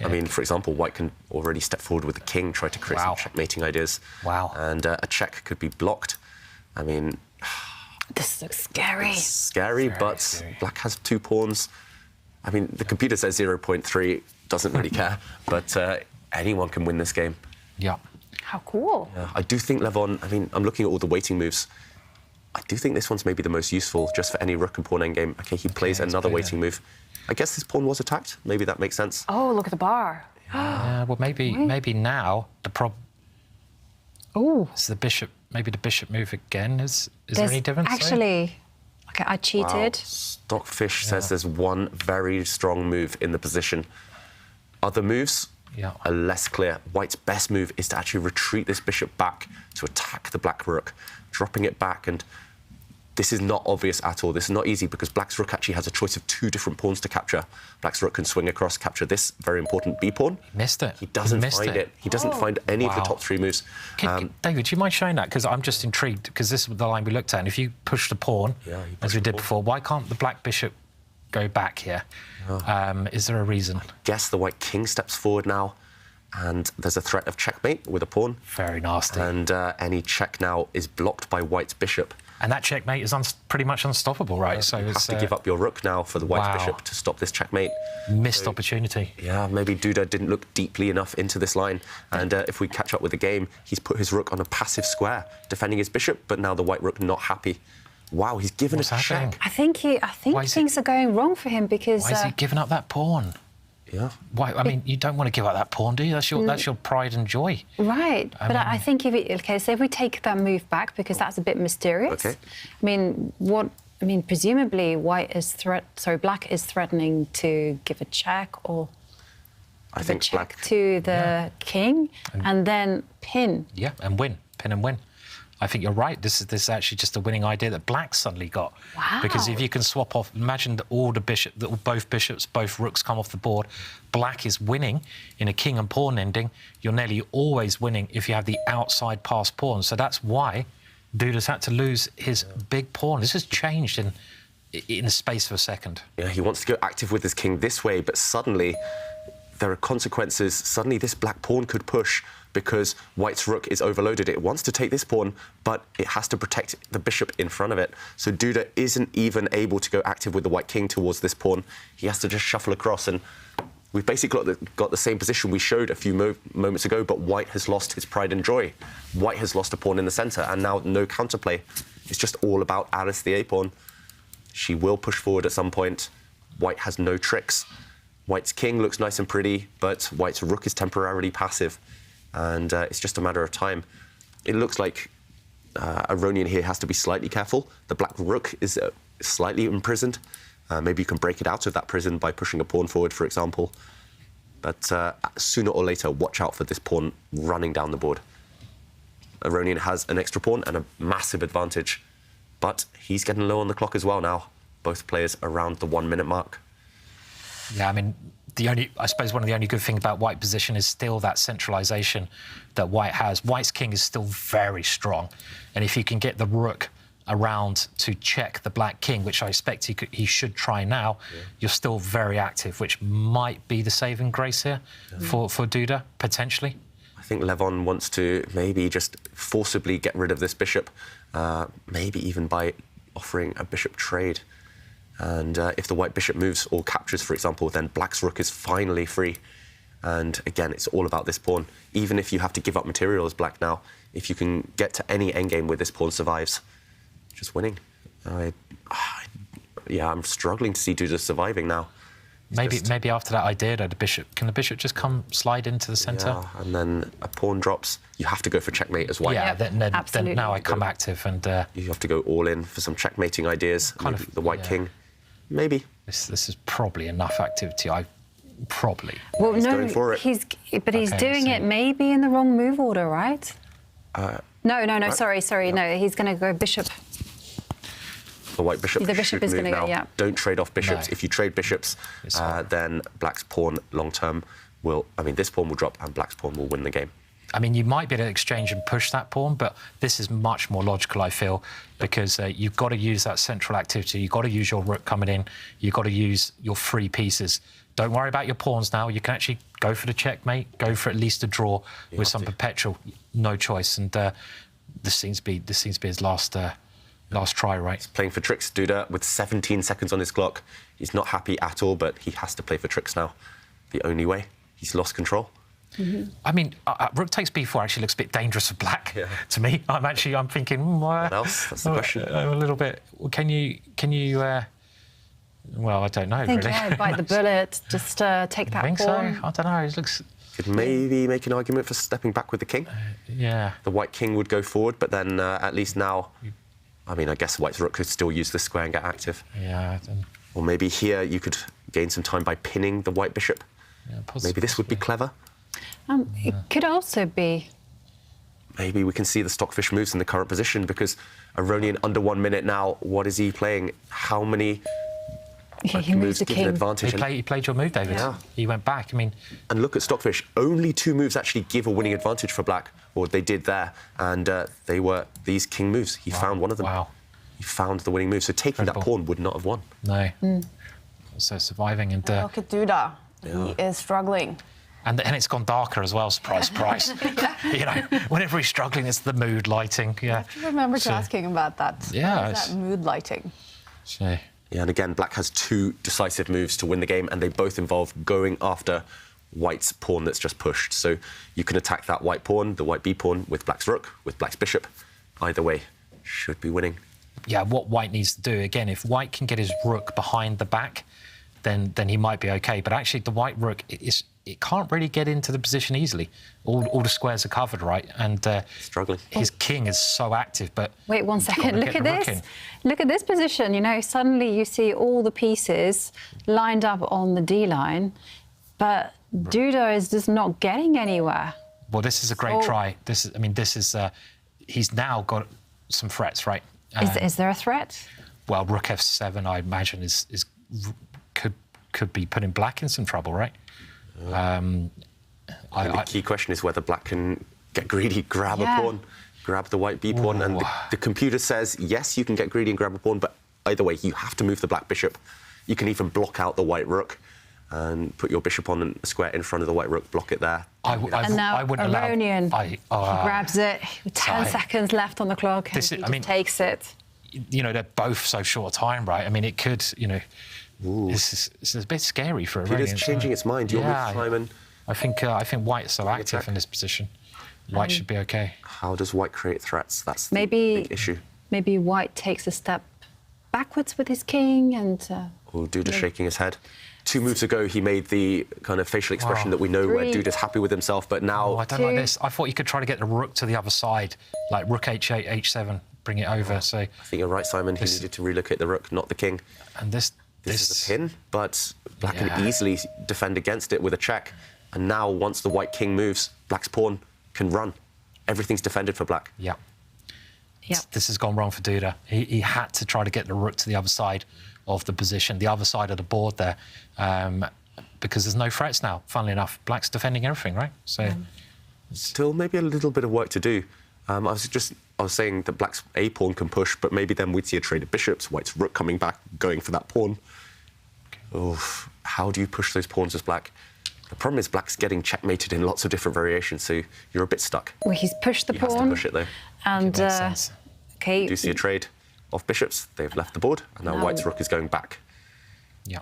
mean, for example, white can already step forward with the king, try to create some checkmating ideas. Wow. And a check could be blocked. I mean... This looks scary. It's scary, but scary. Black has 2 pawns. I mean, the computer says 0.3, doesn't really care, but anyone can win this game. Yeah. How cool. Yeah, I do think Levon, I mean, I'm looking at all the waiting moves. I do think this one's maybe the most useful just for any rook and pawn endgame. OK, he plays another waiting move. I guess this pawn was attacked. Maybe that makes sense. Oh, look at the bar. Yeah, well, maybe now the problem... Oh. Is the bishop, maybe the bishop move again? Is there any difference? Actually, OK, I cheated. Wow. Stockfish says there's one very strong move in the position. Other moves are less clear. White's best move is to actually retreat this bishop back to attack the black rook, dropping it back. And this is not obvious at all. This is not easy because black's rook actually has a choice of 2 different pawns to capture. Black's rook can swing across, capture this very important B pawn. He missed it. He doesn't find it. He doesn't find any of the top 3 moves. David, do you mind showing that? Because I'm just intrigued, because this is the line we looked at. And if you push the pawn, as we did before, why can't the black bishop go back here? Is there a reason? I guess the white king steps forward now. And there's a threat of checkmate with a pawn. Very nasty. And any check now is blocked by white's bishop. And that checkmate is pretty much unstoppable, right? So You it's have to give up your rook now for the white wow. bishop to stop this checkmate. Missed opportunity. Yeah, maybe Duda didn't look deeply enough into this line. And if we catch up with the game, he's put his rook on a passive square, defending his bishop, but now the white rook not happy. Wow, he's given What's a happening? check. I think things are going wrong for him because... Why is he giving up that pawn? Yeah. Why? I mean, you don't want to give up that pawn, do you? That's your pride and joy. Right, but I think so if we take that move back, because that's a bit mysterious. Okay. Presumably black is threatening to give a check or I think check black to the king and then pin. Yeah, and win. Pin and win. I think you're right. This is actually just a winning idea that black suddenly got. Wow. Because if you can swap off, imagine that both bishops, both rooks come off the board. Black is winning in a king and pawn ending. You're nearly always winning if you have the outside pass pawn. So that's why Duda's had to lose his big pawn. This has changed in the space of a second. Yeah, he wants to go active with his king this way, but suddenly there are consequences. Suddenly this black pawn could push because white's rook is overloaded. It wants to take this pawn, but it has to protect the bishop in front of it. So Duda isn't even able to go active with the white king towards this pawn. He has to just shuffle across, and we've basically got the same position we showed a few moments ago, but white has lost his pride and joy. White has lost a pawn in the centre, and now no counterplay. It's just all about Alice the A-pawn. She will push forward at some point. White has no tricks. White's king looks nice and pretty, but white's rook is temporarily passive. And it's just a matter of time. It looks like Aronian here has to be slightly careful. The black rook is slightly imprisoned. Maybe you can break it out of that prison by pushing a pawn forward, for example. But sooner or later, watch out for this pawn running down the board. Aronian has an extra pawn and a massive advantage. But he's getting low on the clock as well now. Both players around the 1 minute mark. Yeah, I mean, I suppose one of the only good things about white position is still that centralisation that white has. White's king is still very strong. And if you can get the rook around to check the black king, which I expect he should try now, you're still very active, which might be the saving grace here for Duda, potentially. I think Levon wants to maybe just forcibly get rid of this bishop, maybe even by offering a bishop trade. And if the white bishop moves or captures, for example, then black's rook is finally free. And again, it's all about this pawn. Even if you have to give up material as black now, if you can get to any endgame where this pawn survives, just winning. Yeah, I'm struggling to see Duda surviving now. Maybe after that idea, the bishop, can the bishop just slide into the centre? Yeah, and then a pawn drops. You have to go for checkmate as white. Yeah, then now I come active and... you have to go all in for some checkmating ideas. Kind of the white king. Maybe. This is probably enough activity. Probably. Well, he's no, going for it. he's doing it maybe in the wrong move order, right? No, sorry. No, he's going to go bishop. The white bishop. The bishop is going to go, yeah. Don't trade off bishops. No. If you trade bishops, then black's pawn long term will... I mean, this pawn will drop and black's pawn will win the game. I mean, you might be able to exchange and push that pawn, but this is much more logical, I feel, because you've got to use that central activity. You've got to use your rook coming in. You've got to use your free pieces. Don't worry about your pawns now. You can actually go for the checkmate, go for at least a draw with some perpetual. No choice. And this seems to be his last try, right? He's playing for tricks, Duda, with 17 seconds on his clock. He's not happy at all, but he has to play for tricks now. The only way. He's lost control. Mm-hmm. I mean, rook takes b4 actually looks a bit dangerous for black to me. I'm thinking, what else? That's the question. A little bit. Can you? Well, I don't know. I think, really. yeah, bite the bullet. Just take that I think pawn. so. I don't know. It looks. Could maybe make an argument for stepping back with the king. Yeah. The white king would go forward, but then at least now, I mean, I guess white's rook could still use this square and get active. Yeah. Or maybe here you could gain some time by pinning the white bishop. Yeah, maybe this would be clever. It could also be. Maybe we can see the stockfish moves in the current position because Aronian under 1 minute now. What is he playing? How many He moves moved the give an king. advantage? He played your move, David. Yeah. He went back. I mean, and look at stockfish. Only 2 moves actually give a winning advantage for black, or they did there, and they were these king moves. He found one of them. Wow. He found the winning move. So taking that pawn would not have won. No. So surviving and. Look at Duda. He is struggling. And it's gone darker as well, surprise, surprise. You know, whenever he's struggling, it's the mood lighting. Yeah. I have to remember to ask him about that. Yeah. What is that mood lighting? So. Yeah, and again, black has 2 decisive moves to win the game, and they both involve going after white's pawn that's just pushed. So you can attack that white pawn, the white b pawn, with black's rook, with black's bishop. Either way, should be winning. Yeah, what white needs to do, again, if white can get his rook behind the back, then he might be OK. But actually, the white rook, it can't really get into the position easily. All the squares are covered, right? And struggling. His king is so active, but... Wait 1 second, look at this. Look at this position, you know, suddenly you see all the pieces lined up on the D line, but Duda is just not getting anywhere. Well, this is a great try. This is, he's now got some threats, right? Is there a threat? Well, rook f7, I imagine, could be putting black in some trouble, right? The key question is whether black can get greedy, grab a pawn, grab the white b pawn, and the computer says, yes, you can get greedy and grab a pawn, but either way, you have to move the black bishop. You can even block out the white rook and put your bishop on a square in front of the white rook, block it there. And now Aronian grabs it with 10 seconds left on the clock, and he just takes it. You know, they're both so short a time, right? I mean, it could, you know... This is a bit scary for Aronian. It is changing its mind. You're with Simon. I think white is so active in this position. White should be OK. How does white create threats? That's the big issue. Maybe white takes a step backwards with his king and... Duda shaking his head. 2 moves ago, he made the kind of facial expression that we know where Duda's happy with himself, but now... I don't like this. I thought you could try to get the rook to the other side, like rook h8, h7, bring it over, so... I think you're right, Simon. He needed to relocate the rook, not the king. And this is a pin, but black can easily defend against it with a check. And now, once the white king moves, black's pawn can run. Everything's defended for black. Yeah. This has gone wrong for Duda. He had to try to get the rook to the other side of the position, the other side of the board there, because there's no threats now. Funnily enough, black's defending everything, right? So still maybe a little bit of work to do. I was saying that black's a pawn can push, but maybe then we'd see a trade of bishops, white's rook coming back, going for that pawn. Oh, how do you push those pawns as black? The problem is black's getting checkmated in lots of different variations, so you're a bit stuck. Well, he's pushed the pawn. He has to push it, though. And, OK. Do you see a trade of bishops? They've left the board, and now white's rook is going back. Yeah.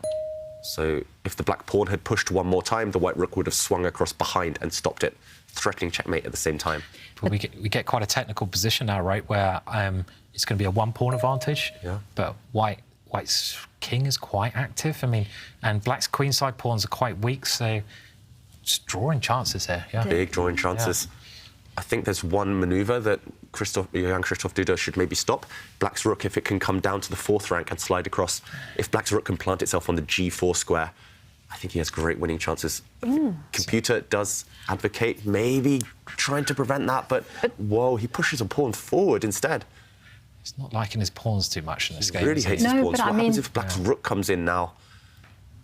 So if the black pawn had pushed one more time, the white rook would have swung across behind and stopped it, threatening checkmate at the same time. But we get quite a technical position now, right, where it's going to be a 1-pawn advantage, but white's king is quite active. I mean, and black's queenside pawns are quite weak, so just drawing chances here. Yeah. Big drawing chances. Yeah. I think there's one manoeuvre that Jan-Krzysztof Duda should maybe stop. Black's rook, if it can come down to the 4th rank and slide across. If black's rook can plant itself on the g4 square, I think he has great winning chances. Computer does advocate maybe trying to prevent that, but whoa, he pushes a pawn forward instead. He's not liking his pawns too much in this game. He really hates his pawns. What happens if black's rook comes in now?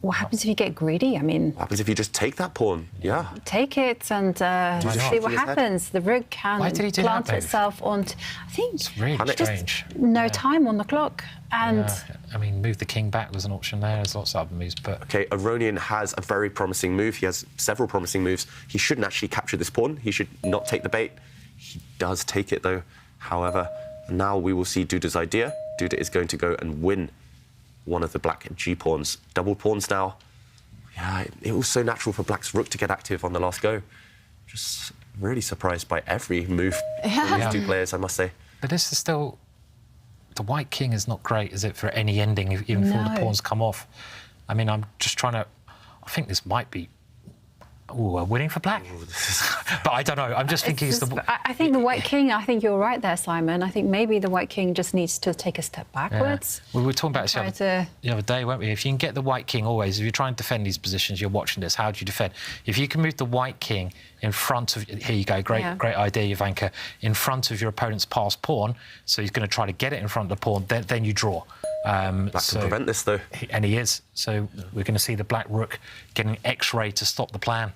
What happens if you get greedy? I mean... What happens if you just take that pawn? Yeah. Take it and see what happens. The rook can plant itself on... I think it's really strange. No time on the clock. And I mean, move the king back was an option there. There's lots of other moves, but... OK, Aronian has a very promising move. He has several promising moves. He shouldn't actually capture this pawn. He should not take the bait. He does take it, though. However, now we will see Duda's idea. Duda is going to go and win one of the black g-pawns. Double pawns now. Yeah, it was so natural for black's rook to get active on the last go. Just really surprised by every move from these 2 players, I must say. But this is still... The white king is not great, is it, for any ending, even before the pawns come off? I mean, I'm just trying to... I think this might be... Ooh, winning for black. But I don't know. I'm just thinking... I think the white king, I think you're right there, Simon. I think maybe the white king just needs to take a step backwards. Yeah. We were talking about this the other day, weren't we? If you can get the white king always, if you're trying to defend these positions, you're watching this, how do you defend? If you can move the white king in front of... Here you go, great idea, Jovanka. In front of your opponent's passed pawn, so he's going to try to get it in front of the pawn, then you draw. Black can prevent this, though. And he is. So we're going to see the black rook getting X-ray to stop the plan,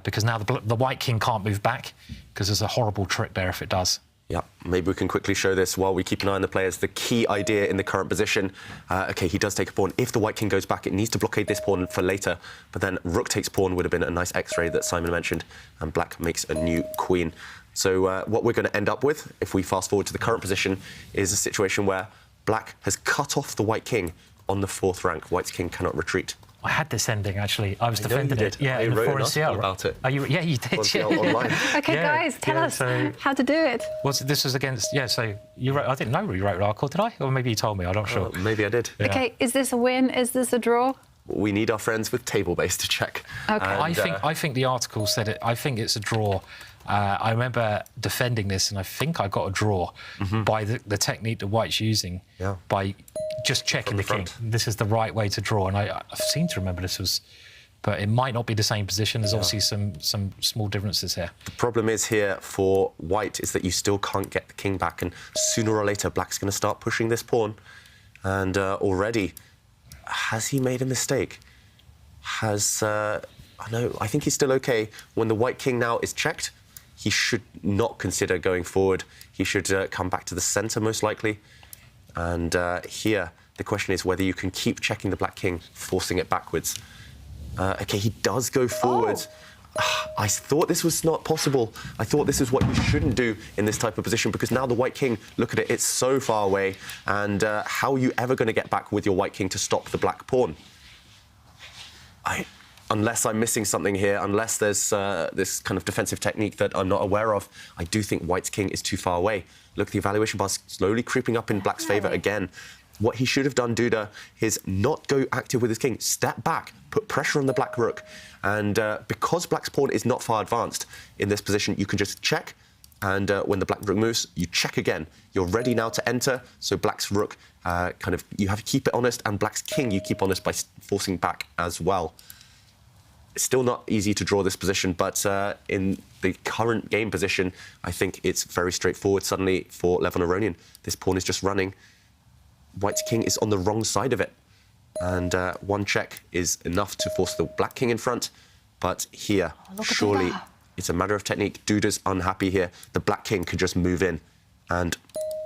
because now the white king can't move back, because there's a horrible trick there if it does. Yeah, maybe we can quickly show this while we keep an eye on the players. The key idea in the current position, OK, he does take a pawn. If the white king goes back, it needs to blockade this pawn for later. But then rook takes pawn would have been a nice X-ray that Simon mentioned, and black makes a new queen. So what we're going to end up with, if we fast forward to the current position, is a situation where black has cut off the white king on the 4th rank. White's king cannot retreat. I had this ending, actually. I was defending it. Yeah, in the wrote an 4 article about it. Oh, yeah, you did. Online. OK, guys, tell us how to do it. This was against... Yeah, so you wrote... I didn't know you wrote an article, did I? Or maybe you told me, I'm not sure. Maybe I did. Yeah. OK, is this a win? Is this a draw? We need our friends with table base to check. OK. And, I think the article said it. I think it's a draw. I remember defending this, and I think I got a draw by the technique that White's using, by just checking the king. This is the right way to draw, and I seem to remember this was... But it might not be the same position. There's obviously some small differences here. The problem is here for White is that you still can't get the king back, and sooner or later black's going to start pushing this pawn. And already, has he made a mistake? I think he's still OK. When the white king now is checked, he should not consider going forward. He should come back to the centre, most likely. And here, the question is whether you can keep checking the black king, forcing it backwards. OK, he does go forward. I thought this was not possible. I thought this is what you shouldn't do in this type of position, because now the white king, look at it, it's so far away. And how are you ever going to get back with your white king to stop the black pawn? Unless I'm missing something here, unless there's this kind of defensive technique that I'm not aware of, I do think white's king is too far away. Look, the evaluation bar's slowly creeping up in black's favour again. What he should have done, Duda, is not go active with his king. Step back, put pressure on the black rook. And because black's pawn is not far advanced in this position, you can just check. And when the black rook moves, you check again. You're ready now to enter. So black's rook, you have to keep it honest. And black's king, you keep honest by forcing back as well. It's still not easy to draw this position, but in the current game position, I think it's very straightforward suddenly for Levon Aronian. This pawn is just running. White's king is on the wrong side of it. And one check is enough to force the black king in front. But here, surely, it's a matter of technique. Duda's unhappy here. The black king can just move in, and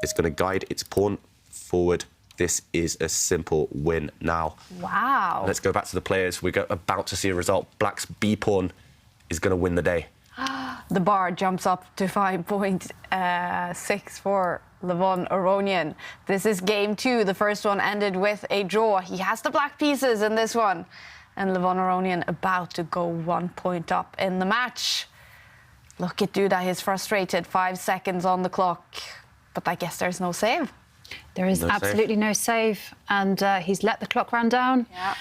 it's going to guide its pawn forward. This is a simple win now. Wow. Let's go back to the players. We're about to see a result. Black's B pawn is going to win the day. The bar jumps up to 5.6 for Levon Aronian. This is game 2. The first one ended with a draw. He has the black pieces in this one. And Levon Aronian about to go 1 point up in the match. Look at Duda, he's frustrated. 5 seconds on the clock. But I guess there's no save. There is absolutely no save, and he's let the clock run down. Yeah.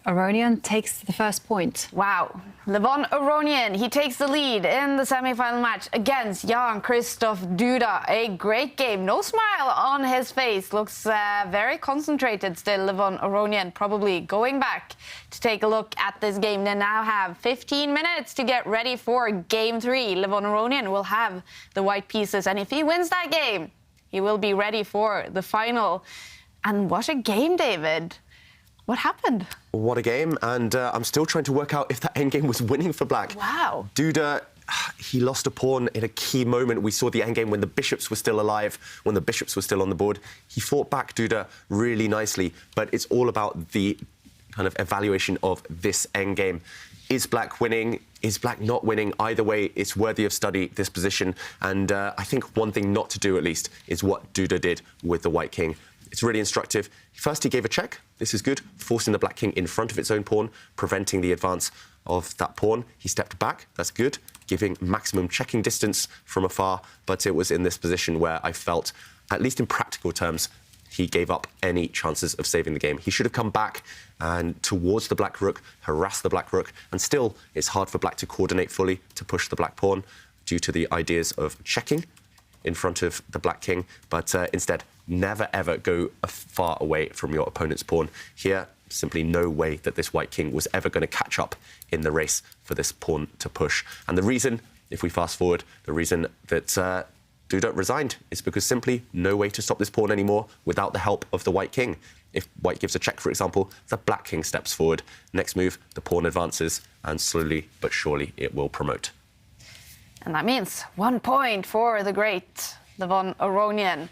Aronian takes the first point. Wow. Levon Aronian, he takes the lead in the semi-final match against Jan-Krzysztof Duda. A great game. No smile on his face. Looks very concentrated still, Levon Aronian. Probably going back to take a look at this game. They now have 15 minutes to get ready for game 3. Levon Aronian will have the white pieces, and if he wins that game, he will be ready for the final. And what a game, David. What happened? What a game. And I'm still trying to work out if that endgame was winning for black. Wow. Duda, he lost a pawn in a key moment. We saw the endgame when the bishops were still alive, when the bishops were still on the board. He fought back, Duda, really nicely. But it's all about the kind of evaluation of this endgame. Is black winning? Is black not winning? Either way, it's worthy of study, this position. And I think one thing not to do, at least, is what Duda did with the white king. It's really instructive. First, he gave a check. This is good, forcing the black king in front of its own pawn, preventing the advance of that pawn. He stepped back. That's good, giving maximum checking distance from afar. But it was in this position where I felt, at least in practical terms, he gave up any chances of saving the game. He should have come back and towards the black rook, harass the black rook, and still it's hard for black to coordinate fully to push the black pawn due to the ideas of checking in front of the black king. But instead, never ever go far away from your opponent's pawn. Here, simply no way that this white king was ever going to catch up in the race for this pawn to push. And the reason, if we fast forward, the reason that Duda resigned is because simply no way to stop this pawn anymore without the help of the white king. If white gives a check, for example, the black king steps forward. Next move, the pawn advances, and slowly but surely it will promote. And that means 1 point for the great Levon Aronian.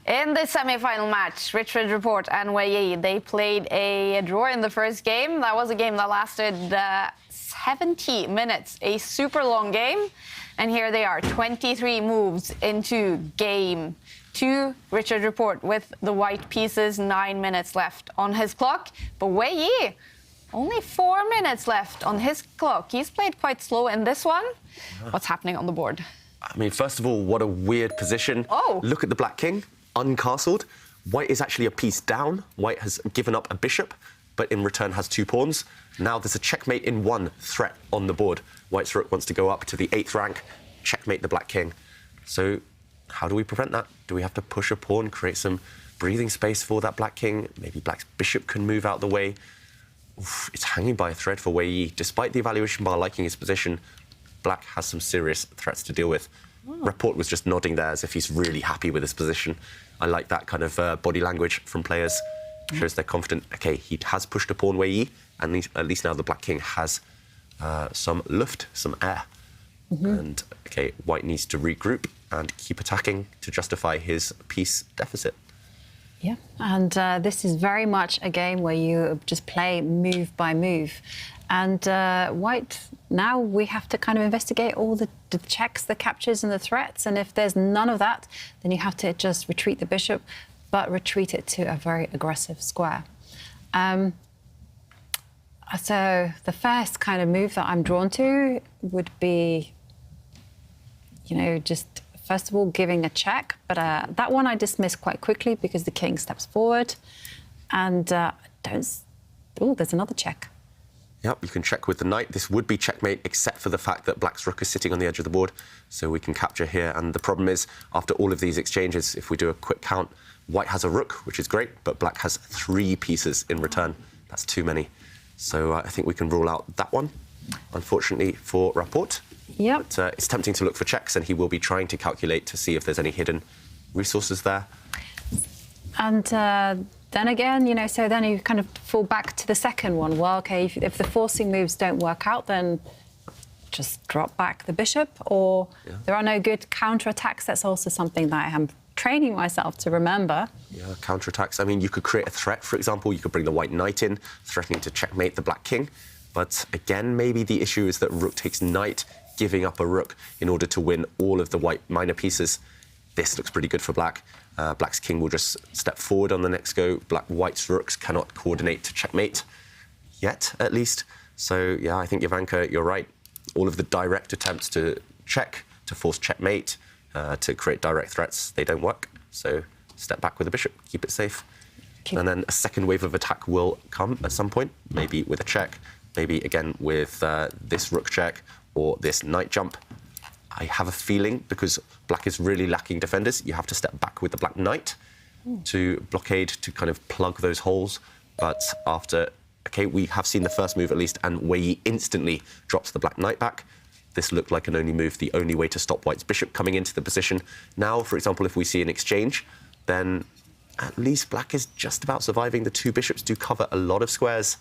In the semi-final match, Richard Rapport and Wei Yi, they played a draw in the first game. That was a game that lasted 70 minutes, a super long game. And here they are, 23 moves into game 2. Richard Rapport with the white pieces, 9 minutes left on his clock. But Wei Yi, only 4 minutes left on his clock. He's played quite slow in this one. What's happening on the board? I mean, first of all, what a weird position. Oh. Look at the black king, uncastled. White is actually a piece down. White has given up a bishop, but in return has 2 pawns. Now there's a checkmate in 1 threat on the board. White's rook wants to go up to the 8th rank, checkmate the black king. So how do we prevent that? Do we have to push a pawn, create some breathing space for that black king? Maybe black's bishop can move out the way. Oof, it's hanging by a thread for Wei Yi. Despite the evaluation bar liking his position, black has some serious threats to deal with. Rapport was just nodding there as if he's really happy with his position. I like that kind of body language from players. Shows they're confident. OK, he has pushed a pawn, Wei Yi, and at least now the black king has some luft, some air. And, OK, white needs to regroup and keep attacking to justify his piece deficit. Yeah, and this is very much a game where you just play move by move. And white, now we have to kind of investigate all the checks, the captures and the threats. And if there's none of that, then you have to just retreat the bishop, but retreat it to a very aggressive square. So the first kind of move that I'm drawn to would be, you know, just first of all giving a check. But that one I dismiss quite quickly because the king steps forward. And oh, there's another check. Yep, you can check with the knight. This would be checkmate, except for the fact that black's rook is sitting on the edge of the board, so we can capture here. And the problem is, after all of these exchanges, if we do a quick count, white has a rook, which is great, but black has 3 pieces in return. That's too many. So I think we can rule out that one, unfortunately, for Rapport. Yep. But it's tempting to look for checks, and he will be trying to calculate to see if there's any hidden resources there. And then again, you know, so then you kind of fall back to the second one. Well, OK, if the forcing moves don't work out, then just drop back the bishop, or there are no good counterattacks. That's also something that I am training myself to remember. Yeah, counterattacks. I mean, you could create a threat, for example. You could bring the white knight in, threatening to checkmate the black king. But again, maybe the issue is that rook takes knight, giving up a rook in order to win all of the white minor pieces. This looks pretty good for black. Black's king will just step forward on the next go. White's rooks cannot coordinate to checkmate yet, at least. So, yeah, I think, Jovanka, you're right. All of the direct attempts to check, to force checkmate, to create direct threats, they don't work. So step back with the bishop, keep it safe. And then a second wave of attack will come at some point, maybe with a check, maybe again with this rook check or this knight jump. I have a feeling, because black is really lacking defenders, you have to step back with the black knight to blockade, to kind of plug those holes. But after, OK, we have seen the first move at least, and Wei Yi instantly drops the black knight back. This looked like an only move, the only way to stop white's bishop coming into the position. Now, for example, if we see an exchange, then at least black is just about surviving. The 2 bishops do cover a lot of squares.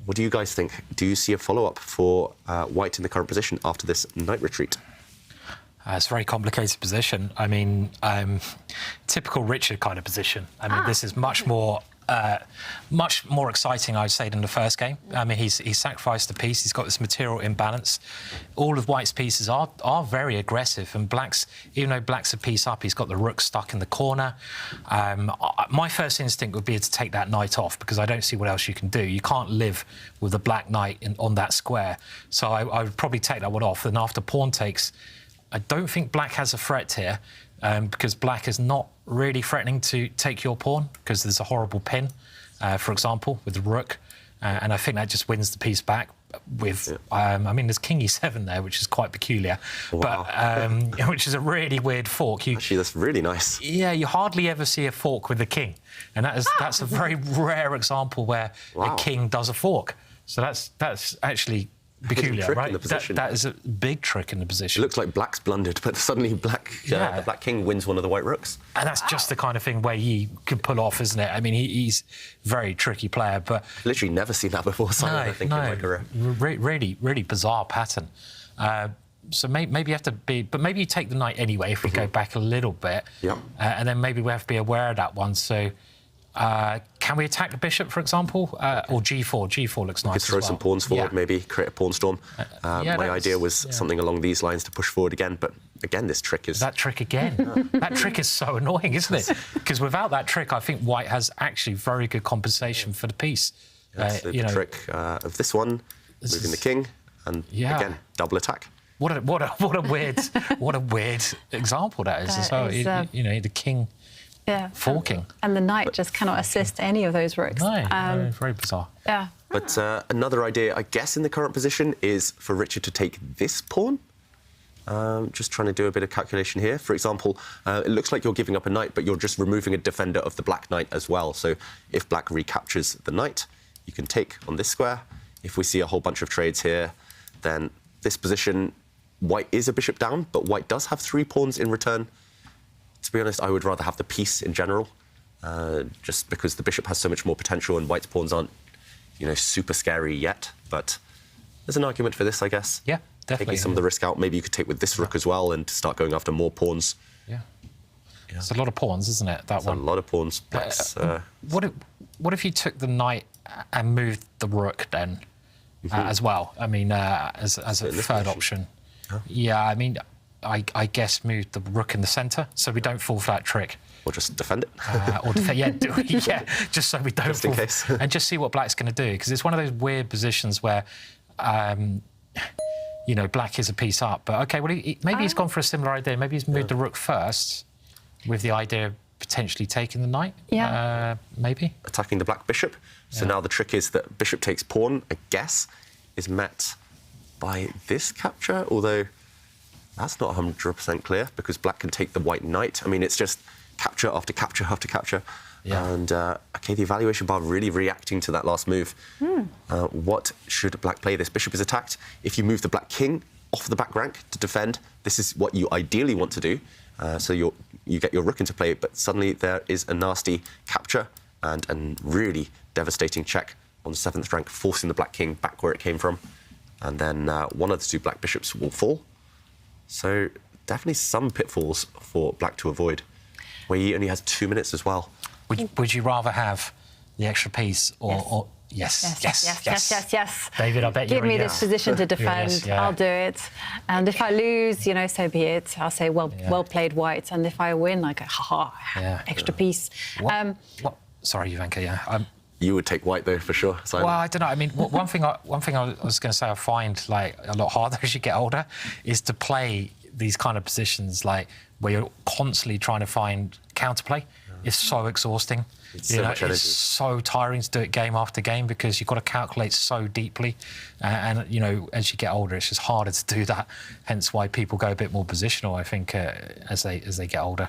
What do you guys think? Do you see a follow-up for white in the current position after this knight retreat? It's a very complicated position. I mean, typical Richard kind of position. I mean, this is much more exciting, I'd say, than the first game. I mean, he's sacrificed a piece. He's got this material imbalance. All of white's pieces are very aggressive, and black's, even though black's a piece up, he's got the rook stuck in the corner. My first instinct would be to take that knight off, because I don't see what else you can do. You can't live with the black knight on that square. So I would probably take that one off. And after pawn takes, I don't think black has a threat here, because black is not really threatening to take your pawn, because there's a horrible pin, for example, with the rook. And I think that just wins the piece back with, I mean, there's king e7 there, which is quite peculiar, but which is a really weird fork. Actually, that's really nice. Yeah, you hardly ever see a fork with a king. And that's a very rare example where a king does a fork. So that's actually peculiar, right? That is a big trick in the position. It looks like black's blundered, but suddenly the black king wins one of the white rooks. And that's just the kind of thing Wei Yi could pull off, isn't it? I mean, he's a very tricky player, but... Literally never seen that before, Simon, I think, in my career. Really bizarre pattern. So maybe you have to be, but maybe you take the knight anyway if we go back a little bit. Yeah. And then maybe we have to be aware of that one. So can we attack the bishop, for example? Or g4? G4 looks nice. Could throw some pawns forward, maybe create a pawn storm. My idea was something along these lines to push forward again, but again, this trick is... That trick again. That trick is so annoying, isn't it? Because without that trick, I think white has actually very good compensation for the piece. The trick of this one, moving the king, and again, double attack. What a weird example that is as well. The king forking. And the knight just cannot assist any of those rooks. No, very bizarre. Yeah. But another idea, I guess, in the current position is for Richard to take this pawn. Just trying to do a bit of calculation here. For example, it looks like you're giving up a knight, but you're just removing a defender of the black knight as well. So if black recaptures the knight, you can take on this square. If we see a whole bunch of trades here, then this position, white is a bishop down, but white does have 3 pawns in return. To be honest, I would rather have the piece in general, just because the bishop has so much more potential and white's pawns aren't, super scary yet. But there's an argument for this, I guess. Yeah, definitely. Taking some of the risk out. Maybe you could take with this rook as well and start going after more pawns. Yeah. It's a lot of pawns, isn't it, that one? A lot of pawns. What if you took the knight and moved the rook then as well? I mean, as a third option. Yeah, I mean, I guess move the rook in the centre so we don't fall for that trick. Or just defend it. Just so we don't just in case. And just see what black's going to do, because it's one of those weird positions where, black is a piece up. But OK, well, maybe he's gone for a similar idea. Maybe he's moved the rook first with the idea of potentially taking the knight. Yeah. Maybe. Attacking the black bishop. So now the trick is that bishop takes pawn, I guess, is met by this capture, although that's not 100% clear because black can take the white knight. I mean, it's just capture after capture after capture. Yeah. And, OK, the evaluation bar really reacting to that last move. What should black play? This bishop is attacked. If you move the black king off the back rank to defend, this is what you ideally want to do. So you get your rook into play, but suddenly there is a nasty capture and a really devastating check on the 7th rank, forcing the black king back where it came from. And then one of the 2 black bishops will fall. So definitely some pitfalls for black to avoid. Wei Yi only has 2 minutes as well. Would you rather have the extra piece or Yes. David, I bet Give me this position to defend. I'll do it. And if I lose, so be it. I'll say, well played, white. And if I win, I go, extra piece. What? Sorry, Jovanka. You would take white though, for sure. Well, I don't know. I mean, one thing I was going to say I find like a lot harder as you get older is to play these kind of positions like where you're constantly trying to find counterplay. It's so exhausting. It's so much energy. It's so tiring to do it game after game because you've got to calculate so deeply. And as you get older, it's just harder to do that. Hence why people go a bit more positional, I think, as they get older.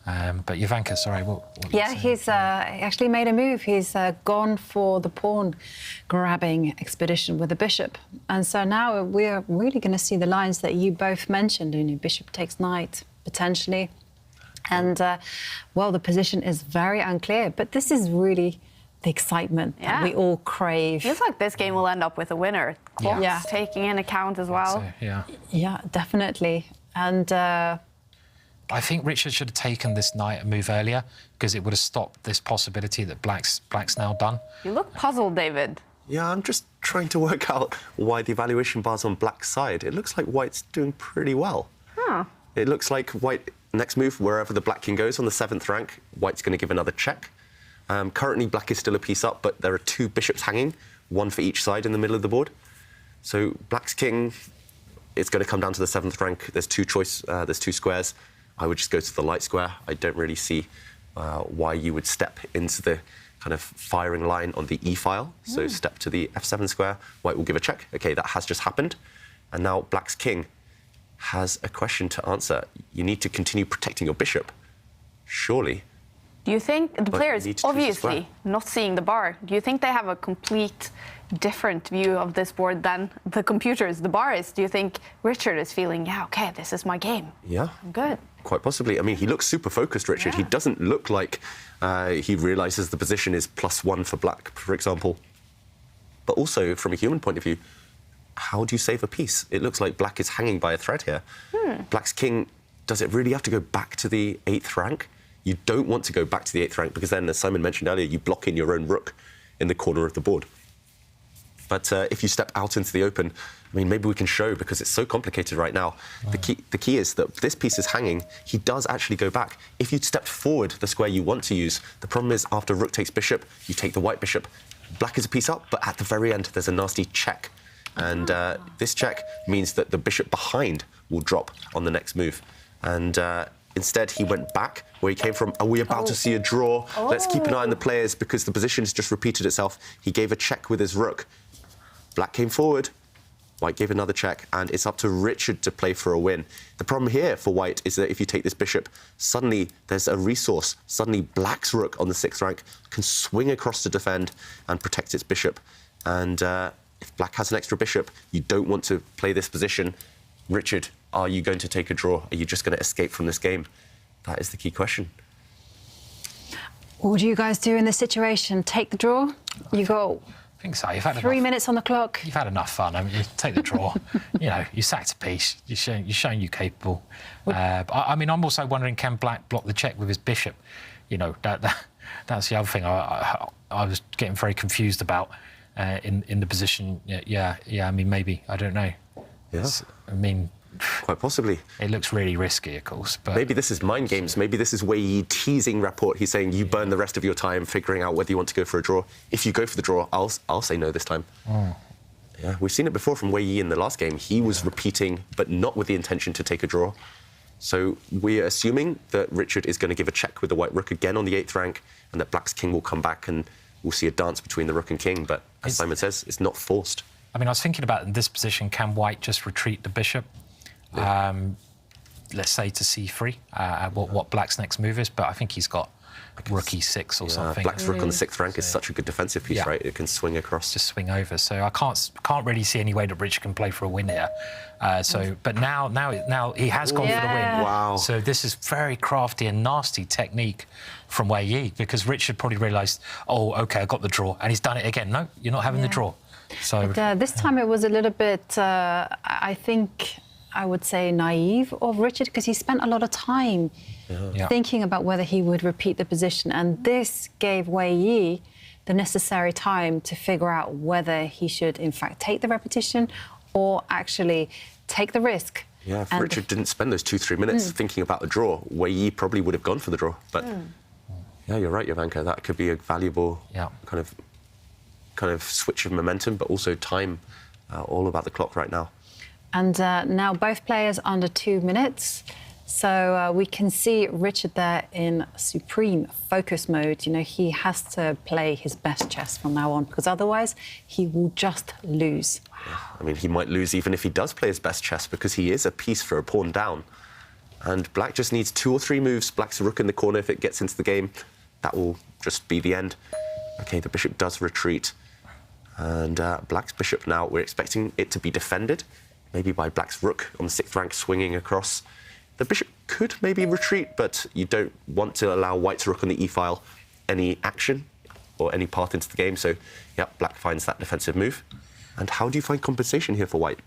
But Jovanka, sorry, what he's actually made a move. He's gone for the pawn-grabbing expedition with the bishop. And so now we're really going to see the lines that you both mentioned. Bishop takes knight, potentially. And, the position is very unclear. But this is really the excitement that we all crave. Feels like this game will end up with a winner. Clocks taking in account as well. Yeah, definitely. And... I think Richard should have taken this knight a move earlier because it would have stopped this possibility that black's now done. You look puzzled, David. Yeah, I'm just trying to work out why the evaluation bar's on black's side. It looks like white's doing pretty well. It looks like white, next move, wherever the black king goes on the 7th rank, white's going to give another check. Currently, black is still a piece up, but there are 2 bishops hanging, 1 for each side in the middle of the board. So black's king, it's going to come down to the 7th rank. There's 2 squares. I would just go to the light square. I don't really see why you would step into the kind of firing line on the E file. So step to the F7 square. White will give a check. OK, that has just happened. And now black's king has a question to answer. You need to continue protecting your bishop, surely. Do you think the players, obviously not seeing the bar, do you think they have a complete different view of this board than the computers, the bars? Do you think Richard is feeling, OK, this is my game? Yeah. I'm good. Quite possibly. I mean, he looks super focused, Richard. He doesn't look like he realises the position is +1 for black, for example. But also, from a human point of view, how do you save a piece? It looks like black is hanging by a thread here. Black's king, does it really have to go back to the 8th rank? You don't want to go back to the 8th rank because then, as Simon mentioned earlier, you block in your own rook in the corner of the board. But if you step out into the open, I mean, maybe we can show, because it's so complicated right now. The key is that this piece is hanging. He does actually go back. If you'd stepped forward the square you want to use, the problem is after rook takes bishop, you take the white bishop. Black is a piece up, but at the very end, there's a nasty check. And this check means that the bishop behind will drop on the next move. And instead, he went back where he came from. Are we about to see a draw? Let's keep an eye on the players because the position has just repeated itself. He gave a check with his rook. Black came forward. White gave another check, and it's up to Richard to play for a win. The problem here for White is that if you take this bishop, suddenly there's a resource. Suddenly Black's rook on the 6th rank can swing across to defend and protect its bishop. And if Black has an extra bishop, you don't want to play this position. Richard, are you going to take a draw? Are you just going to escape from this game? That is the key question. What do you guys do in this situation? Take the draw? You got... I think so. You've had 3 minutes on the clock. You've had enough fun. I mean, you take the draw. You know, you sacked a piece. You're showing you're capable. I mean, I'm also wondering, can Black block the check with his bishop? You know, that's the other thing I was getting very confused about in the position. Yeah. I mean, maybe, I don't know. Yeah. I mean, quite possibly. It looks really risky, of course. But maybe this is mind games. Maybe this is Wei Yi teasing Rapport. He's saying you burn the rest of your time figuring out whether you want to go for a draw. If you go for the draw, I'll say no this time. Yeah, we've seen it before from Wei Yi in the last game. He was repeating, but not with the intention to take a draw. So we're assuming that Richard is going to give a check with the white rook again on the 8th rank, and that Black's king will come back, and we'll see a dance between the rook and king. But as Simon says, it's not forced. I mean, I was thinking about in this position, can White just retreat the bishop? Let's say to c3, what Black's next move is, but I think he's got rook e6 or something. Black's rook on the 6th rank is such a good defensive piece, right? It can swing across. Just swing over. So I can't really see any way that Richard can play for a win here. But now he has gone for the win. Wow. So this is very crafty and nasty technique from Wei Yi, because Richard probably realised, oh, OK, I got the draw, and he's done it again. No, you're not having the draw. So this time it was a little bit, I think, I would say naive of Richard, because he spent a lot of time thinking about whether he would repeat the position, and this gave Wei Yi the necessary time to figure out whether he should in fact take the repetition or actually take the risk. Yeah, if Richard didn't spend those 2-3 minutes thinking about the draw, Wei Yi probably would have gone for the draw. But yeah, you're right, Jovanka, that could be a valuable kind of switch of momentum, but also time, all about the clock right now. And now both players under 2 minutes. So we can see Richard there in supreme focus mode. You know, he has to play his best chess from now on, because otherwise he will just lose. I mean, he might lose even if he does play his best chess, because he is a piece for a pawn down. And Black just needs 2 or 3 moves. Black's rook in the corner. If it gets into the game, that will just be the end. OK, the bishop does retreat. And Black's bishop now, we're expecting it to be defended, maybe by Black's rook on the 6th rank swinging across. The bishop could maybe retreat, but you don't want to allow White's rook on the e-file any action or any path into the game. So, yeah, Black finds that defensive move. And how do you find compensation here for White?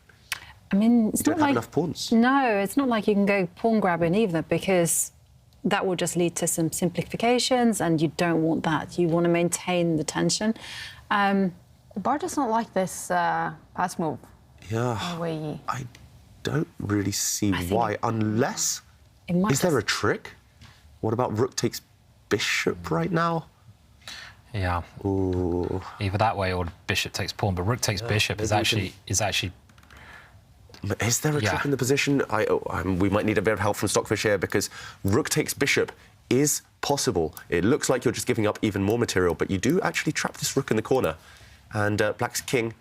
I mean, it's you not don't have like enough pawns. No, it's not like you can go pawn grabbing either, because that will just lead to some simplifications, and you don't want that. You want to maintain the tension. Bar does not like this pass move. Yeah, I don't really see why, unless... Is there a trick? What about rook takes bishop right now? Yeah. Ooh. Either that way or bishop takes pawn, but rook takes bishop is actually... Is there a trick in the position? We might need a bit of help from Stockfish here, because rook takes bishop is possible. It looks like you're just giving up even more material, but you do actually trap this rook in the corner. And Black's king,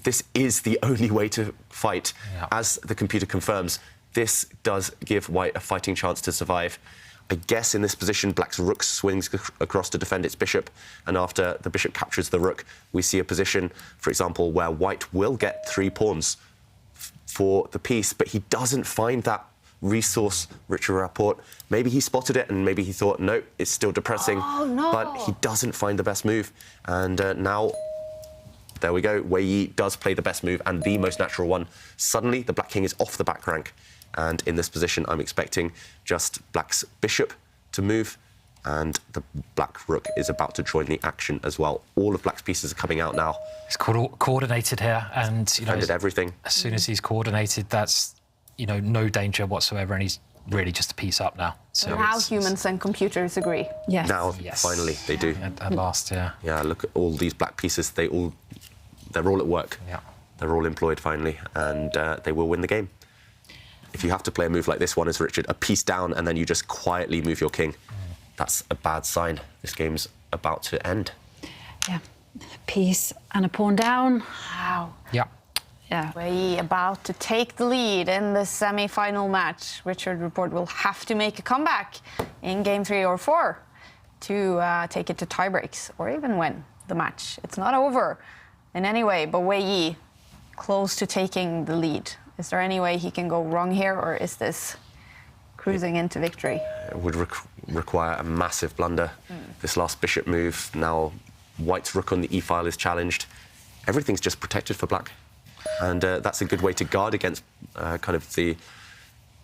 this is the only way to fight. As the computer confirms, this does give White a fighting chance to survive. I guess in this position, Black's rook swings across to defend its bishop, and after the bishop captures the rook, we see a position, for example, where White will get 3 pawns for the piece, but he doesn't find that resource, Richard Rapport. Maybe he spotted it, and maybe he thought, no, it's still depressing. Oh, no. But he doesn't find the best move. And now there we go. Wei Yi does play the best move and the most natural one. Suddenly, the Black King is off the back rank. And in this position, I'm expecting just Black's bishop to move, and the Black Rook is about to join the action as well. All of Black's pieces are coming out now. He's coordinated here, and you know, Defended everything. As soon as he's coordinated, that's, you know, no danger whatsoever, and he's really just a piece up now. So Now humans and computers agree. Yes. Now, Yes. finally, they do. At last, yeah. Yeah, look at all these black pieces. They're all at work. Yeah. They're all employed finally, and they will win the game. If you have to play a move like this one as Richard, a piece down, and then you just quietly move your king, that's a bad sign. This game's about to end. Yeah. Piece and a pawn down. Wow. Yeah. Yeah. Wei Yi about to take the lead in the semi-final match. Richard Rapport will have to make a comeback in game 3 or 4 to take it to tiebreaks or even win the match. It's not over in any way, but Wei Yi close to taking the lead. Is there any way he can go wrong here, or is this cruising into victory? It would require a massive blunder. This last bishop move, now White's rook on the e-file is challenged. Everything's just protected for Black. And that's a good way to guard against kind of the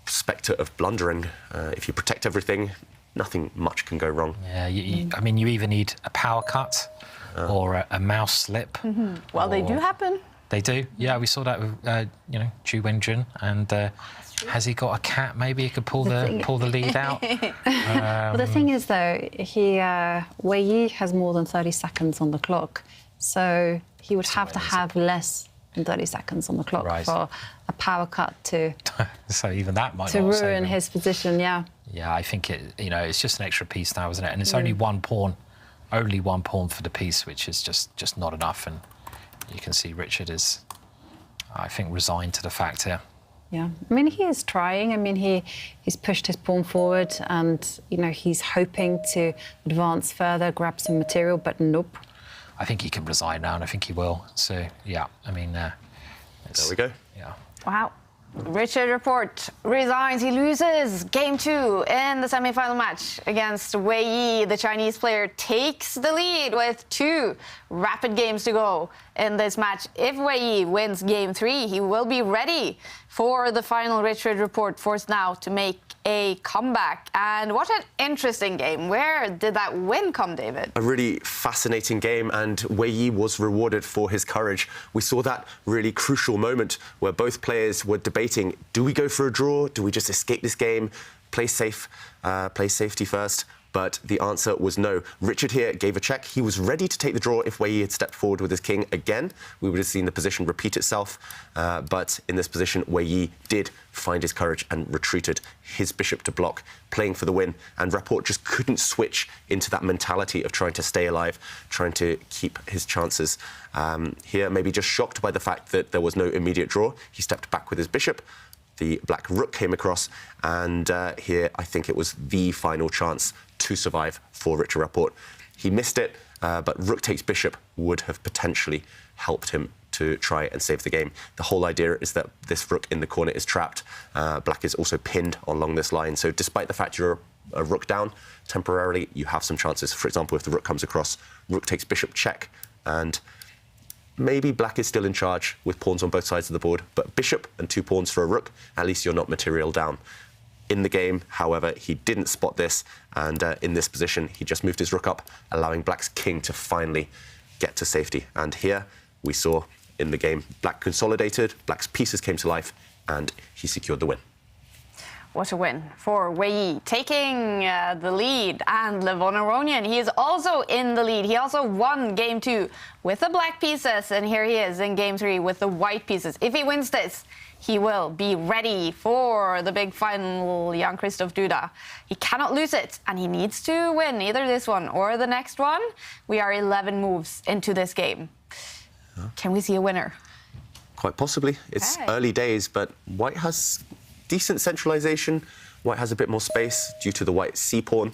spectre of blundering. If you protect everything, nothing much can go wrong. Yeah, I mean, you either need a power cut or a mouse slip. Well, they do happen. They do. Yeah, we saw that with, you know, Ju Wenjun. And has he got a cat? Maybe he could pull the lead out. Well, the thing is, though, Wei Yi has more than 30 seconds on the clock, so he would have to have less than 30 seconds on the clock for a power cut to So even that might to not save ruin him. his position. Yeah. Yeah, I think it's just an extra piece now, isn't it? And it's only one pawn for the piece, which is just not enough. And you can see Richard is, I think, resigned to the fact here. Yeah, I mean, he is trying. I mean, he's pushed his pawn forward, and he's hoping to advance further, grab some material, but nope. I think he can resign now, and I think he will. So yeah, I mean, There we go. Yeah. Wow. Richard Rapport resigns. He loses game 2 in the semi-final match against Wei Yi. The Chinese player takes the lead with 2 rapid games to go in this match. If Wei Yi wins game 3, he will be ready for the final. Richard Rapport forced now to make a comeback. And what an interesting game. Where did that win come, David? A really fascinating game, and Wei Yi was rewarded for his courage. We saw that really crucial moment where both players were debating, do we go for a draw? Do we just escape this game? Play safe, play safety first? But the answer was no. Richard here gave a check. He was ready to take the draw if Wei Yi had stepped forward with his king again. We would have seen the position repeat itself. But in this position, Wei Yi did find his courage and retreated his bishop to block, playing for the win. And Rapport just couldn't switch into that mentality of trying to stay alive, trying to keep his chances. Here, maybe just shocked by the fact that there was no immediate draw, he stepped back with his bishop. The black rook came across, and here I think it was the final chance to survive for Richard Rapport. He missed it, but rook takes bishop would have potentially helped him to try and save the game. The whole idea is that this rook in the corner is trapped. Black is also pinned along this line, so despite the fact you're a rook down, temporarily you have some chances. For example, if the rook comes across, rook takes bishop check, and maybe Black is still in charge with pawns on both sides of the board, but bishop and 2 pawns for a rook, at least you're not material down. In the game, however, he didn't spot this, and in this position, he just moved his rook up, allowing Black's king to finally get to safety. And here we saw in the game, Black consolidated, Black's pieces came to life, and he secured the win. What a win for Wei Yi, taking the lead. And Levon Aronian, he is also in the lead. He also won game 2 with the black pieces, and here he is in game 3 with the white pieces. If he wins this, he will be ready for the big final, Jan-Krzysztof Duda. He cannot lose it, and he needs to win either this one or the next one. We are 11 moves into this game. Can we see a winner? Quite possibly. It's early days, but White has decent centralization. White has a bit more space due to the white c-pawn.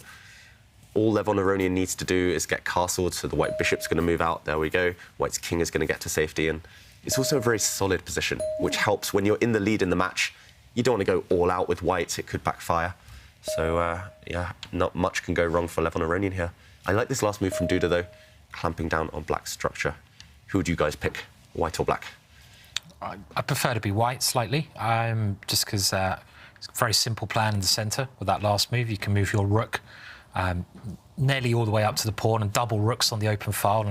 All Levon Aronian needs to do is get castled, so the white bishop's going to move out. There we go. White's king is going to get to safety, and it's also a very solid position, which helps when you're in the lead in the match. You don't want to go all out with White. It could backfire. So, yeah, not much can go wrong for Levon Aronian here. I like this last move from Duda, though, clamping down on Black's structure. Who would you guys pick, white or black? I prefer to be white slightly, just because it's a very simple plan in the centre with that last move. You can move your rook nearly all the way up to the pawn and double rooks on the open file.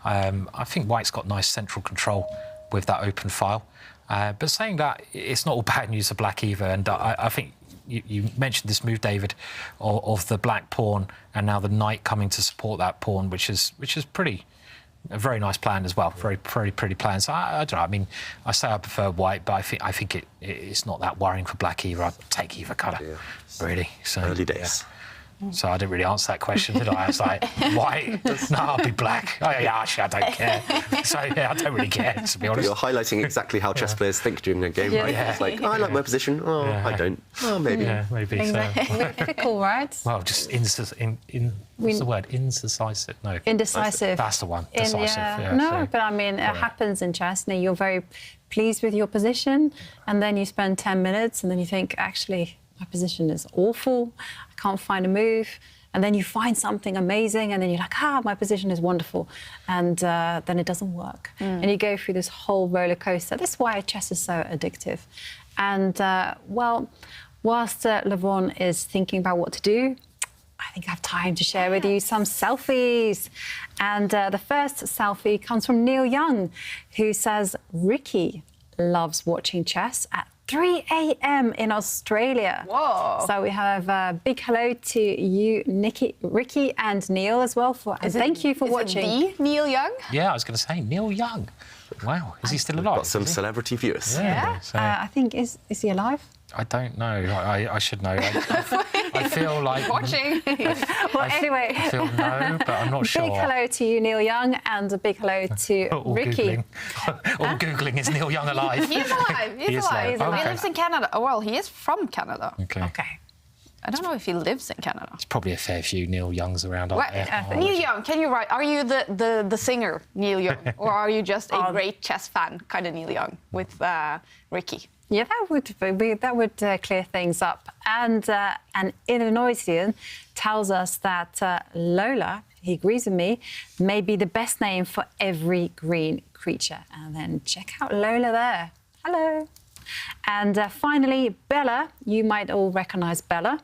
And I think white's got nice central control with that open file. But saying that, it's not all bad news for black either. And I think you mentioned this move, David, of the black pawn and now the knight coming to support that pawn, which is a very nice plan as well. Very pretty plan. So I don't know. I mean, I say I prefer white, but I think it's not that worrying for black either. I'd take either colour, really. So, early days. Yeah. So I didn't really answer that question, did I? I was like, white? No, I'll be black. Oh, yeah, actually, I don't care. So, yeah, I don't really care, to be honest. You're highlighting exactly how chess players think during a game, right? Yeah. It's like, I like my position. Oh, I don't. Oh, maybe. Yeah, maybe. Typical, right? Well, just what's the word? Indecisive? No. Indecisive. That's the one. Decisive. No, but I mean, it happens in chess. Now, you're very pleased with your position, and then you spend 10 minutes, and then you think, actually, my position is awful. I can't find a move. And then you find something amazing, and then you're like, my position is wonderful. And then it doesn't work. And you go through this whole roller coaster. That's why chess is so addictive. And, whilst Levon is thinking about what to do, I think I have time to share with you some selfies. And the first selfie comes from Neil Young, who says, Ricky loves watching chess at 3 a.m. in Australia. Whoa. So we have a big hello to you, Ricky and Neil as well. Thank you for watching. Is it the Neil Young? Yeah, I was going to say, Neil Young. Wow, is he still alive? Got some celebrity viewers. Yeah. So, I think, is he alive? I don't know. I should know. I feel like... Watching. Anyway. I feel no, but I'm not sure. Big hello to you, Neil Young, and a big hello to All Ricky. Googling. Googling, is Neil Young alive? He's alive. He's alive. Okay. He lives in Canada. Oh, well, he is from Canada. Okay. I don't know if he lives in Canada. There's probably a fair few Neil Youngs around, aren't there? Neil Young, can you write? Are you the singer Neil Young, or are you just a great chess fan, kind of Neil Young, with Ricky? Yeah, that would clear things up. And an Illinoisian tells us that Lola, he agrees with me, may be the best name for every green creature. And then check out Lola there. Hello. And finally, Bella, you might all recognise Bella,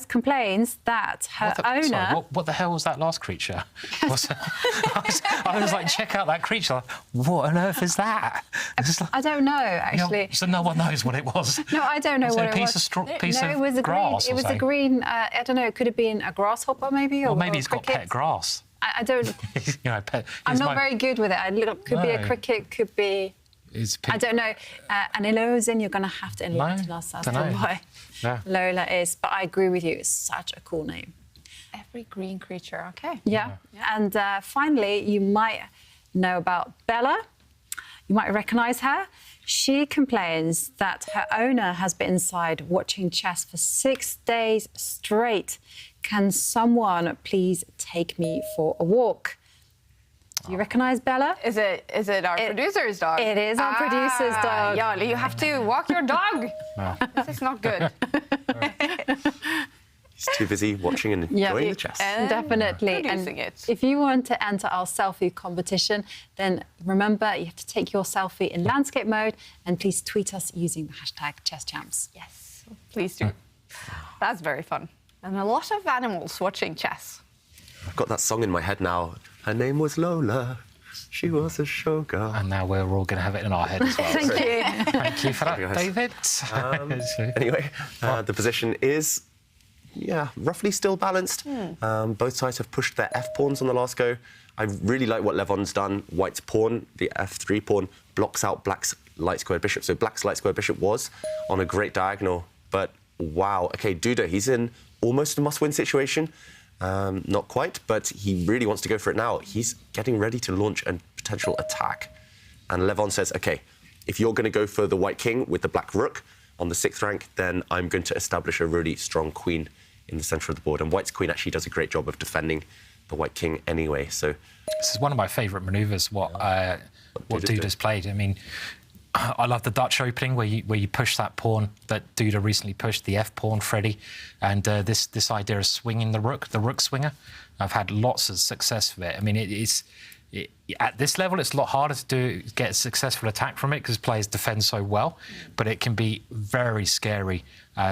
complains that her owner... Sorry, what the hell was that last creature? I was like, check out that creature. What on earth is that? I don't know, actually. So no one knows what it was? No, I don't know what it was. It was a grass. It was a green, I don't know, it could have been a grasshopper maybe? Or maybe it's got pet grass. I don't... I'm not very good with it. It could be a cricket, could be... I don't know. An Illinoisian, you're going to have to enlighten us as to why Lola is. But I agree with you. It's such a cool name. Every green creature. Okay. Yeah. And finally, you might know about Bella. You might recognise her. She complains that her owner has been inside watching chess for 6 days straight. Can someone please take me for a walk? Do you recognise Bella? Is it our producer's dog? It is our producer's dog. Yeah, you have to walk your dog. This is not good. He's too busy watching and enjoying the chess. Definitely. Producing it. If you want to enter our selfie competition, then remember you have to take your selfie in landscape mode and please tweet us using the hashtag #ChessChamps. Yes, please do. That's very fun. And a lot of animals watching chess. I've got that song in my head now. Her name was Lola. She was a showgirl. And now we're all going to have it in our head as well. Thank you. Thank you for that, David. Anyway, the position is, roughly still balanced. Both sides have pushed their F-pawns on the last go. I really like what Levon's done. White's pawn, the F3 pawn, blocks out Black's light squared bishop. So Black's light squared bishop was on a great diagonal. But, wow. OK, Duda, he's in almost a must-win situation. Not quite, but he really wants to go for it now. He's getting ready to launch a potential attack. And Levon says, OK, if you're going to go for the white king with the black rook on the 6th rank, then I'm going to establish a really strong queen in the centre of the board. And white's queen actually does a great job of defending the white king anyway. So this is one of my favourite manoeuvres, what Duda's played. I mean, I love the Dutch opening where you push that pawn that Duda recently pushed, the F pawn, Freddie, and this idea of swinging the rook swinger. I've had lots of success with it. I mean, it's at this level, it's a lot harder to get a successful attack from it because players defend so well, but it can be very scary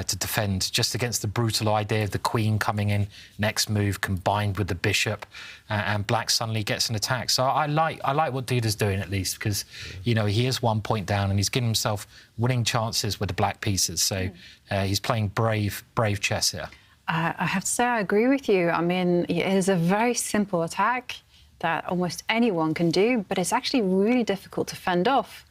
to defend just against the brutal idea of the queen coming in next move combined with the bishop, and black suddenly gets an attack. So I like what Duda's doing at least, because he is 1 point down and he's giving himself winning chances with the black pieces. So he's playing brave chess here. I have to say I agree with you. I mean, it is a very simple attack that almost anyone can do, but it's actually really difficult to fend off.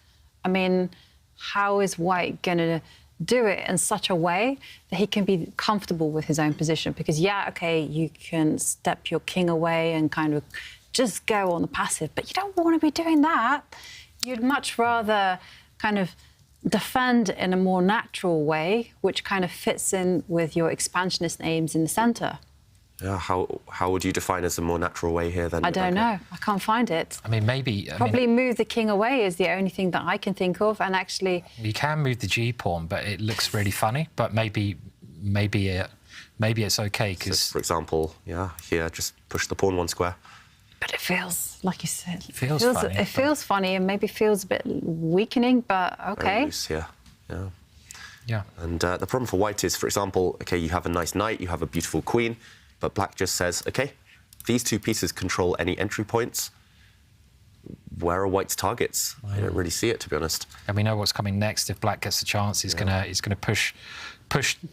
I mean, how is White going to do it in such a way that he can be comfortable with his own position? Because, yeah, OK, you can step your king away and kind of just go on the passive, but you don't want to be doing that. You'd much rather kind of defend in a more natural way, which kind of fits in with your expansionist aims in the centre. Yeah, how would you define as a more natural way here then? I don't know. I can't find it. I mean, maybe... Probably move the king away is the only thing that I can think of, and actually... You can move the g-pawn, but it looks really funny. But maybe it's OK, because... So, for example, yeah, here, just push the pawn 1 square. But it feels, like you said... It feels funny. It feels funny and maybe feels a bit weakening, but OK. Very loose here, yeah. Yeah. And the problem for White is, for example, OK, you have a nice knight, you have a beautiful queen, but Black just says, OK, these 2 pieces control any entry points. Where are White's targets? I don't really see it, to be honest. And we know what's coming next. If Black gets a chance, he's gonna push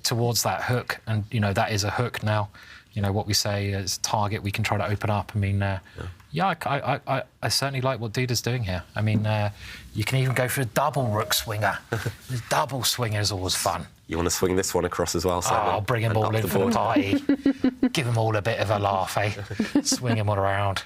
towards that hook, and that is a hook now. What we say is target we can try to open up. I mean, I certainly like what Duda's doing here. I mean, you can even go for a double rook swinger. The double swinger is always fun. You want to swing this one across as well, Simon? I'll bring them all in for the party. Give them all a bit of a laugh, eh? Swing them all around.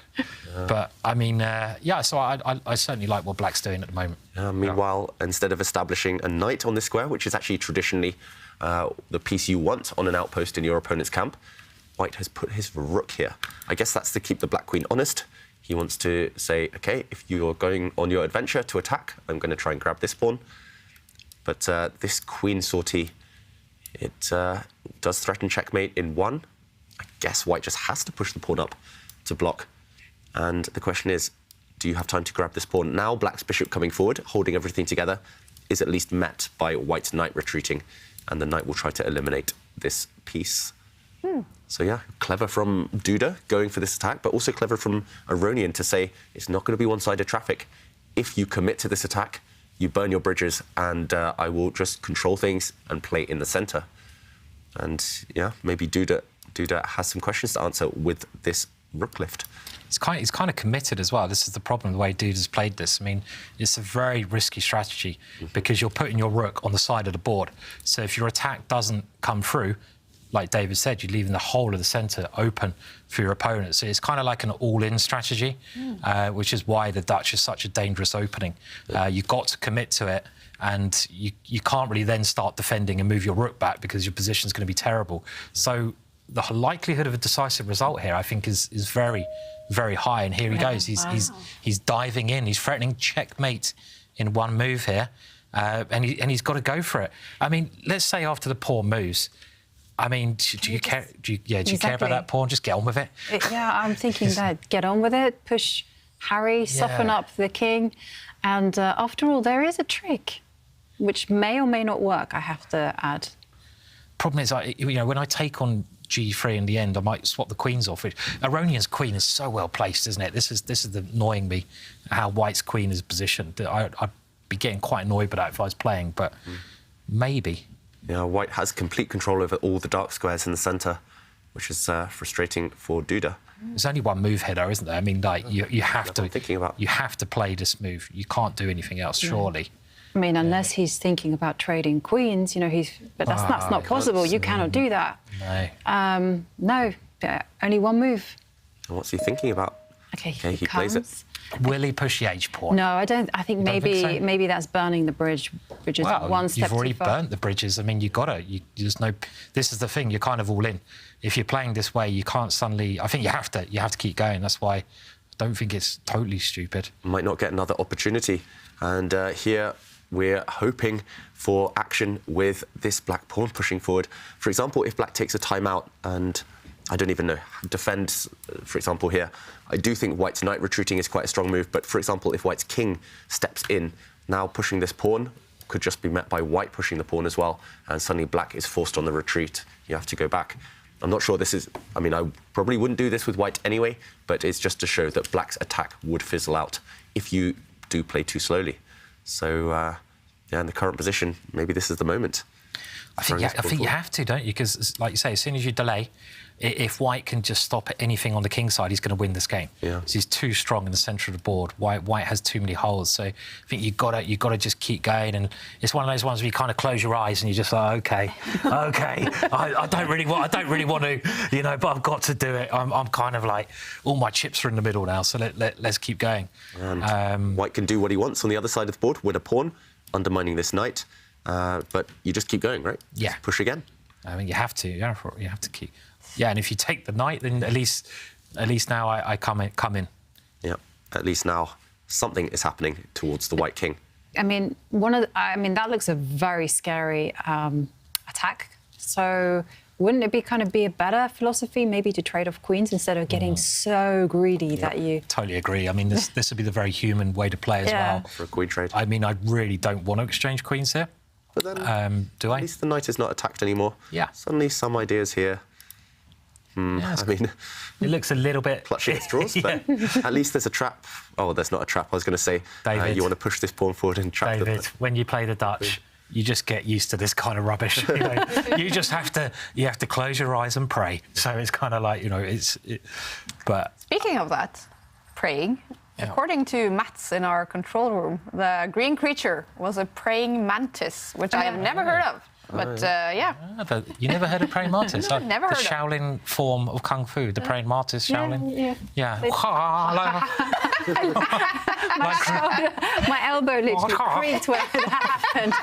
But, I mean, so I certainly like what Black's doing at the moment. Meanwhile, instead of establishing a knight on this square, which is actually traditionally the piece you want on an outpost in your opponent's camp, White has put his rook here. I guess that's to keep the black queen honest. He wants to say, OK, if you're going on your adventure to attack, I'm going to try and grab this pawn. But this queen sortie, it does threaten checkmate in 1. I guess White just has to push the pawn up to block. And the question is, do you have time to grab this pawn? Now Black's bishop coming forward, holding everything together, is at least met by White's knight retreating, and the knight will try to eliminate this piece. So, yeah, clever from Duda going for this attack, but also clever from Aronian to say it's not going to be one-sided traffic. If you commit to this attack, you burn your bridges, and I will just control things and play in the centre. And, yeah, maybe Duda has some questions to answer with this rook lift. He's kind of committed as well. This is the problem, the way Duda's played this. I mean, it's a very risky strategy because you're putting your rook on the side of the board. So if your attack doesn't come through, like David said, you're leaving the whole of the centre open for your opponent. So it's kind of like an all-in strategy, which is why the Dutch is such a dangerous opening. You've got to commit to it, and you can't really then start defending and move your rook back because your position's going to be terrible. So the likelihood of a decisive result here, I think, is very, very high. And here he goes. He's diving in. He's threatening checkmate in 1 move here, and he's got to go for it. I mean, let's say after the pawn moves, I mean, do you care? Do you care about that pawn? Just get on with it. Yeah, I'm thinking that. Get on with it. Push Harry, soften up the king, and after all, there is a trick, which may or may not work. I have to add. Problem is, when I take on G3 in the end, I might swap the queens off. Aronian's queen is so well placed, isn't it? This is annoying me, how White's queen is positioned. I'd be getting quite annoyed by that if I was playing, but maybe. Yeah, White has complete control over all the dark squares in the centre, which is frustrating for Duda. There's only 1 move here, though, isn't there? I mean, like you have to. Thinking about. You have to play this move. You can't do anything else, surely. I mean, unless he's thinking about trading queens, but that's not possible. You cannot do that. No. No, only 1 move. And what's he thinking about? OK, he plays it. Will he push the h-pawn? No, I don't. I think maybe that's burning the bridges well, 1 step you've already too far. burnt the bridges. I mean, you've got to. There's no. This is the thing. You're kind of all in. If you're playing this way, you can't suddenly. I think you have to. You have to keep going. That's why I don't think it's totally stupid. Might not get another opportunity. And here we're hoping for action with this black pawn pushing forward. For example, if Black takes a timeout and I don't even know, defend, for example, here. I do think white's knight retreating is quite a strong move, but for example, if white's king steps in, now pushing this pawn could just be met by white pushing the pawn as well, and suddenly black is forced on the retreat. You have to go back. I'm not sure this is... I mean, I probably wouldn't do this with white anyway, but it's just to show that black's attack would fizzle out if you do play too slowly. So, yeah, in the current position, maybe this is the moment. I think you have to, don't you? Because, like you say, as soon as you delay, if white can just stop anything on the king side, he's going to win this game. Yeah. So he's too strong in the centre of the board. White has too many holes. So I think you've got to just keep going. And it's one of those ones where you kind of close your eyes and you're just like, OK, I don't really want to, you know, but I've got to do it. I'm kind of like, all my chips are in the middle now, so let's keep going. And white can do what he wants on the other side of the board, win a pawn, undermining this knight. But you just keep going, right? Yeah. Just push again. I mean, you have to. You have to keep. Yeah, and if you take the knight, then at least now I come in. Yeah. At least now something is happening towards the white king. I mean, that looks a very scary attack. So wouldn't it be a better philosophy maybe to trade off queens instead of getting so greedy that you... Totally agree. I mean, this would be the very human way to play as well. For a queen trade. I mean, I really don't want to exchange queens here. But then, do I? At least the knight is not attacked anymore. Yeah. Suddenly some ideas here. I mean... It looks a little bit... clutching at straws, but at least there's a trap. Oh, there's not a trap. I was going to say, David, you want to push this pawn forward and trap David, when you play the Dutch, you just get used to this kind of rubbish. You know? You just have to close your eyes and pray. So it's kind of like, you know, but... Speaking of that, praying, according to Mats in our control room, the green creature was a praying mantis, which I have never heard of. But, But you never heard of praying mantis? No, never heard the of Shaolin form of Kung Fu, the praying mantis, Shaolin? Yeah. My elbow literally creaked when it happened.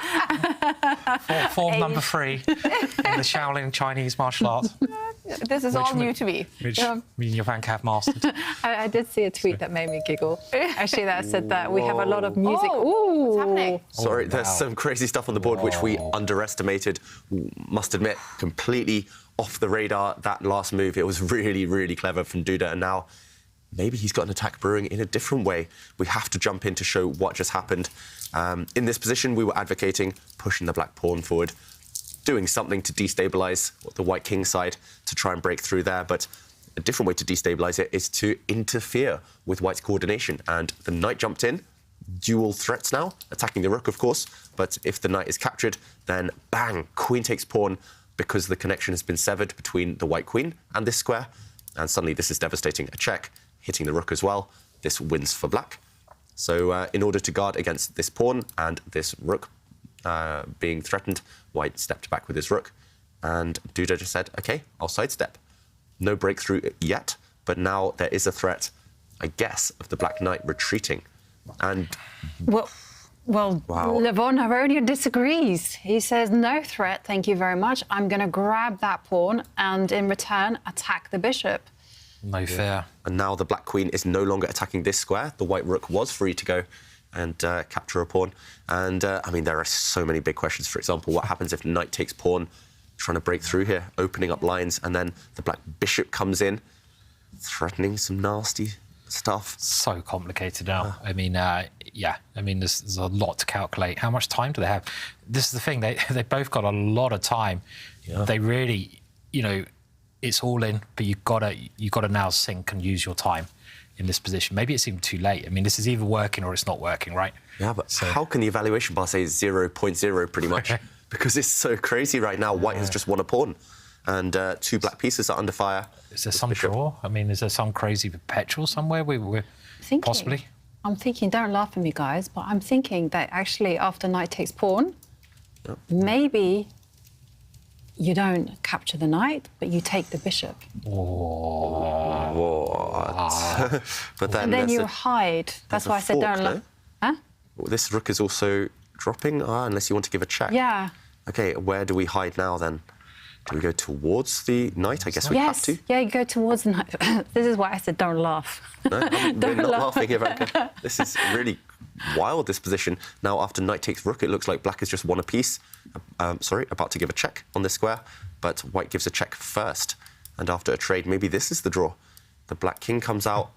Form number 3 in the Shaolin Chinese martial arts. This is all new to me. Which me and Jovanka have mastered. I did see a tweet that made me giggle. Actually, that said that we have a lot of music. Oh, what's happening? Sorry, there's some crazy stuff on the board which we underestimated. Must admit, completely off the radar, that last move. It was really, really clever from Duda. And now maybe he's got an attack brewing in a different way. We have to jump in to show what just happened. In this position, we were advocating pushing the black pawn forward, doing something to destabilise the white king side to try and break through there. But a different way to destabilise it is to interfere with white's coordination. And the knight jumped in. Dual threats now, attacking the rook, of course. But if the knight is captured, then bang, queen takes pawn because the connection has been severed between the white queen and this square. And suddenly this is devastating. A check, hitting the rook as well. This wins for black. So in order to guard against this pawn and this rook being threatened, white stepped back with his rook. And Duda just said, OK, I'll sidestep. No breakthrough yet, but now there is a threat, I guess, of the black knight retreating. And Well, Levon Aronian disagrees. He says, no threat, thank you very much. I'm going to grab that pawn and in return attack the bishop. No fair. And now the black queen is no longer attacking this square. The white rook was free to go and capture a pawn. And, I mean, there are so many big questions. For example, what happens if knight takes pawn, trying to break through here, opening up lines, and then the black bishop comes in, threatening some nasty stuff. So complicated now. I mean, there's a lot to calculate. How much time do they have? This is the thing. They both got a lot of time. Yeah. They really, you know, it's all in, but you've got to now sync and use your time in this position. Maybe it's even too late. I mean, this is either working or it's not working, right? Yeah, but how can the evaluation bar say 0.0 pretty much? Because it's so crazy right now. White has just won a pawn. And 2 black pieces are under fire. Is there some draw? I mean, is there some crazy perpetual somewhere? Possibly. I'm thinking, don't laugh at me, guys, but I'm thinking that actually after knight takes pawn, maybe you don't capture the knight, but you take the bishop. What? But then and then you hide. That's why I said don't laugh. Huh? Well, this rook is also dropping, unless you want to give a check. Yeah. OK, where do we hide now, then? Do we go towards the knight? I guess we have to. Yeah, you go towards the knight. This is why I said don't laugh. No, we're not laughing, Jovanka. This is really wild, this position. Now, after knight takes rook, it looks like black has just won a piece. About to give a check on this square, but white gives a check first. And after a trade, maybe this is the draw. The black king comes out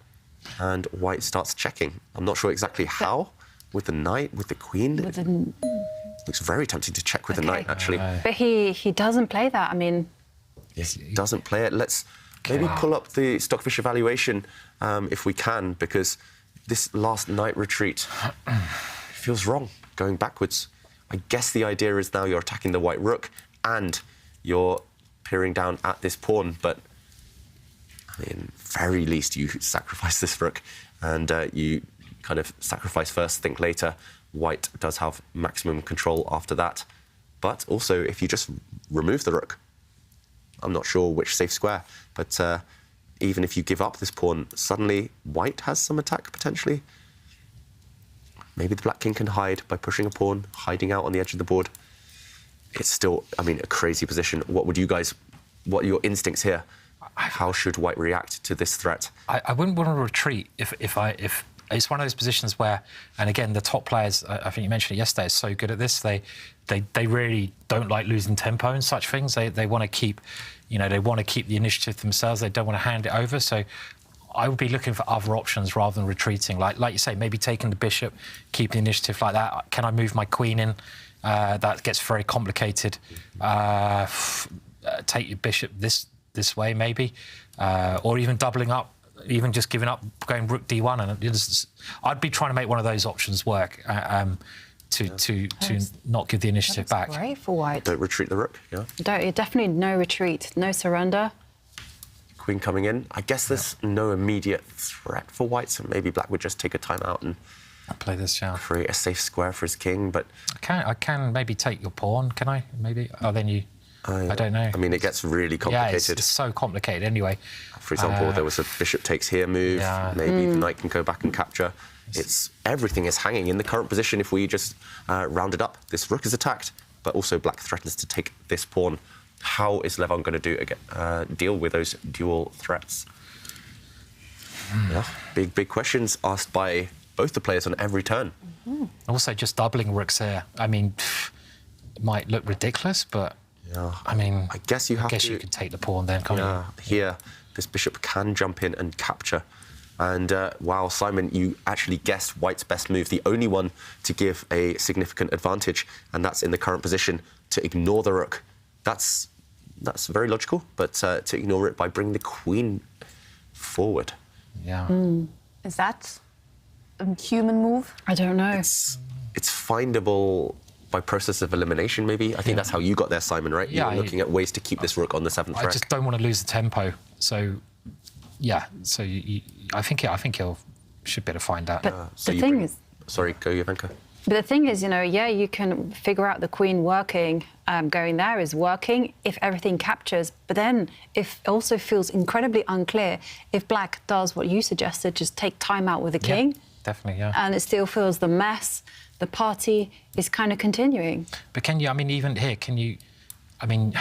and white starts checking. I'm not sure exactly how. With the knight, with the queen. Looks very tempting to check with the knight, actually. But he doesn't play that. I mean... Yes, he doesn't play it. Let's maybe pull up the Stockfish evaluation if we can, because this last knight retreat feels wrong, going backwards. I guess the idea is now you're attacking the white rook and you're peering down at this pawn, but I mean, very least you sacrifice this rook and you kind of sacrifice first, think later. White does have maximum control after that. But also, if you just remove the rook, I'm not sure which safe square, but even if you give up this pawn, suddenly white has some attack, potentially. Maybe the black king can hide by pushing a pawn, hiding out on the edge of the board. It's still, I mean, a crazy position. What are your instincts here? How should white react to this threat? I wouldn't want to retreat if it's one of those positions where, and again, the top players, I think you mentioned it yesterday, are so good at this. They really don't like losing tempo and such things. They want to keep, they want to keep the initiative themselves. They don't want to hand it over. So I would be looking for other options rather than retreating. Like you say, maybe taking the bishop, keep the initiative like that. Can I move my queen in? That gets very complicated. Take your bishop this way, maybe, or even doubling up. Even just giving up, going rook d1, and I'd be trying to make one of those options work to not give the initiative back. Great for white. Don't retreat the rook. Yeah. Definitely no retreat, no surrender. Queen coming in. I guess there's no immediate threat for white, so maybe black would just take a timeout and play this. Yeah. Create a safe square for his king. But I can maybe take your pawn. Can I? Maybe. Oh, then you. I don't know. I mean, it gets really complicated. Yeah, it's so complicated anyway. For example, there was a bishop takes here move. Yeah. Maybe the knight can go back and capture. Everything is hanging in the current position. If we just round it up, this rook is attacked, but also black threatens to take this pawn. How is Levon going to deal with those dual threats? Yeah, big questions asked by both the players on every turn. Also, just doubling rooks here. I mean, it might look ridiculous, but. Yeah. I mean, I guess you can take the pawn then, can't you? Here, this bishop can jump in and capture. And wow, Simon, you actually guessed white's best move, the only one to give a significant advantage, and that's in the current position, to ignore the rook. That's very logical, but to ignore it by bringing the queen forward. Yeah. Is that a human move? I don't know. It's findable by process of elimination, maybe. I think that's how you got there, Simon, right? Yeah. You're looking at ways to keep this rook on the 7th rank. I just don't want to lose the tempo. So, yeah. So I think he'll should be able to find that. But the thing is... Sorry, go, Jovanka. But the thing is, you can figure out the queen working, going there is working if everything captures. But then it also feels incredibly unclear if black does what you suggested, just take time out with the king. Definitely, yeah. And it still feels the mess. The party is kind of continuing. But can you, I mean, even here, can you, I mean,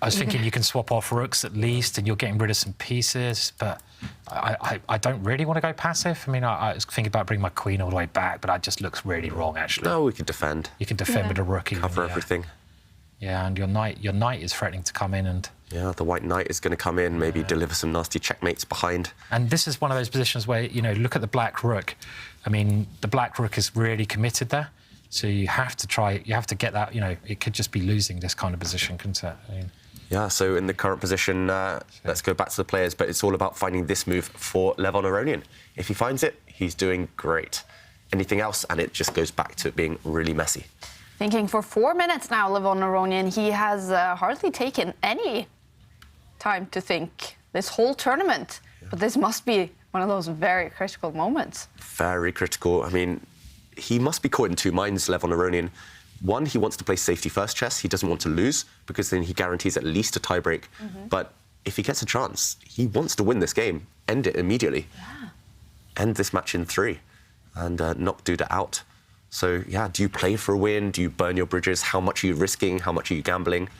I was thinking you can swap off rooks at least and you're getting rid of some pieces, but I don't really want to go passive. I mean, I was thinking about bringing my queen all the way back, but that just looks really wrong, actually. No, we can defend. You can defend with a rook. Cover everything. Yeah, and your knight is threatening to come in and... Yeah, the white knight is going to come in, maybe deliver some nasty checkmates behind. And this is one of those positions where, look at the black rook. I mean, the black rook is really committed there. So you have to get that, it could just be losing this kind of position, couldn't it? I mean, yeah, so in the current position, let's go back to the players, but it's all about finding this move for Levon Aronian. If he finds it, he's doing great. Anything else, and it just goes back to it being really messy. Thinking for 4 minutes now, Levon Aronian. He has hardly taken any time to think this whole tournament. Yeah. But this must be one of those very critical moments. Very critical. I mean, he must be caught in two minds, Levon Aronian. One, he wants to play safety first chess. He doesn't want to lose because then he guarantees at least a tiebreak. But if he gets a chance, he wants to win this game, end it immediately. Yeah. End this match in 3 and knock Duda out. So, yeah, do you play for a win? Do you burn your bridges? How much are you risking? How much are you gambling?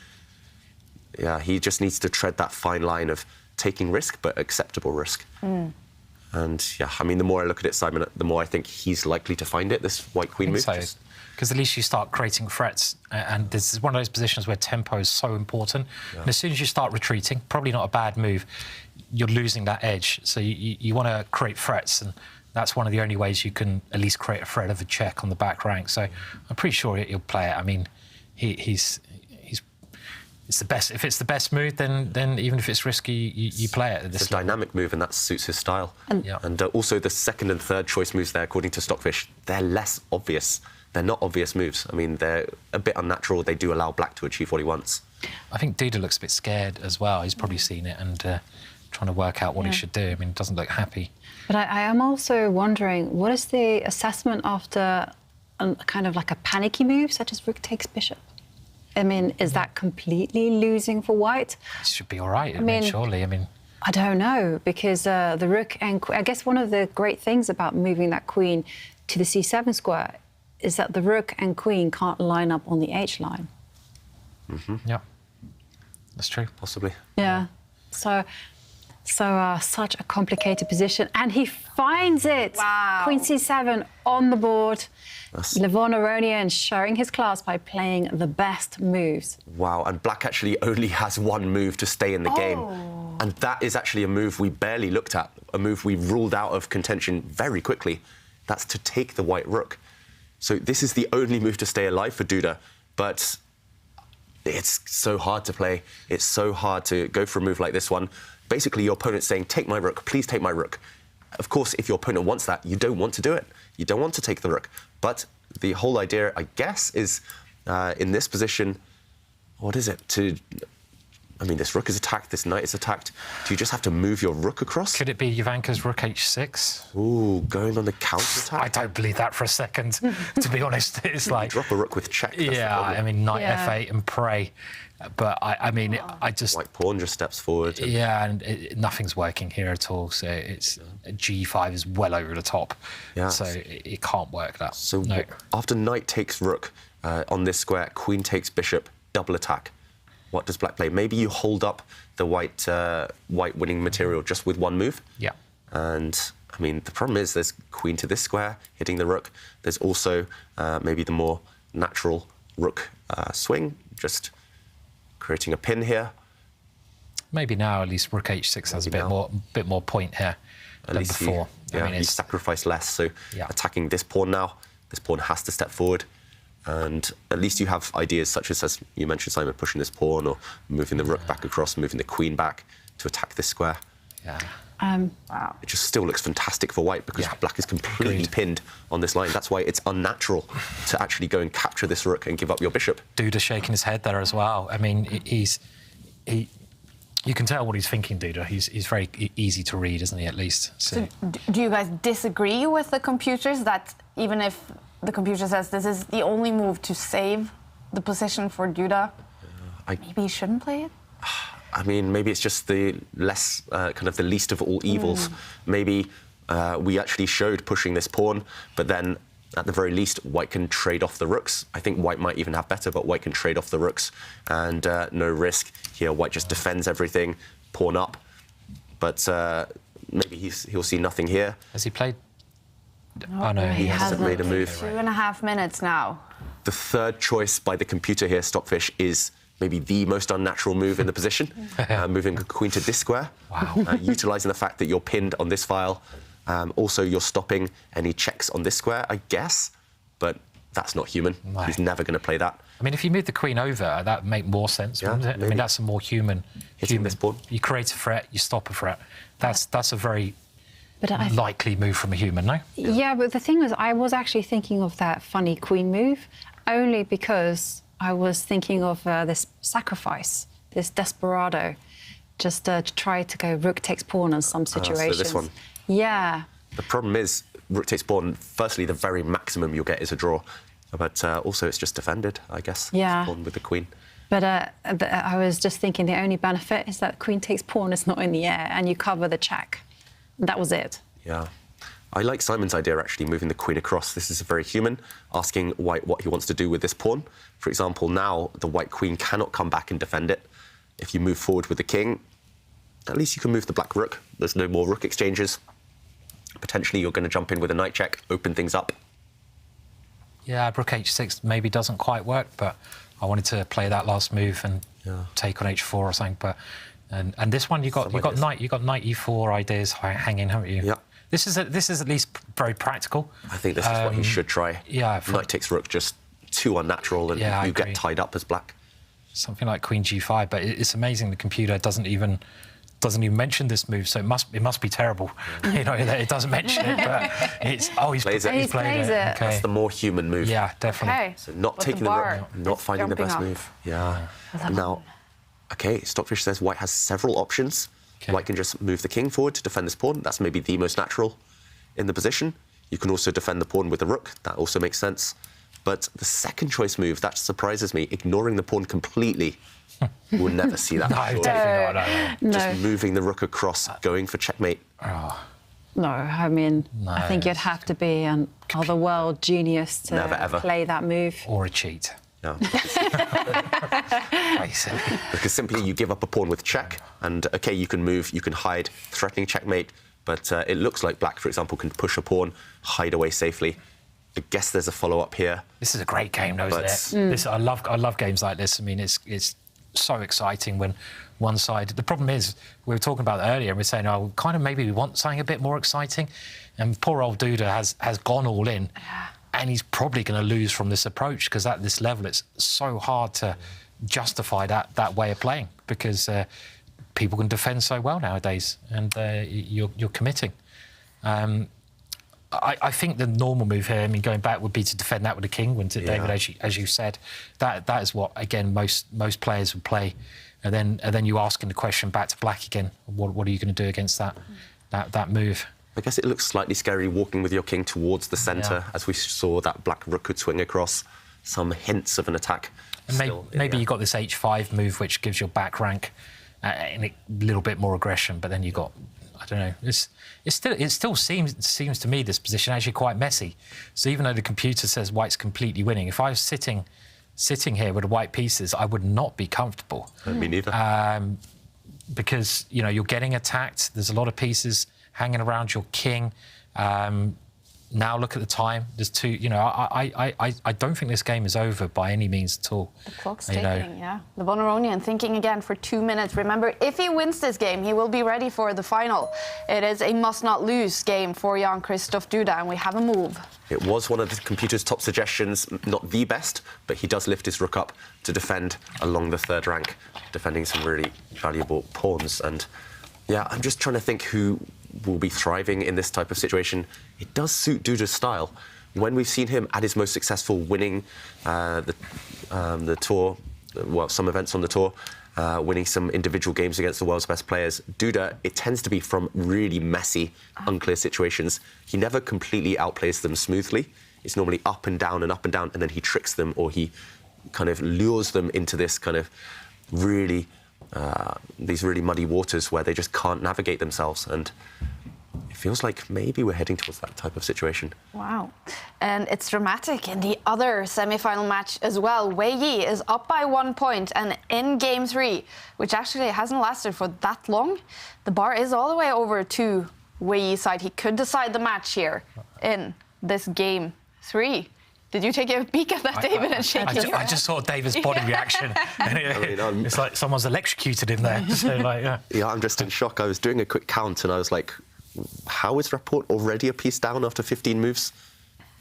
Yeah, he just needs to tread that fine line of taking risk, but acceptable risk. And, yeah, I mean, the more I look at it, Simon, the more I think he's likely to find it, this white-queen move. So. because at least you start creating threats. And this is one of those positions where tempo is so important. Yeah. And as soon as you start retreating, probably not a bad move, you're losing that edge. So you want to create threats, and that's one of the only ways you can at least create a threat of a check on the back rank. So I'm pretty sure he'll play it. I mean, it's the best. If it's the best move, then even if it's risky, you play it. It's a dynamic move, and that suits his style. And also the second and third choice moves there, according to Stockfish, they're less obvious. They're not obvious moves. I mean, they're a bit unnatural. They do allow Black to achieve what he wants. I think Duda looks a bit scared as well. He's probably seen it and trying to work out what he should do. I mean, he doesn't look happy. But I am also wondering, what is the assessment after kind of like a panicky move, such as rook takes bishop? I mean, is that completely losing for white? It should be all right, I mean, surely. I mean, I don't know, because the rook and I guess one of the great things about moving that queen to the c7 square is that the rook and queen can't line up on the h line. Yeah, that's true. Possibly. Yeah. So such a complicated position, and he finds it. Wow. Queen c7 on the board. Levon Aronian showing his class by playing the best moves. Wow, and Black actually only has one move to stay in the game. And that is actually a move we barely looked at, a move we ruled out of contention very quickly. That's to take the white rook. So this is the only move to stay alive for Duda, but it's so hard to play. It's so hard to go for a move like this one. Basically, your opponent's saying, take my rook, please take my rook. Of course, if your opponent wants that, you don't want to do it. You don't want to take the rook. But the whole idea, I guess, is in this position, what is it? I mean, this rook is attacked, this knight is attacked. Do you just have to move your rook across? Could it be Jovanka's rook h6? Ooh, going on the counter-attack? I don't believe that for a second, to be honest. It's like... Drop a rook with check. Yeah, I mean, knight f8 and pray. But, I mean, I just... White pawn just steps forward. Yeah, and nothing's working here at all. So it's g5 is well over the top. Yeah. So it can't work, that. So no. After knight takes rook on this square, queen takes bishop, double attack. What does Black play? Maybe you hold up the white winning material just with one move. Yeah. And, I mean, the problem is there's queen to this square, hitting the rook. There's also maybe the more natural rook swing, just creating a pin here. Maybe now at least rook h6 has a bit more point here than before. You sacrifice less, so attacking this pawn now, this pawn has to step forward. And at least you have ideas such as you mentioned, Simon, pushing this pawn or moving the rook back across, moving the queen back to attack this square. Yeah. Wow. It just still looks fantastic for white because Black is completely pinned on this line. That's why it's unnatural to actually go and capture this rook and give up your bishop. Duda shaking his head there as well. I mean, you can tell what he's thinking, Duda. He's very easy to read, isn't he, at least? So do you guys disagree with the computers that even if the computer says this is the only move to save the position for Duda, maybe he shouldn't play it? I mean, maybe it's just the less, kind of the least of all evils. Maybe we actually showed pushing this pawn, but then at the very least, white can trade off the rooks. I think white might even have better, but white can trade off the rooks and no risk. Here, white just defends everything, pawn up. But maybe he'll see nothing here. Has he played? Oh, no, he hasn't made a move. 2.5 minutes now. The third choice by the computer here, Stockfish, is maybe the most unnatural move in the position, moving a queen to this square, utilising the fact that you're pinned on this file. Also, you're stopping any checks on this square, I guess, but that's not human. No. He's never going to play that. I mean, if you move the queen over, that would make more sense, wouldn't it? Maybe. I mean, that's a more human. This pawn. You create a threat, you stop a threat. That's a very likely move from a human, no? Yeah, but the thing was, I was actually thinking of that funny queen move, only because I was thinking of this sacrifice, this desperado, just to try to go rook takes pawn in some situations. So this one? Yeah. The problem is, rook takes pawn, firstly, the very maximum you'll get is a draw. But also, it's just defended, I guess. Yeah. Pawn with the queen. But I was just thinking the only benefit is that queen takes pawn is not in the air and you cover the check. That was it. Yeah. I like Simon's idea, actually, moving the queen across. This is very human, asking white what he wants to do with this pawn. For example, now the white queen cannot come back and defend it. If you move forward with the king, at least you can move the black rook. There's no more rook exchanges. Potentially, you're going to jump in with a knight check, open things up. Yeah, rook h6 maybe doesn't quite work, but I wanted to play that last move and take on h4 or something. But and this one you got knight e4 ideas hanging, haven't you? Yeah. This is at least very practical. I think this is what he should try. Yeah. Knight takes rook, just too unnatural, and you get tied up as black. Something like queen g5, but it's amazing the computer doesn't even mention this move, so it must be terrible. You know, that it doesn't mention it, but it's he's played it. Okay. That's the more human move. Yeah, definitely. Okay. So not But taking the the bar rook, not is finding the best jumping move. Yeah. Now, okay, Stockfish says White has several options. Okay. White can just move the king forward to defend this pawn. That's maybe the most natural in the position. You can also defend the pawn with the rook. That also makes sense. But the second choice move, that surprises me, ignoring the pawn completely. We'll never see that. No, definitely not. No. Just moving the rook across, going for checkmate. No, I mean, I think you'd have to be an otherworld genius to Never, ever. play that move. Or a cheat. No. Basically. Because simply you give up a pawn with check, and okay, you can move, you can hide, threatening checkmate, but it looks like black, for example, can push a pawn, hide away safely. I guess there's a follow-up here. This is a great game, though, isn't it? I love games like this. I mean, it's so exciting when one side... The problem is, we were talking about it earlier, and we're saying, oh, kind of maybe we want something a bit more exciting. And poor old Duda has gone all in, and he's probably going to lose from this approach, because at this level, it's so hard to justify that way of playing, because people can defend so well nowadays, and you're committing. I think the normal move here, I mean, going back, would be to defend that with a king, wouldn't it, David? As you said, that is what, again, most players would play, and then you asking the question back to black again. What are you going to do against that move? I guess it looks slightly scary walking with your king towards the centre, as we saw that black rook could swing across. Some hints of an attack. And maybe you got this h5 move, which gives your back rank and a little bit more aggression, but then you got. I don't know. It still seems to me this position actually quite messy. So even though the computer says White's completely winning, if I was sitting here with the white pieces, I would not be comfortable. Me neither. Because you're getting attacked. There's a lot of pieces hanging around your king. Now look at the time. There's two. I don't think this game is over by any means at all. The clock's ticking. Yeah. Levon Aronian thinking again for 2 minutes. Remember, if he wins this game, he will be ready for the final. It is a must-not-lose game for Jan-Krzysztof Duda, and we have a move. It was one of the computer's top suggestions, not the best, but he does lift his rook up to defend along the third rank, defending some really valuable pawns. And yeah, I'm just trying to think who will be thriving in this type of situation. It does suit Duda's style. When we've seen him at his most successful, winning the tour, well, some events on the tour, winning some individual games against the world's best players, Duda, it tends to be from really messy, unclear situations. He never completely outplays them smoothly. It's normally up and down, and then he tricks them, or he kind of lures them into this kind of really these really muddy waters where they just can't navigate themselves, and it feels like maybe we're heading towards that type of situation. Wow. And it's dramatic in the other semi-final match as well. Wei Yi is up by 1 point, and in game 3, which actually hasn't lasted for that long, the bar is all the way over to Wei Yi's side. He could decide the match here in this game 3. Did you take a peek at that, David, and shake your head? I just saw David's body reaction. And it's like someone's electrocuted him there. So, yeah, I'm just in shock. I was doing a quick count, and I was like, how is Rapport already a piece down after 15 moves?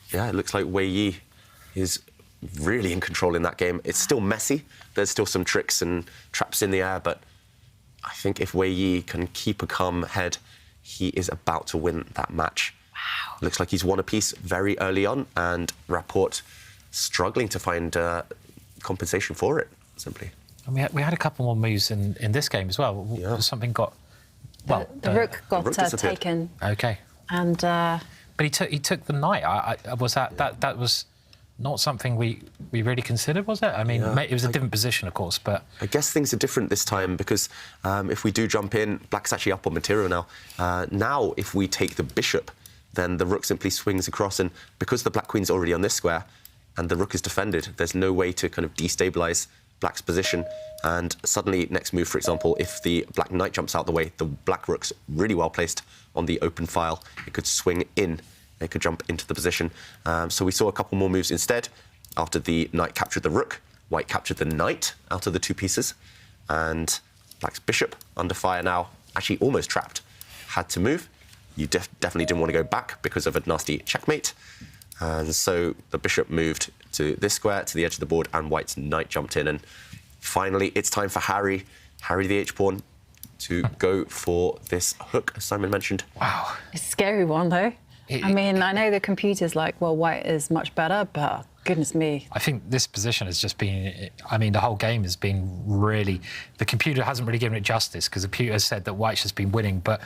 Yeah, it looks like Wei Yi is really in control in that game. It's still messy. There's still some tricks and traps in the air, but I think if Wei Yi can keep a calm head, he is about to win that match. Wow. Looks like he's won a piece very early on, and Rapport struggling to find compensation for it, simply. And we had a couple more moves in this game as well. Yeah. Something got... Well, the rook got disappeared. taken. OK. And... But he took the knight. That was not something we really considered, was it? I mean, it was a different position, of course, but... I guess things are different this time, because if we do jump in, black's actually up on material now. Now, if we take the bishop, then the rook simply swings across, and because the black queen's already on this square and the rook is defended, there's no way to kind of destabilise black's position. And suddenly, next move, for example, if the black knight jumps out the way, the black rook's really well placed on the open file. It could swing in They could jump into the position. So we saw a couple more moves instead. After the knight captured the rook, white captured the knight out of the two pieces. And black's bishop under fire now, actually almost trapped. Had to move. You definitely didn't want to go back because of a nasty checkmate. And so the bishop moved to this square, to the edge of the board, and white's knight jumped in. And finally, it's time for Harry the h-pawn, to go for this hook, as Simon mentioned. Wow. It's a scary one, though. I mean, I know the computer's like, well, white is much better, but goodness me. I think this position has just been, I mean, the whole game has been really, the computer hasn't really given it justice, because the computer has said that white's just been winning, but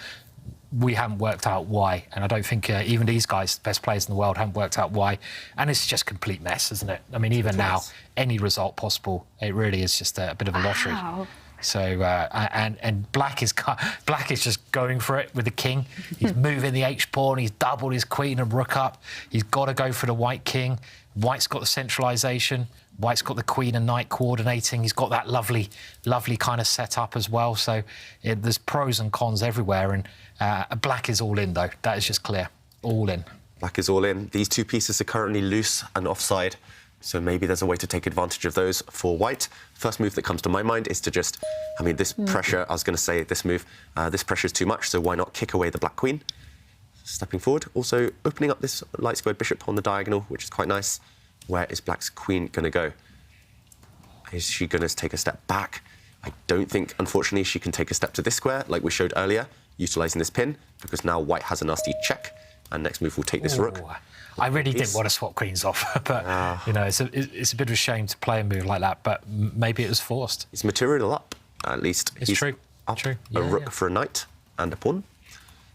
we haven't worked out why. And I don't think even these guys, the best players in the world, haven't worked out why. And it's just complete mess, isn't it? I mean, even now, any result possible, it really is just a bit of a lottery. Wow. So and black is just going for it with the king. He's moving the h-pawn. He's doubled his queen and rook up. He's got to go for the white king. White's got the centralisation. White's got the queen and knight coordinating. He's got that lovely kind of setup as well. So there's pros and cons everywhere. And black is all in, though. That is just clear. All in. Black is all in. These two pieces are currently loose and offside. So maybe there's a way to take advantage of those for white. First move that comes to my mind is to just, I mean, this pressure, I was going to say this move, this pressure is too much, so why not kick away the black queen? Stepping forward, also opening up this light squared bishop on the diagonal, which is quite nice. Where is black's queen going to go? Is she going to take a step back? I don't think, unfortunately, she can take a step to this square, like we showed earlier, utilising this pin, because now white has a nasty check, and next move will take this rook. I really didn't want to swap queens off, but you know, it's a bit of a shame to play a move like that. But maybe it was forced. It's material up, at least. It's true. Up True. a rook for a knight and a pawn.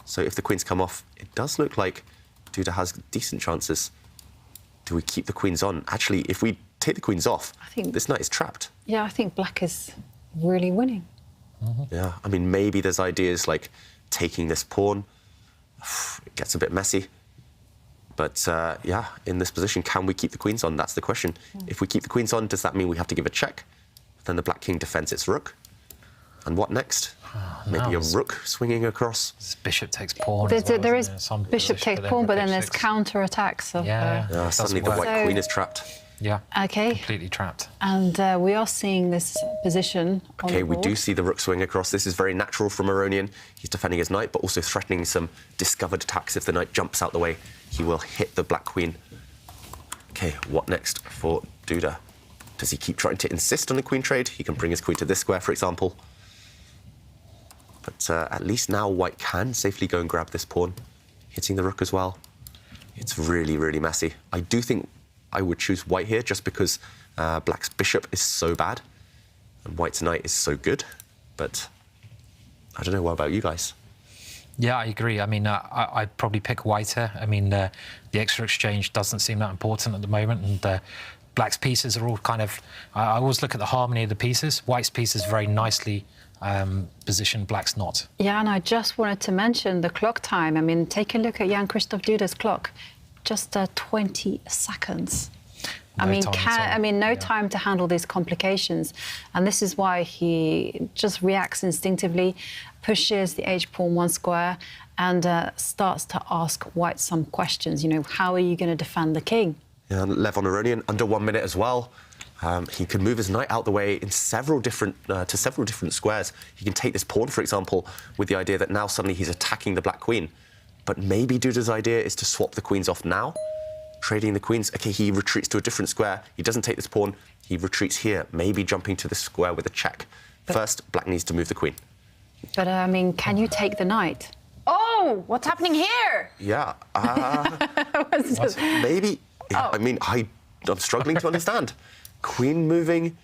So if the queens come off, it does look like Duda has decent chances. Do we keep the queens on? Actually, if we take the queens off, I think this knight is trapped. Yeah, I think black is really winning. Yeah, I mean, maybe there's ideas like taking this pawn. It gets a bit messy. But, yeah, in this position, can we keep the queens on? That's the question. If we keep the queens on, does that mean we have to give a check? Then the black king defends its rook. And what next? Maybe a rook swinging across. This bishop takes pawn. There is bishop takes pawn, but then there's counter-attacks. Suddenly the white queen is trapped. Yeah, OK. Completely trapped. And we are seeing this position on OK, the we board. do see the rook swing across. This is very natural from Aronian. He's defending his knight, but also threatening some discovered attacks. If the knight jumps out the way, he will hit the black queen. OK, what next for Duda? Does he keep trying to insist on a queen trade? He can bring his queen to this square, for example. But at least now white can safely go and grab this pawn, hitting the rook as well. It's really, really messy. I do think I would choose white here just because black's bishop is so bad and white's knight is so good. But I don't know, what about you guys? Yeah, I agree. I mean, I'd probably pick white here. I mean, the extra exchange doesn't seem that important at the moment, and black's pieces are all kind of... I always look at the harmony of the pieces. White's piece is very nicely positioned, black's not. Yeah, and I just wanted to mention the clock time. I mean, take a look at Jan-Krzysztof Duda's clock. Just 20 seconds. No time to handle these complications. And this is why he just reacts instinctively, pushes the h-pawn one square and starts to ask white some questions. You know, how are you going to defend the king? Yeah, Lev on Aronian, under 1 minute as well. He can move his knight out the way in several different squares. He can take this pawn, for example, with the idea that now suddenly he's attacking the black queen. But maybe Duda's idea is to swap the queens off now, trading the queens. OK, he retreats to a different square. He doesn't take this pawn. He retreats here, maybe jumping to the square with a check. First, black needs to move the queen. But, I mean, can you take the knight? Oh, what's happening here? Yeah, maybe. I mean, I'm struggling to understand. Queen moving.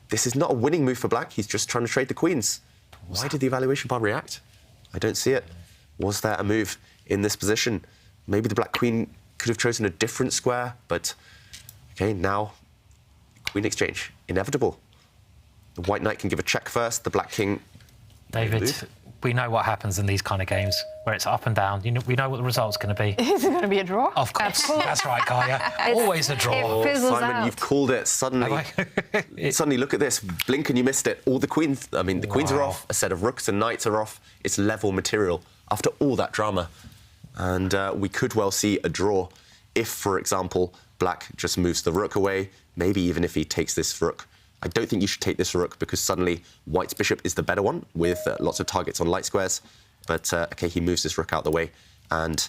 This is not a winning move for black. He's just trying to trade the queens. Why did the evaluation bar react? I don't see it. Was there a move in this position? Maybe the black queen could have chosen a different square, but OK, now queen exchange, inevitable. The white knight can give a check first, the black king... David, we know what happens in these kind of games, where it's up and down. You know, we know what the result's going to be. Is it going to be a draw? Of course. That's right, Kaja. Always a draw. It fizzles Simon, out. you've called it. Suddenly, suddenly, look at this. Blink and you missed it. All the queens, I mean, the queens are off. A set of rooks and knights are off. It's level material. After all that drama, And we could well see a draw if, for example, black just moves the rook away, maybe even if he takes this rook. I don't think you should take this rook because suddenly white's bishop is the better one with lots of targets on light squares. But, OK, he moves this rook out the way. And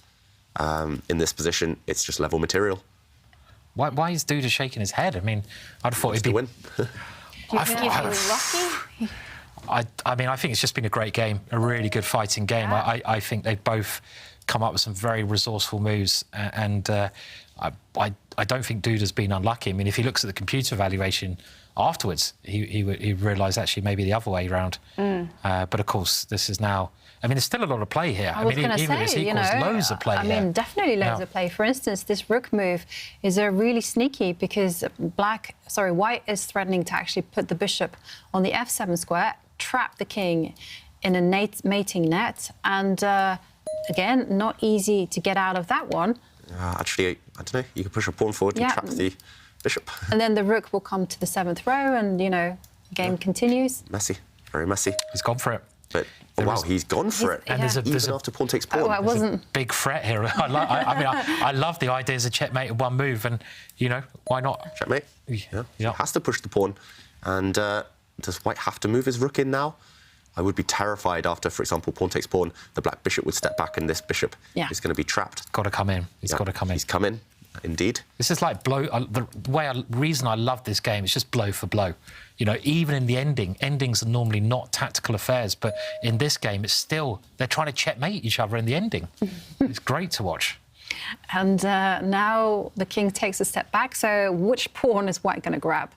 in this position, it's just level material. Why is Duda shaking his head? I mean, I'd have thought he'd be... win. Do you think he's lucky? I mean, I think it's just been a great game, a really good fighting game. Yeah. I think they've both come up with some very resourceful moves, and I don't think Duda's been unlucky. I mean, if he looks at the computer evaluation afterwards, he would realise actually maybe the other way around. But of course, this is now. I mean, there's still a lot of play here. I was going to say, loads of play. I mean, definitely loads of play. For instance, this rook move is really sneaky because white is threatening to actually put the bishop on the f7 square, trap the king in a mating net, and again, not easy to get out of that one. Actually, I don't know. You can push a pawn forward and trap the bishop. And then the rook will come to the 7th row, and the game continues. Messy, very messy. He's gone for it. But wow, he's gone for it. And there's after pawn takes pawn. I wasn't a big threat here. I love the ideas of checkmate in one move, and why not? Checkmate. Yeah. He has to push the pawn, and does white have to move his rook in now? I would be terrified after, for example, pawn takes pawn. The black bishop would step back, and this bishop is going to be trapped. Got to come in. He's got to come in. He's come in, indeed. This is like blow. The reason I love this game is just blow for blow. Even in the endings are normally not tactical affairs, but in this game, it's still they're trying to checkmate each other in the ending. It's great to watch. And now the king takes a step back. So which pawn is white going to grab?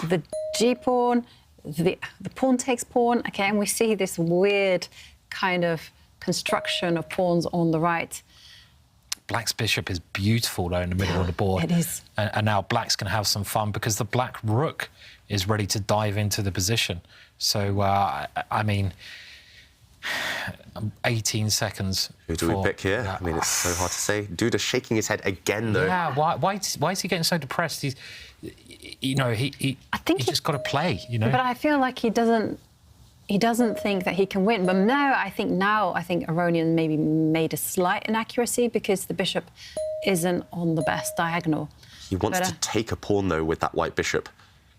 The g pawn. The pawn takes pawn, okay, and we see this weird kind of construction of pawns on the right. Black's bishop is beautiful, though, in the middle of the board. It is. And now black's going to have some fun because the black rook is ready to dive into the position. So, I mean, 18 seconds. Who do we pick here? I mean, it's so hard to say. Duda shaking his head again, though. Yeah, why is he getting so depressed? He's... he just got to play, But I feel like he doesn't think that he can win. But now I think Aronian maybe made a slight inaccuracy because the bishop isn't on the best diagonal. He wants to take a pawn, though, with that white bishop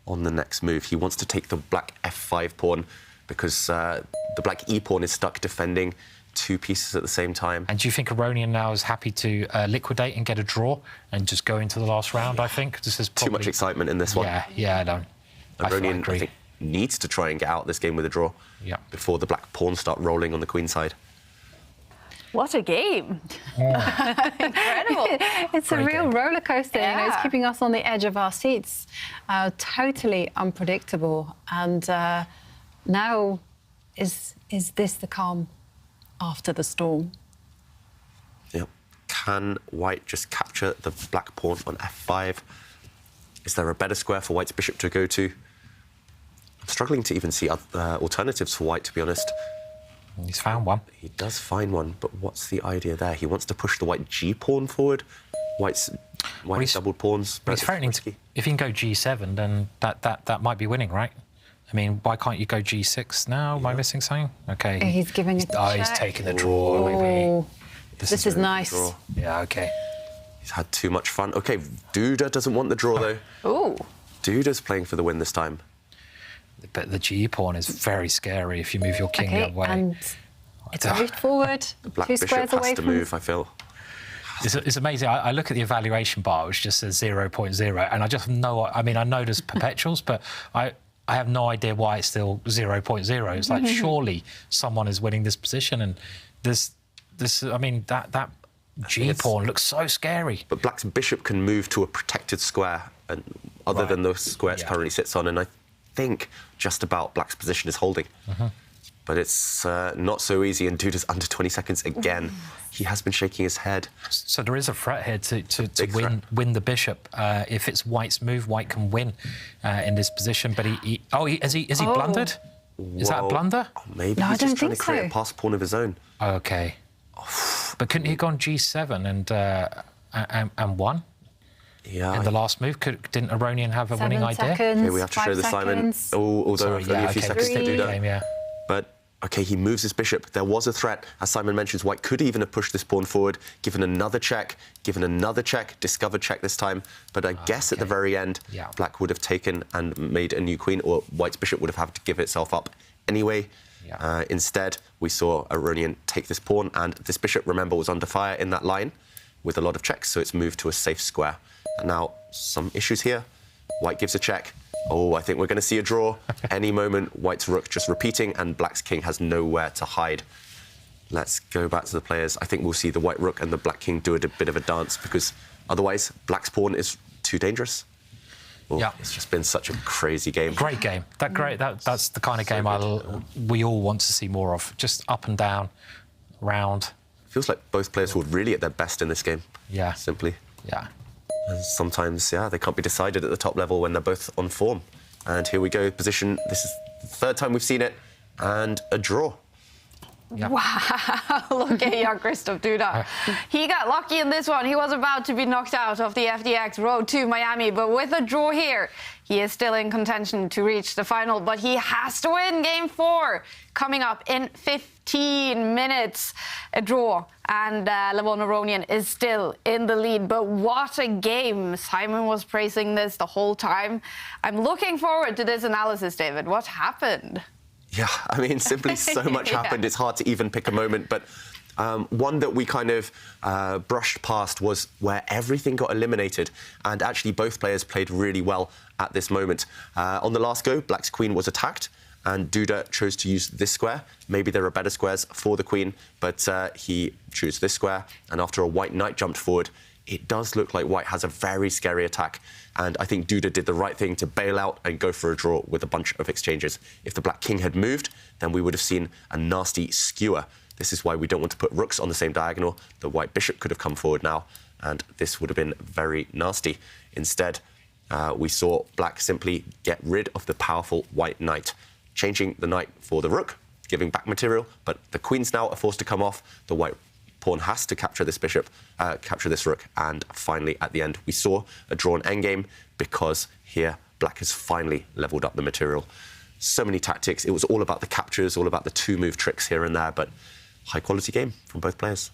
on the next move. He wants to take the black f5 pawn because the black e pawn is stuck defending two pieces at the same time. And do you think Aronian now is happy to liquidate and get a draw and just go into the last round, I think? This is probably... Too much excitement in this one. Yeah, I know. Aronian, I think, needs to try and get out this game with a draw before the black pawns start rolling on the queen side. What a game. Incredible. It's a real roller coaster. It's keeping us on the edge of our seats. Totally unpredictable. And now, is this the calm after the storm? Yep. Can white just capture the black pawn on f5? Is there a better square for white's bishop to go to? I'm struggling to even see alternatives for white, to be honest. He's found one. He does find one, but what's the idea there? He wants to push the white g pawn forward. White's doubled pawns. But he's threatening to, if he can go g7, then that might be winning, right? I mean, why can't you go g6 now? Am I missing something? OK. He's giving it a check. He's taking the draw. Oh, this is nice. Yeah, OK. He's had too much fun. OK, Duda doesn't want the draw, though. Ooh. Duda's playing for the win this time. But the g pawn is very scary if you move your king that way. And it's moved forward. The black 2 bishop squares away has to move, I feel. It's amazing. I look at the evaluation bar, which just says 0.0, and I just know. I mean, I know there's perpetuals, but I have no idea why it's still 0.0. It's like surely someone is winning this position, and this. I mean, that g pawn looks so scary. But black's bishop can move to a protected square, and other than the square it currently sits on, and I think just about black's position is holding. But it's not so easy, and Duda's under 20 seconds again. He has been shaking his head. So there is a threat here to win the bishop. If it's white's move, white can win in this position. But has he blundered? Is that a blunder? Oh, maybe he's just trying to create a pass pawn of his own. OK. But couldn't he have gone g7 and won? Yeah. In the last move, didn't Aronian have a winning idea? Seconds, okay, we have to show the Simon. Although only a few seconds to do that. Yeah. But OK, he moves his bishop. There was a threat. As Simon mentions, white could even have pushed this pawn forward, given another check, discovered check this time. But I guess at the very end, black would have taken and made a new queen, or white's bishop would have had to give itself up anyway. Instead, we saw Aronian take this pawn, and this bishop, remember, was under fire in that line with a lot of checks, so it's moved to a safe square. And now, some issues here. White gives a check. Oh, I think we're going to see a draw. Any moment, white's rook just repeating, and black's king has nowhere to hide. Let's go back to the players. I think we'll see the white rook and the black king do a bit of a dance, because otherwise, black's pawn is too dangerous. Well, it's just been such a crazy game. Great game. That's the kind of game we all want to see more of. Just up and down, round. Feels like both players were really at their best in this game. Yeah. Simply. Yeah. And sometimes, they can't be decided at the top level when they're both on form. And here we go, position. This is the third time we've seen it, and a draw. Yep. Wow, look at Jan-Krzysztof Duda. He got lucky in this one. He was about to be knocked out of the FTX road to Miami, but with a draw here, he is still in contention to reach the final, but he has to win game 4, coming up in 15 minutes. A draw, and Levon Aronian is still in the lead. But what a game. Simon was praising this the whole time. I'm looking forward to this analysis, David. What happened? Yeah, I mean, simply so much happened. It's hard to even pick a moment, but one that we kind of brushed past was where everything got eliminated, and actually both players played really well at this moment. On the last go, black's queen was attacked, and Duda chose to use this square. Maybe there are better squares for the queen, but he chose this square, and after a white knight jumped forward, it does look like white has a very scary attack, and I think Duda did the right thing to bail out and go for a draw with a bunch of exchanges. If the black king had moved, then we would have seen a nasty skewer. This is why we don't want to put rooks on the same diagonal. The white bishop could have come forward now, and this would have been very nasty. Instead, we saw black simply get rid of the powerful white knight, changing the knight for the rook, giving back material, but the queens now are forced to come off. The white pawn has to capture this bishop, capture this rook, and finally, at the end, we saw a drawn endgame, because here, black has finally leveled up the material. So many tactics. It was all about the captures, all about the two-move tricks here and there, but high-quality game from both players.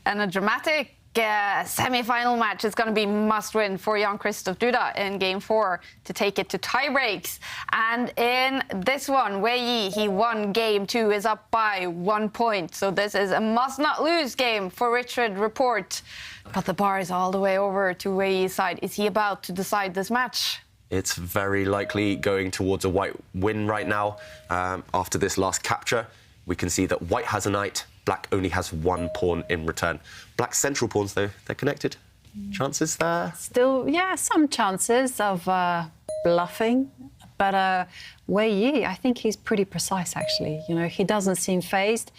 And a dramatic semi-final match is going to be must-win for Jan-Krzysztof Duda in Game 4 to take it to tie-breaks. And in this one, Wei Yi, he won Game 2, is up by 1 point. So this is a must-not-lose game for Richard Rapport. But the bar is all the way over to Wei Yi's side. Is he about to decide this match? It's very likely going towards a white win right now. After this last capture, we can see that white has a knight, black only has 1 pawn in return. Black's central pawns, though, they're connected. Chances there? Still, some chances of bluffing. But Wei Yi, I think he's pretty precise, actually. You know, he doesn't seem phased.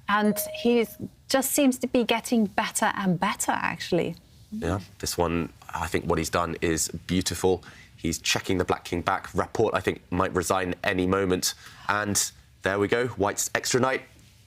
And he just seems to be getting better and better, actually. Yeah, this one, I think what he's done is beautiful. He's checking the black king back. Rapport, I think, might resign any moment. And there we go. White's extra knight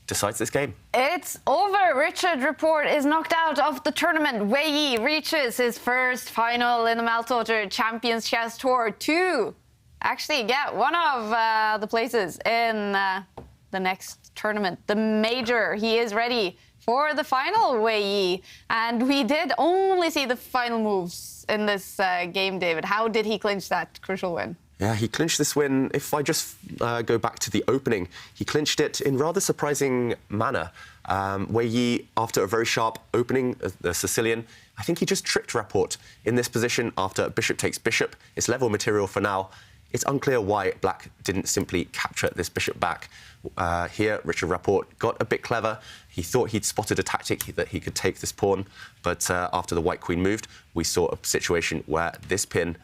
decides this game. It's over. Richard Rapport is knocked out of the tournament. Wei Yi reaches his first final in the Meltwater Champions Chess Tour to actually get one of the places in the next tournament, the major. He is ready for the final, Wei Yi. And we did only see the final moves in this game, David. How did he clinch that crucial win? Yeah, he clinched this win. If I just go back to the opening, he clinched it in rather surprising manner. Wei Yi, after a very sharp opening, the Sicilian, I think he just tricked Rapport in this position after bishop takes bishop. It's level material for now. It's unclear why black didn't simply capture this bishop back. Here, Richard Rapport got a bit clever. He thought he'd spotted a tactic that he could take this pawn, but after the white queen moved, we saw a situation where this pin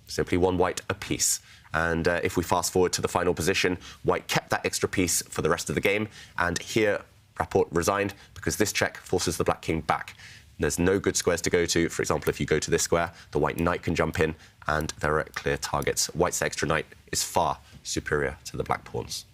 simply won white a piece. And if we fast forward to the final position, white kept that extra piece for the rest of the game. And here, Rapport resigned because this check forces the black king back. There's no good squares to go to. For example, if you go to this square, the white knight can jump in, and there are clear targets. White's extra knight is far superior to the black pawns.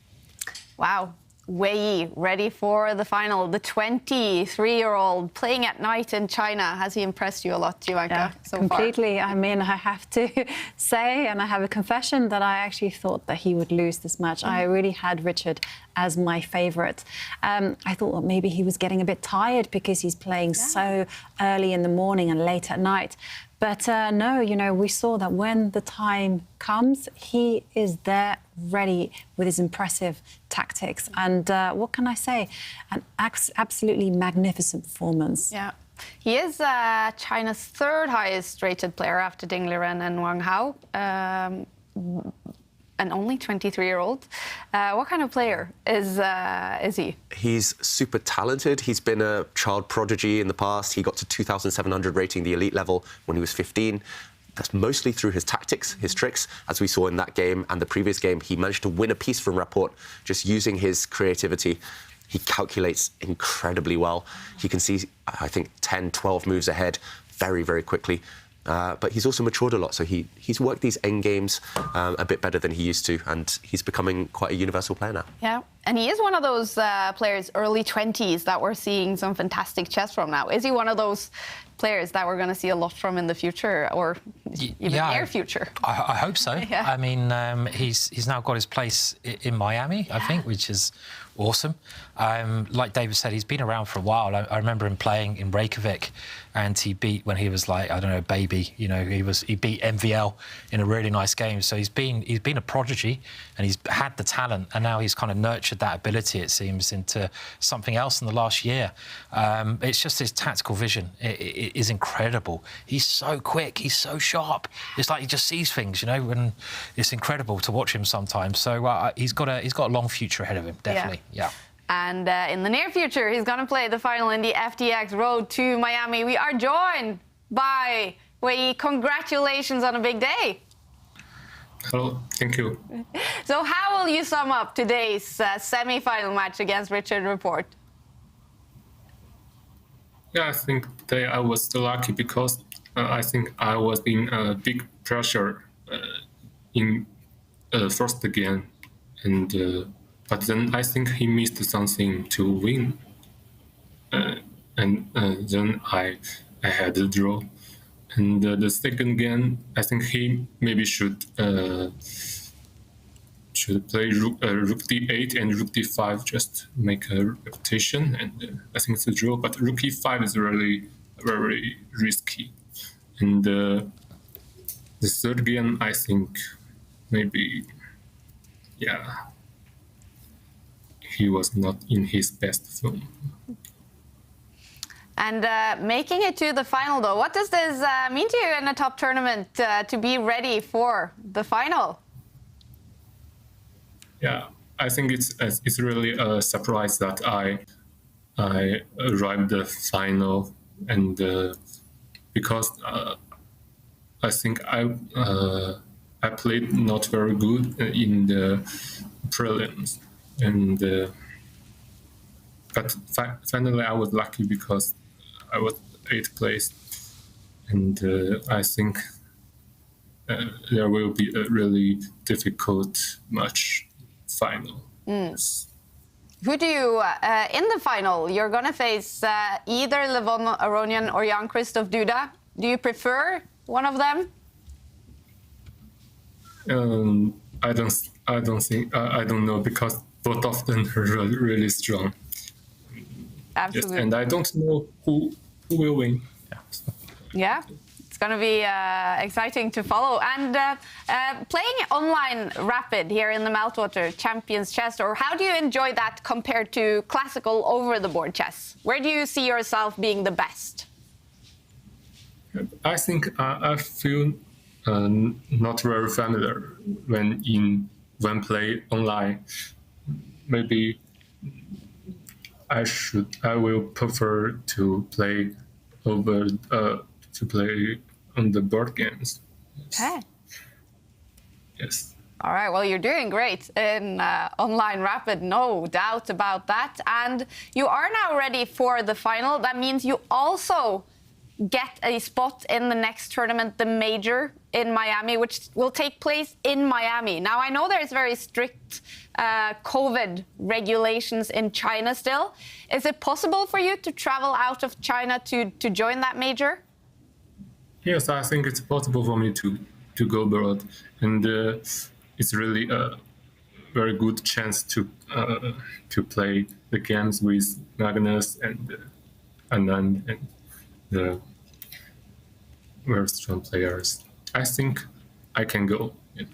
Wow. Wei Yi ready for the final. The 23-year-old playing at night in China. Has he impressed you a lot, Jovanka, so completely. far? I mean, I have to say, and I have a confession, that I actually thought that he would lose this match. I really had Richard as my favourite. I thought that maybe he was getting a bit tired because he's playing so early in the morning and late at night. But no, you know, we saw that when the time comes, he is there ready with his impressive tactics. And what can I say? An absolutely magnificent performance. Yeah. He is China's third highest rated player after Ding Liren and Wang Hao. And only 23-year-old. What kind of player is he? He's super talented. He's been a child prodigy in the past. He got to 2,700 rating, the elite level, when he was 15. That's mostly through his tactics, his tricks, as we saw in that game and the previous game. He managed to win a piece from Rapport just using his creativity. He calculates incredibly well. He can see, I think, 10, 12 moves ahead very, very quickly. But he's also matured a lot, so he's worked these end games a bit better than he used to, and he's becoming quite a universal player now. Yeah, and he is one of those players, early 20s, that we're seeing some fantastic chess from now. Is he one of those players that we're going to see a lot from in the future, or even near future? I hope so. Yeah. I mean, he's now got his place in Miami, I think, which is awesome. Like David said, he's been around for a while. I remember him playing in Reykjavik, and he beat, when he was like, I don't know, a baby. You know, he beat MVL in a really nice game. So he's been a prodigy, and he's had the talent, and now he's kind of nurtured that ability, it seems, into something else in the last year. It's just his tactical vision. It is incredible. He's so quick. He's so sharp. It's like he just sees things, you know, and it's incredible to watch him sometimes. So he's got a long future ahead of him, definitely. Yeah. And in the near future, he's going to play the final in the FTX Road to Miami. We are joined by Wei Yi. Congratulations on a big day. Hello, thank you. So how will you sum up today's semi-final match against Richard Rapport? Yeah, I think today I was so lucky because I think I was in big pressure in first game, and but then I think he missed something to win, and then I had a draw. And the second game, I think he maybe should play rook d8 and rook d5, just make a repetition, and I think it's a draw. But rook e5 is really very risky. And the third game, I think maybe, yeah, he was not in his best form. And making it to the final, though, what does this mean to you in a top tournament to be ready for the final? Yeah, I think it's really a surprise that I arrived the final, and because I think I played not very good in the prelims, and but finally I was lucky because I was 8th place, and I think there will be a really difficult match final. Who do you, in the final, you're going to face either Levon Aronian or Jan-Krzysztof Duda. Do you prefer one of them? I don't know, because both of them are really strong. Absolutely. Yes, and I don't know who will win. Yeah, it's going to be exciting to follow. And playing online Rapid here in the Meltwater Champions Chess, or how do you enjoy that compared to classical over-the-board chess? Where do you see yourself being the best? I think I feel not very familiar when play online. Maybe I will prefer to play on the board games. Okay. Yes. All right, well, you're doing great in online Rapid, no doubt about that. And you are now ready for the final. That means you also get a spot in the next tournament, the major in Miami, which will take place in Miami. Now, I know there's very strict COVID regulations in China still. Is it possible for you to travel out of China to join that major? Yes, I think it's possible for me to go abroad, and it's really a very good chance to play the games with Magnus and Anand and the very strong players. I think I can go. Yeah.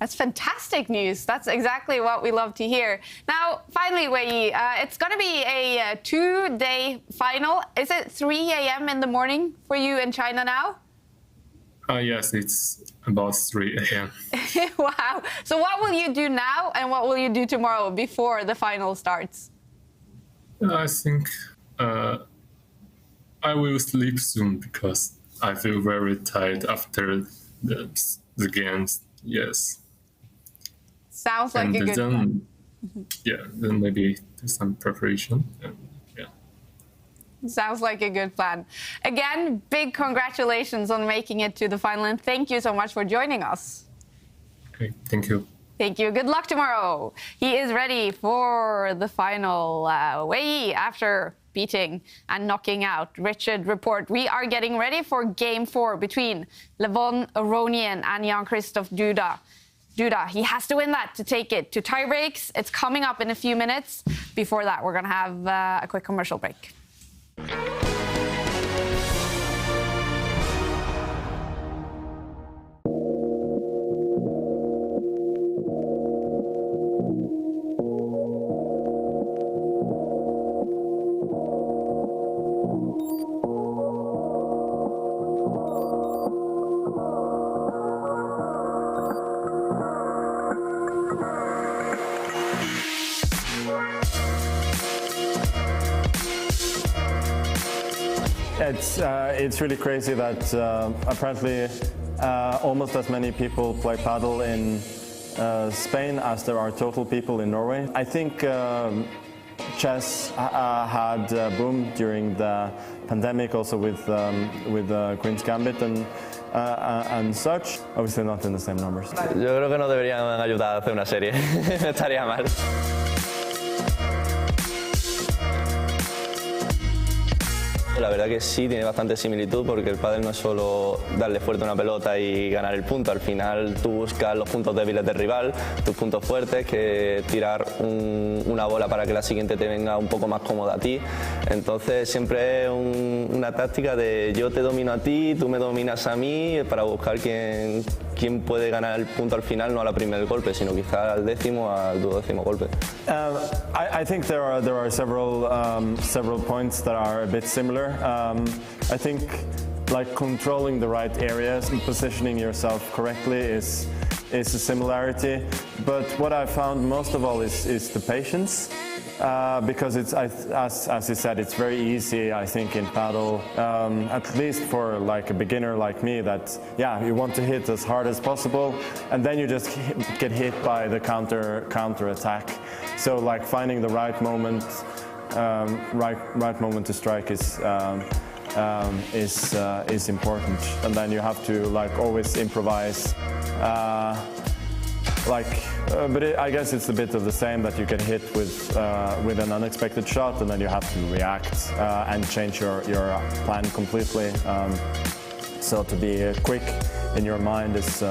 That's fantastic news. That's exactly what we love to hear. Now, finally, Wei Yi, it's going to be a 2-day final. Is it 3 a.m. in the morning for you in China now? Yes, it's about 3 a.m. Wow. So what will you do now and what will you do tomorrow before the final starts? I think I will sleep soon because I feel very tired after the games. Yes. Sounds like a good plan. Yeah, then maybe do some preparation. And, yeah. Sounds like a good plan. Again, big congratulations on making it to the final, and thank you so much for joining us. Okay, thank you. Thank you. Good luck tomorrow. He is ready for the final. Wei Yi, after beating and knocking out Richard Rapport, we are getting ready for Game 4 between Levon Aronian and Jan-Krzysztof Duda. Duda, he has to win that to take it to tie breaks. It's coming up in a few minutes. Before that, we're going to have a quick commercial break. It's really crazy that apparently almost as many people play paddle in Spain as there are total people in Norway. I think chess had boomed during the pandemic, also with Queen's Gambit and such. Obviously not in the same numbers. Yo creo que no deberían ayudar a hacer una serie. Estaría mal. La verdad que sí, tiene bastante similitud porque el pádel no es solo darle fuerte a una pelota y ganar el punto. Al final tú buscas los puntos débiles del rival, tus puntos fuertes, que tirar una bola para que la siguiente te venga un poco más cómoda a ti. Entonces siempre es una táctica de yo te domino a ti, tú me dominas a mí, para buscar quién puede ganar el punto al final, no al primer golpe, sino quizá al décimo, al duodécimo golpe. I think there are several points that are a bit similar. I think like controlling the right areas and positioning yourself correctly is a similarity. But what I found most of all is the patience. Because it's, as you said, it's very easy, I think, in paddle, at least for like a beginner like me, that, yeah, you want to hit as hard as possible, and then you just get hit by the counter attack. So like finding the right moment, right moment to strike is important, and then you have to like always improvise. But I guess it's a bit of the same, that you get hit with an unexpected shot, and then you have to react and change your plan completely. So to be quick in your mind is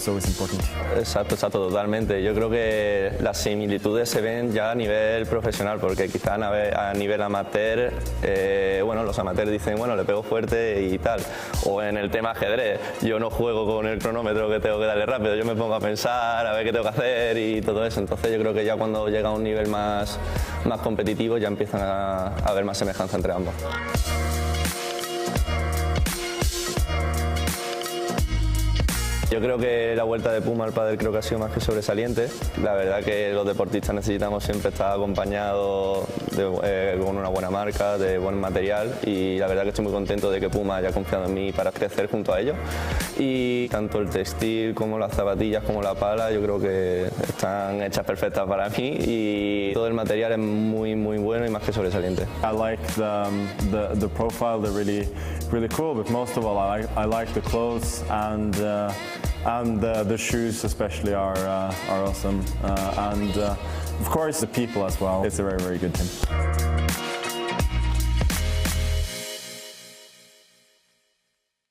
always important. Exacto, totalmente. Yo creo que las similitudes se ven ya a nivel profesional, porque quizá a nivel amateur, bueno, los amateurs dicen, bueno, le pego fuerte y tal. O en el tema ajedrez, yo no juego con el cronómetro que tengo que darle rápido, yo me pongo a pensar, a ver qué tengo que hacer y todo eso. Entonces yo creo que ya cuando llega a un nivel más competitivo ya empiezan a haber más semejanza entre ambos. Yo creo que la vuelta de Puma al pádel creo que ha sido más que sobresaliente. La verdad que los deportistas necesitamos siempre estar acompañados con una buena marca, de buen material, y la verdad que estoy muy contento de que Puma haya confiado en mí para crecer junto a ellos. Y tanto el textil como las zapatillas como la pala yo creo que están hechas perfectas para mí y todo el material es muy bueno y más que sobresaliente. I like the profile, they're really cool, but most of all I like the clothes and the shoes especially are awesome, and of course the people as well. It's a very good team.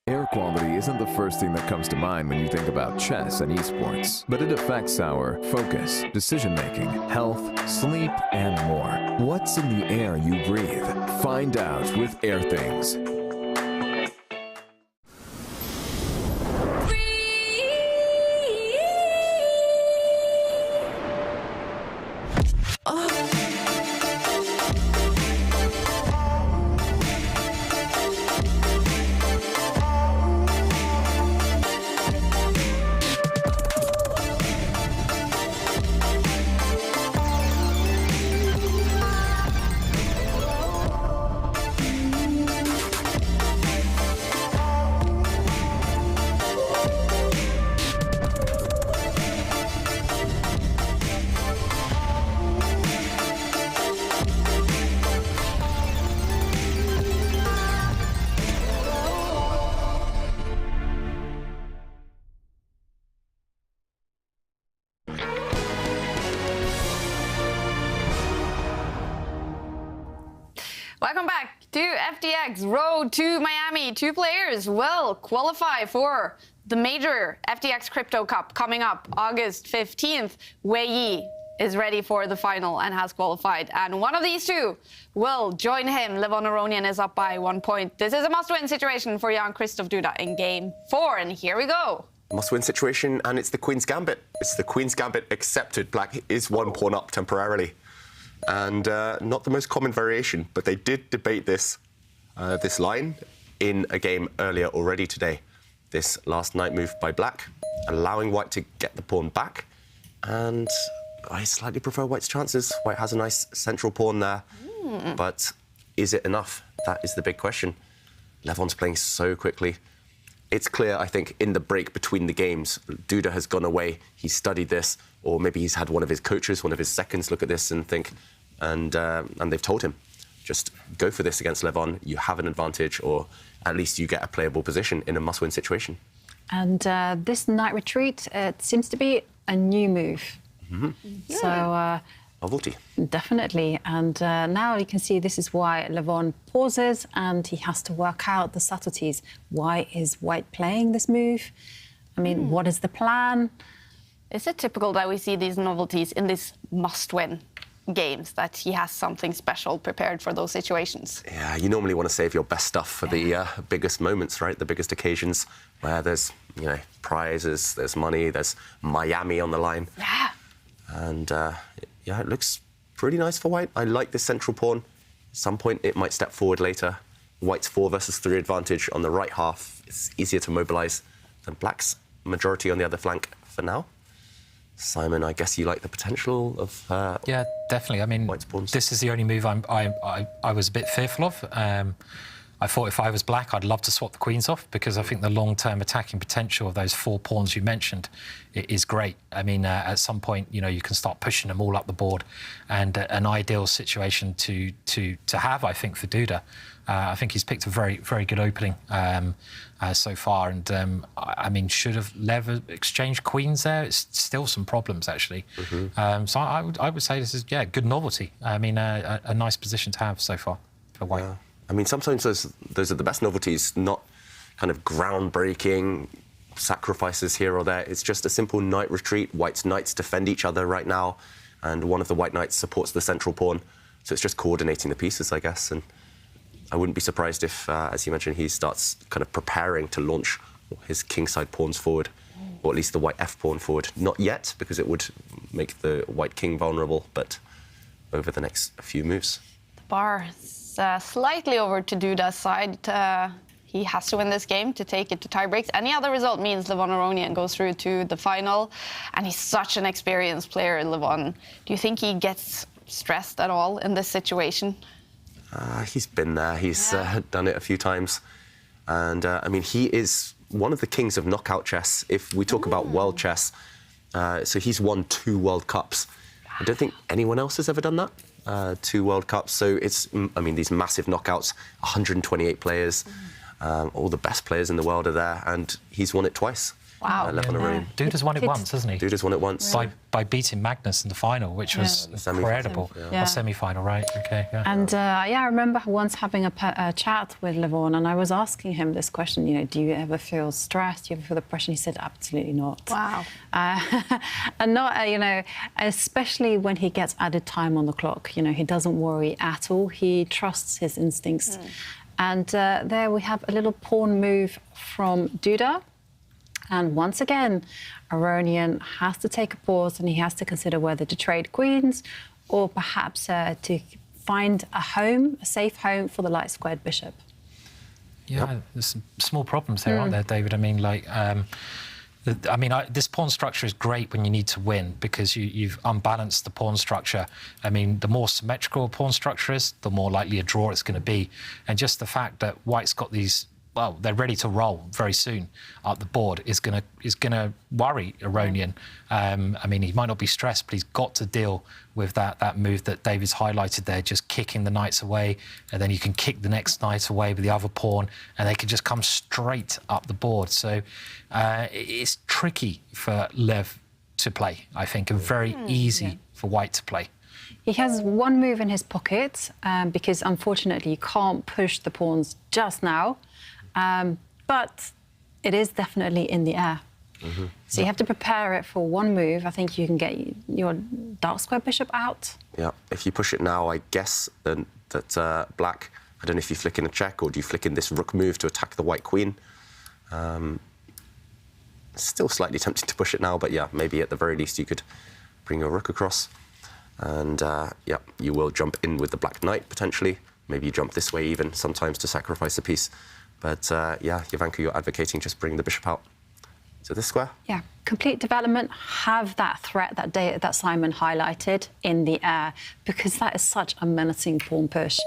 Air quality isn't the first thing that comes to mind when you think about chess and esports, but it affects our focus, decision-making, health, sleep, and more. What's in the air you breathe? Find out with AirThings. Welcome back to FTX Road to Miami. 2 players will qualify for the major FTX Crypto Cup coming up August 15th. Wei Yi is ready for the final and has qualified. And one of these 2 will join him. Levon Aronian is up by 1 point. This is a must-win situation for Jan-Krzysztof Duda in Game 4. And here we go. Must-win situation, and it's the Queen's Gambit. It's the Queen's Gambit accepted. Black is 1 pawn up temporarily. And not the most common variation, but they did debate this line in a game earlier already today. This last night move by Black, allowing White to get the pawn back. And I slightly prefer White's chances. White has a nice central pawn there. But is it enough? That is the big question. Levon's playing so quickly. It's clear, I think, in the break between the games, Duda has gone away, he's studied this, or maybe he's had one of his coaches, one of his seconds look at this and think, and they've told him, just go for this against Levon, you have an advantage, or at least you get a playable position in a must-win situation. And this night retreat, it seems to be a new move. So Novelty. Definitely. And now you can see this is why Levon pauses and he has to work out the subtleties. Why is White playing this move? I mean, what is the plan? Is it typical that we see these novelties in these must-win games, that he has something special prepared for those situations? Yeah, you normally want to save your best stuff for the biggest moments, right? The biggest occasions where there's, you know, prizes, there's money, there's Miami on the line. Yeah. And yeah, it looks pretty nice for White. I like this central pawn. At some point, it might step forward later. White's 4 versus 3 advantage on the right half. It's easier to mobilise than Black's majority on the other flank for now. Simon, I guess you like the potential of yeah, definitely. I mean, White's pawns. This is the only move I was a bit fearful of. I thought if I was Black, I'd love to swap the queens off, because I think the long-term attacking potential of those 4 pawns you mentioned is great. I mean, at some point, you know, you can start pushing them all up the board, and an ideal situation to have, I think, for Duda. I think he's picked a very good opening so far, and I mean, should have exchanged queens there. It's still some problems actually. So I would say this is good novelty. I mean, a nice position to have so far for White. Yeah. I mean, sometimes those are the best novelties, not kind of groundbreaking sacrifices here or there. It's just a simple knight retreat. White's knights defend each other right now, and one of the White knights supports the central pawn. So it's just coordinating the pieces, I guess. And I wouldn't be surprised if, as you mentioned, he starts kind of preparing to launch his kingside pawns forward, or at least the White F pawn forward. Not yet, because it would make the White king vulnerable, but over the next few moves. Bar slightly over to Duda's side. He has to win this game to take it to tie breaks. Any other result means Levon Aronian goes through to the final, and he's such an experienced player, Levon. Do you think he gets stressed at all in this situation? He's been there. He's done it a few times. And, I mean, he is one of the kings of knockout chess. If we talk about world chess, so he's won 2 World Cups. I don't think anyone else has ever done that, 2 World Cups. So it's, I mean, these massive knockouts, 128 players, all the best players in the world are there, and he's won it twice. Wow. Duda's won it once, hasn't he? Duda's won it once. By beating Magnus in the final, which was incredible. Or semi-final, right? Okay. Yeah. And I remember once having a chat with Levon, and I was asking him this question. You know, do you ever feel stressed? Do you ever feel the pressure? And he said, absolutely not. Wow. And not, you know, especially when he gets added time on the clock. You know, he doesn't worry at all. He trusts his instincts. And there we have a little pawn move from Duda. And once again, Aronian has to take a pause, and he has to consider whether to trade queens or perhaps to find a home, a safe home for the light squared bishop. Yeah, there's some small problems there, aren't there, David? I mean, like, this pawn structure is great when you need to win because you've unbalanced the pawn structure. I mean, the more symmetrical a pawn structure is, the more likely a draw it's going to be. And just the fact that White's got these, well, they're ready to roll very soon up the board is gonna worry Aronian. I mean, he might not be stressed, but he's got to deal with that move that David's highlighted there, just kicking the knights away, and then you can kick the next knight away with the other pawn, and they can just come straight up the board. So it's tricky for Lev to play, I think, and very easy for White to play. He has one move in his pocket because, unfortunately, you can't push the pawns just now. But it is definitely in the air. So you have to prepare it for one move. I think you can get your dark square bishop out. Yeah, if you push it now, I guess that black, I don't know if you flick in a check or do you flick in this rook move to attack the white queen. Still slightly tempting to push it now, but yeah, maybe at the very least you could bring your rook across. And yeah, you will jump in with the black knight, potentially. Maybe you jump this way even, sometimes to sacrifice a piece. But yeah, Jovanka, you're advocating just bring the bishop out to this square? Yeah, complete development, have that threat that Simon highlighted in the air, because that is such a menacing pawn push.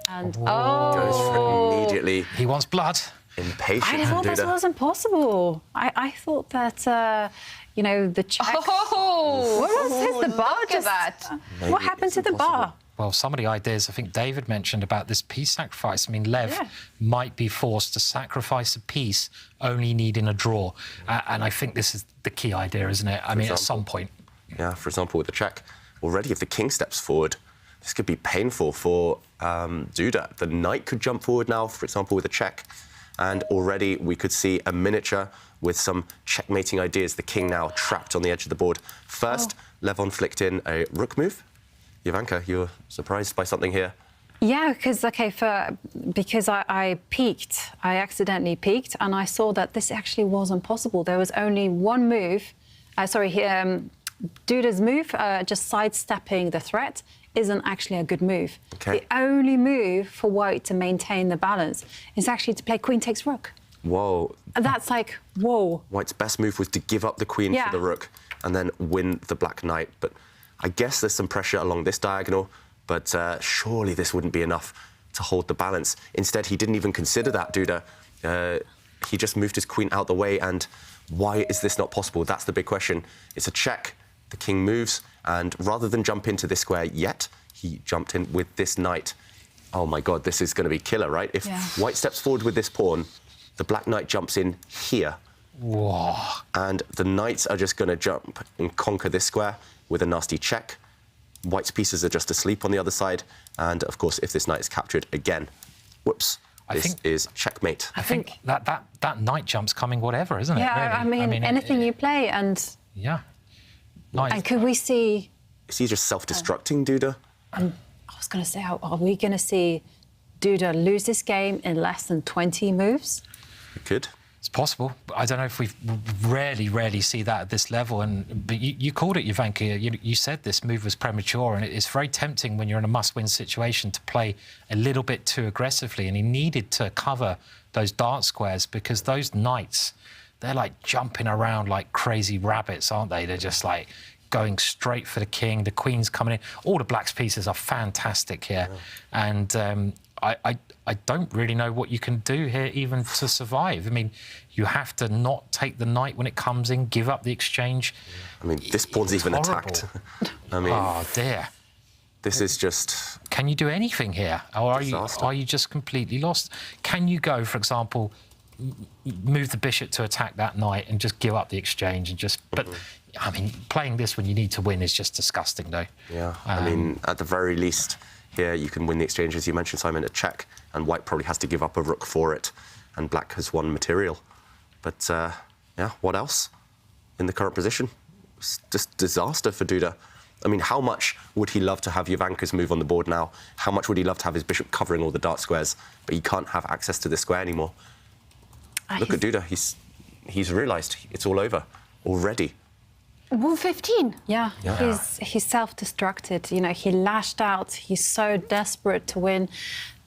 And goes for it immediately. He wants blood. Impatient. I thought this wasn't possible. I thought that, you know, the check... Oh! What was the bar? Look at that. What happened to the bar? Well, some of the ideas I think David mentioned about this piece sacrifice. I mean, Lev might be forced to sacrifice a piece only needing a draw. And I think this is the key idea, isn't it? I mean, at some point. Yeah, for example, with the check, already if the king steps forward, this could be painful for Duda. The knight could jump forward now, for example, with a check. And already we could see a miniature with some checkmating ideas. The king now trapped on the edge of the board. First, Levon flicked in a rook move. Jovanka, you're surprised by something here? Yeah, because I peeked. I accidentally peeked, and I saw that this actually wasn't possible. There was only one move. Duda's move, just sidestepping the threat, isn't actually a good move. Okay. The only move for White to maintain the balance is actually to play queen takes rook. Whoa. That's like, whoa. White's best move was to give up the queen for the rook and then win the black knight. But I guess there's some pressure along this diagonal, but surely this wouldn't be enough to hold the balance. Instead, he didn't even consider that, Duda. He just moved his queen out the way, and why is this not possible? That's the big question. It's a check. The king moves, and rather than jump into this square yet, he jumped in with this knight. Oh, my God, this is going to be killer, right? If White steps forward with this pawn, the black knight jumps in here. Whoa. And the knights are just going to jump and conquer this square with a nasty check. White's pieces are just asleep on the other side. And, of course, if this knight is captured again, whoops, this is checkmate. I think that knight jump's coming whatever, isn't it? Yeah, really? I mean anything you play, and... Yeah. Nice. And could we see... Is he just self-destructing, Duda? I was going to say, are we going to see Duda lose this game in less than 20 moves? We could. It's possible. But I don't know if we rarely see that at this level. But you called it, Jovanka. You said this move was premature, and it's very tempting when you're in a must-win situation to play a little bit too aggressively. And he needed to cover those dart squares because those knights, they're like jumping around like crazy rabbits, aren't they? They're just like going straight for the king. The queen's coming in. All the black's pieces are fantastic here, and I don't really know what you can do here even to survive. I mean, you have to not take the knight when it comes in, give up the exchange. I mean, this pawn's even attacked. I mean, oh dear. This is just... Can you do anything here? Or are you just completely lost? Can you go, for example, move the bishop to attack that knight and just give up the exchange and just... But, I mean, playing this when you need to win is just disgusting, though. Yeah, I mean, at the very least, here you can win the exchange, as you mentioned, Simon, a check, and white probably has to give up a rook for it, and black has won material. But, yeah, what else in the current position? It's just disaster for Duda. I mean, how much would he love to have Jovanka's move on the board now? How much would he love to have his bishop covering all the dart squares? But he can't have access to this square anymore. Look at Duda. He's realised it's all over already. Move 15. Yeah. He's self-destructed. You know, he lashed out. He's so desperate to win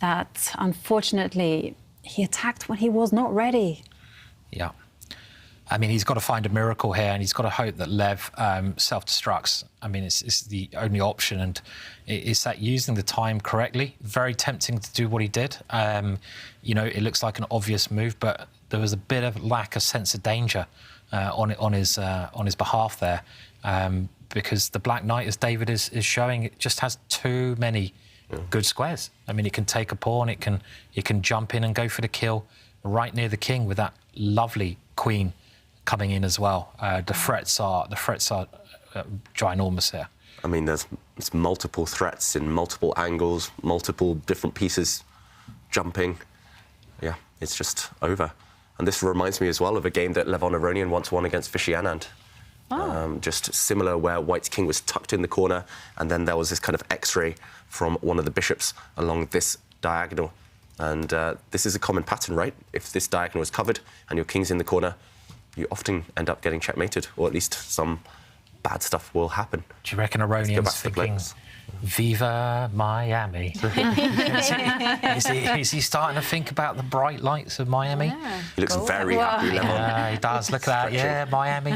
that, unfortunately, he attacked when he was not ready. Yeah. I mean, he's got to find a miracle here, and he's got to hope that Lev self-destructs. I mean, it's the only option, and it's that using the time correctly. Very tempting to do what he did. You know, it looks like an obvious move, but there was a bit of lack of sense of danger on his behalf there, because the Black Knight, as David is showing, it just has too many good squares. I mean, it can take a pawn, it can jump in and go for the kill right near the king with that lovely queen coming in as well. The threats are ginormous here. I mean, there's multiple threats in multiple angles, multiple different pieces jumping. Yeah, it's just over. And this reminds me as well of a game that Levon Aronian once won against Vishy Anand. Just similar, where white's king was tucked in the corner, and then there was this kind of X-ray from one of the bishops along this diagonal. And this is a common pattern, right? If this diagonal is covered and your king's in the corner, you often end up getting checkmated, or at least some bad stuff will happen. Do you reckon Aronian's thinking, Viva Miami? is he starting to think about the bright lights of Miami? Yeah. He looks very happy, Levon. Yeah, he does. Look at that. Yeah, Miami.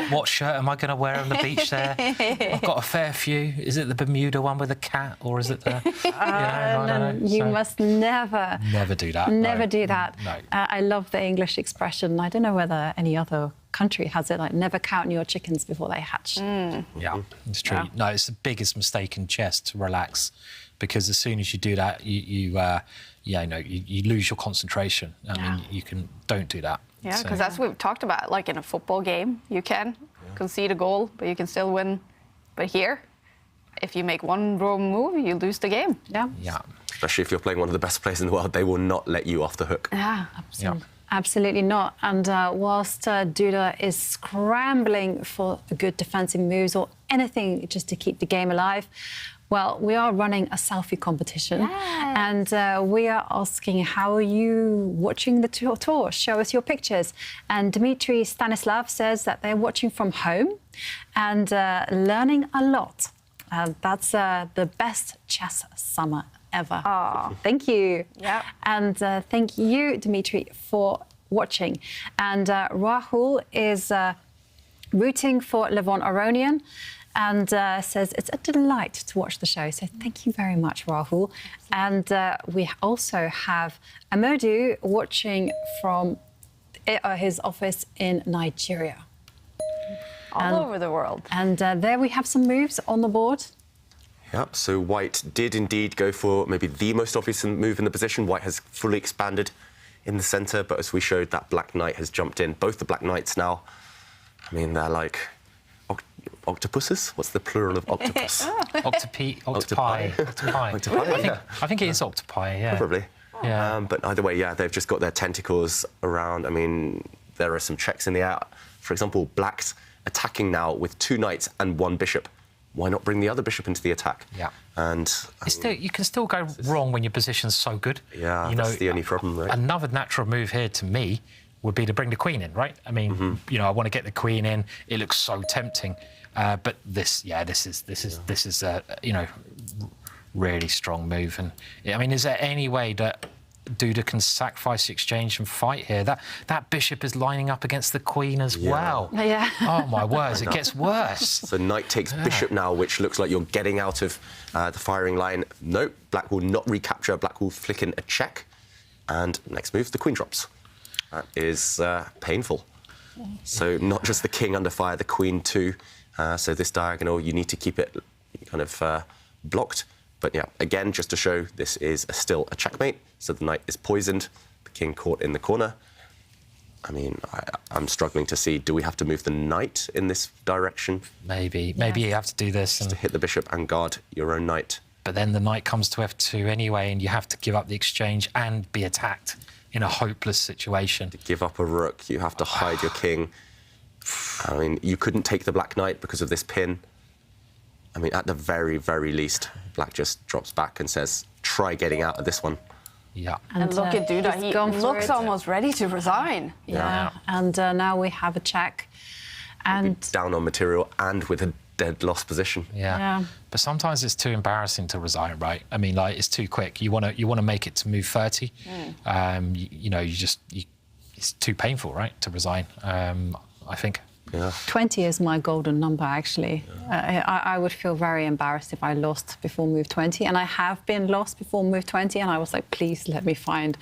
What shirt am I going to wear on the beach there? I've got a fair few. Is it the Bermuda one with the cat, or is it the... You must never... Never do that. Never do that. No. I love the English expression. I don't know whether any other country has it, like never count your chickens before they hatch. Yeah, it's true. Yeah. No, it's the biggest mistake in chess to relax, because as soon as you do that, you lose your concentration. I mean, don't do that. Yeah, because that's what we've talked about. Like in a football game, you can concede a goal, but you can still win. But here, if you make one wrong move, you lose the game. Yeah. Yeah. Especially if you're playing one of the best players in the world, they will not let you off the hook. Yeah, absolutely. Yeah. Absolutely not. And whilst Duda is scrambling for good defensive moves or anything just to keep the game alive, well, we are running a selfie competition. Yes. And we are asking, how are you watching the tour? Show us your pictures. And Dmitry Stanislav says that they're watching from home and learning a lot. That's the best chess summer ever. Oh, thank you. Yeah. And thank you, Dmitry, for watching. And Rahul is rooting for Levon Aronian and says it's a delight to watch the show. So thank you very much, Rahul. And we also have Amodu watching from his office in Nigeria. All over the world. And there we have some moves on the board. Yeah, so white did indeed go for maybe the most obvious move in the position. White has fully expanded in the centre, but as we showed, that black knight has jumped in. Both the black knights now, I mean, they're like octopuses? What's the plural of octopus? Octopi. I think it is octopi, yeah. Probably. Yeah. But either way, yeah, they've just got their tentacles around. I mean, there are some checks in the air. For example, black's attacking now with 2 knights and 1 bishop. Why not bring the other bishop into the attack? Yeah. And you can still go wrong when your position's so good. Yeah, that's the only problem, right? Another natural move here to me would be to bring the queen in, right? I mean, you know, I want to get the queen in. It looks so tempting, but this is you know, really strong move. And I mean, is there any way that Duda can sacrifice the exchange and fight here? That bishop is lining up against the queen as well. Yeah. Oh my words, it gets worse. So knight takes bishop now, which looks like you're getting out of the firing line. Nope, black will not recapture. Black will flick in a check. And next move, the queen drops. That is painful. So not just the king under fire, the queen too. So this diagonal, you need to keep it kind of blocked. But yeah, again, just to show, this is still a checkmate. So the knight is poisoned, the king caught in the corner. I mean, I'm struggling to see, do we have to move the knight in this direction? Maybe you have to do this. Just to hit the bishop and guard your own knight. But then the knight comes to f2 anyway, and you have to give up the exchange and be attacked in a hopeless situation. To give up a rook, you have to hide your king. I mean, you couldn't take the black knight because of this pin. I mean, at the very, very least, black just drops back and says, try getting out of this one. Yeah. And look at Duda, he looks almost ready to resign. Yeah. And now we have a check. And down on material and with a dead lost position. Yeah. But sometimes it's too embarrassing to resign, right? I mean, like, it's too quick. You want to make it to move 30. You know, it's too painful, right, to resign, I think. Yeah. 20 is my golden number, actually. I would feel very embarrassed if I lost before move 20, and I have been lost before move 20, and I was like, please let me find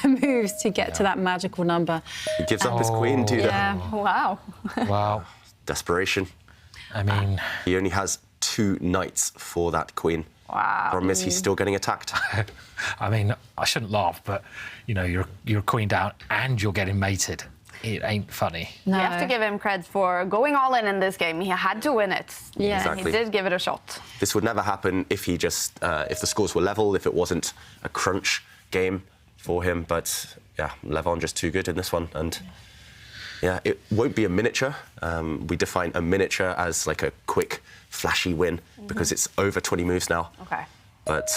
moves to get to that magical number. He gives up his queen, Duda. Yeah, wow. Wow. Desperation. I mean... he only has 2 knights for that queen. Wow. Problem is, he's still getting attacked. I mean, I shouldn't laugh, but, you know, you're queen down and you're getting mated. It ain't funny. No. You have to give him credit for going all in this game. He had to win it. Yeah, exactly. He did give it a shot. This would never happen if he just, if the scores were level, if it wasn't a crunch game for him. But yeah, Levon just too good in this one. And yeah, it won't be a miniature. We define a miniature as like a quick, flashy win because it's over 20 moves now. Okay. But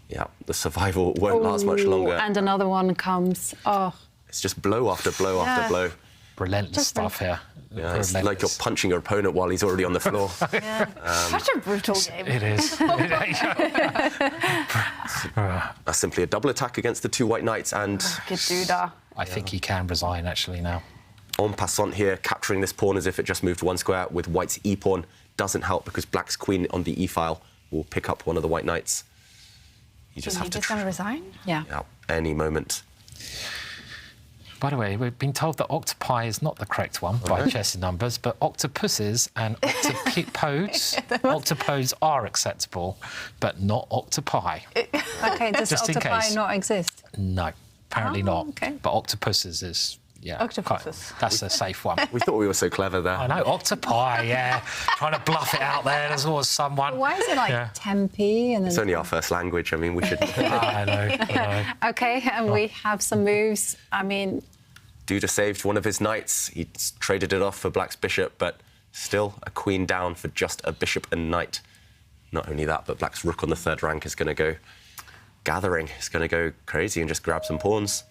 yeah, the survival won't last much longer. And another one comes. Oh. It's just blow after blow after blow. Relentless stuff here. Yeah, it's like you're punching your opponent while he's already on the floor. Such a brutal game. It is. That's simply a double attack against the 2 white knights, and Get Duda. I think he can resign, actually, now. En passant here, capturing this pawn as if it just moved 1 square with white's e-pawn doesn't help because black's queen on the e-file will pick up one of the white knights. You just have to... Is he just going to resign? Yeah. Any moment. By the way, we've been told that octopi is not the correct one by chess numbers, but octopuses and octopodes. Octopodes are acceptable, but not octopi. Okay, does Just in octopi case. not exist? No, apparently not. Okay. But octopuses is, yeah. Octopuses. That's a safe one. We thought we were so clever there. I know, octopi, yeah. Trying to bluff it out there. There's always someone. Why is it like Tempe? And then... It's only our first language. I mean, we should... I know. Okay, and we have some moves. I mean... Duda saved one of his knights. He traded it off for black's bishop, but still a queen down for just a bishop and knight. Not only that, but black's rook on the 3rd rank is going to go gathering. It's going to go crazy and just grab some pawns.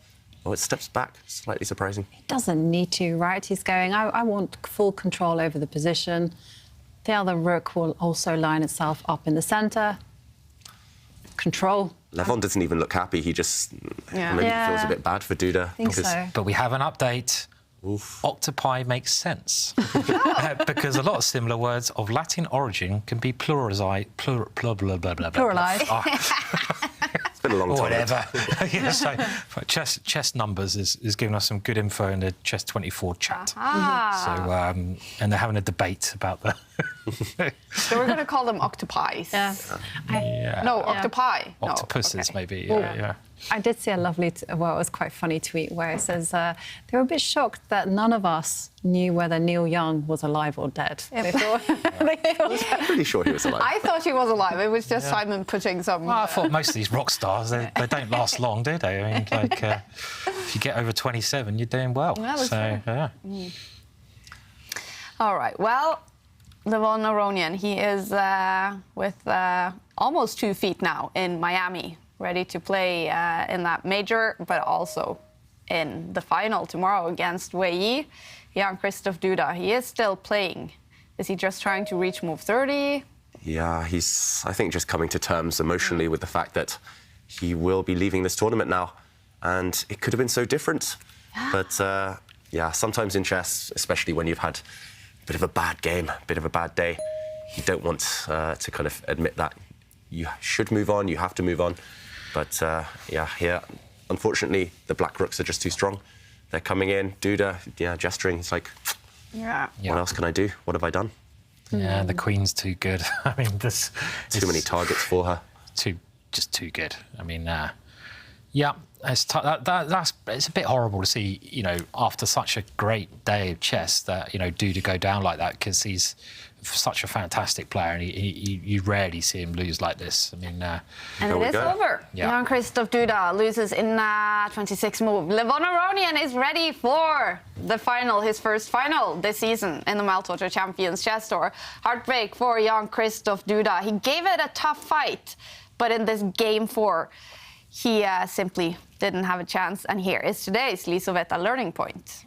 Oh, it steps back. Slightly surprising. He doesn't need to, right? He's going, I want full control over the position. The other rook will also line itself up in the centre. Control. Levon doesn't even look happy. He just maybe feels a bit bad for Duda. I think so. But we have an update. Oof. Octopi makes sense because a lot of similar words of Latin origin can be pluralized. Pluralized. It's been a long time. Whatever. Yeah, so chess numbers is giving us some good info in the Chess 24 chat. So and they're having a debate about the. So we're going to call them octopies. Yeah. No, octopi. Octopuses, No. maybe. Well, Yeah. I did see a lovely, well, it was quite funny tweet where it says they were a bit shocked that none of us knew whether Neil Young was alive or dead. They thought, Pretty sure he was alive. I thought he was alive. It was just Simon putting some... Well, I thought most of these rock stars, they don't last long, do they? I mean, like, if you get over 27, you're doing well. Yeah, that's so, fair. All right, well, Levon Aronian, he is with almost 2 feet now in Miami, ready to play in that major, but also in the final tomorrow against Wei Yi. Jan-Krzysztof Duda, he is still playing. Is he just trying to reach move 30? Yeah, he's, I think, just coming to terms emotionally with the fact that he will be leaving this tournament now. And it could have been so different. But, yeah, sometimes in chess, especially when you've had a bit of a bad game, a bit of a bad day, you don't want to kind of admit that. You should move on, you have to move on. But, yeah, here, unfortunately, the black rooks are just too strong. They're coming in, Duda, yeah, gesturing. It's like, what else can I do? What have I done? Yeah, the queen's too good. I mean, there's too many targets for her. Just too good. I mean, yeah, it's it's a bit horrible to see, you know, after such a great day of chess that, you know, Duda go down like that, because he's such a fantastic player, and you rarely see him lose like this. I mean, and it is over. Yeah. Jan-Krzysztof Duda loses in 26 move. Levon Aronian is ready for the final, his first final this season in the Meltwater Champions Chess Tour. Heartbreak for Jan-Krzysztof Duda. He gave it a tough fight, but in this game 4, he simply didn't have a chance. And here is today's Lisoveta learning point.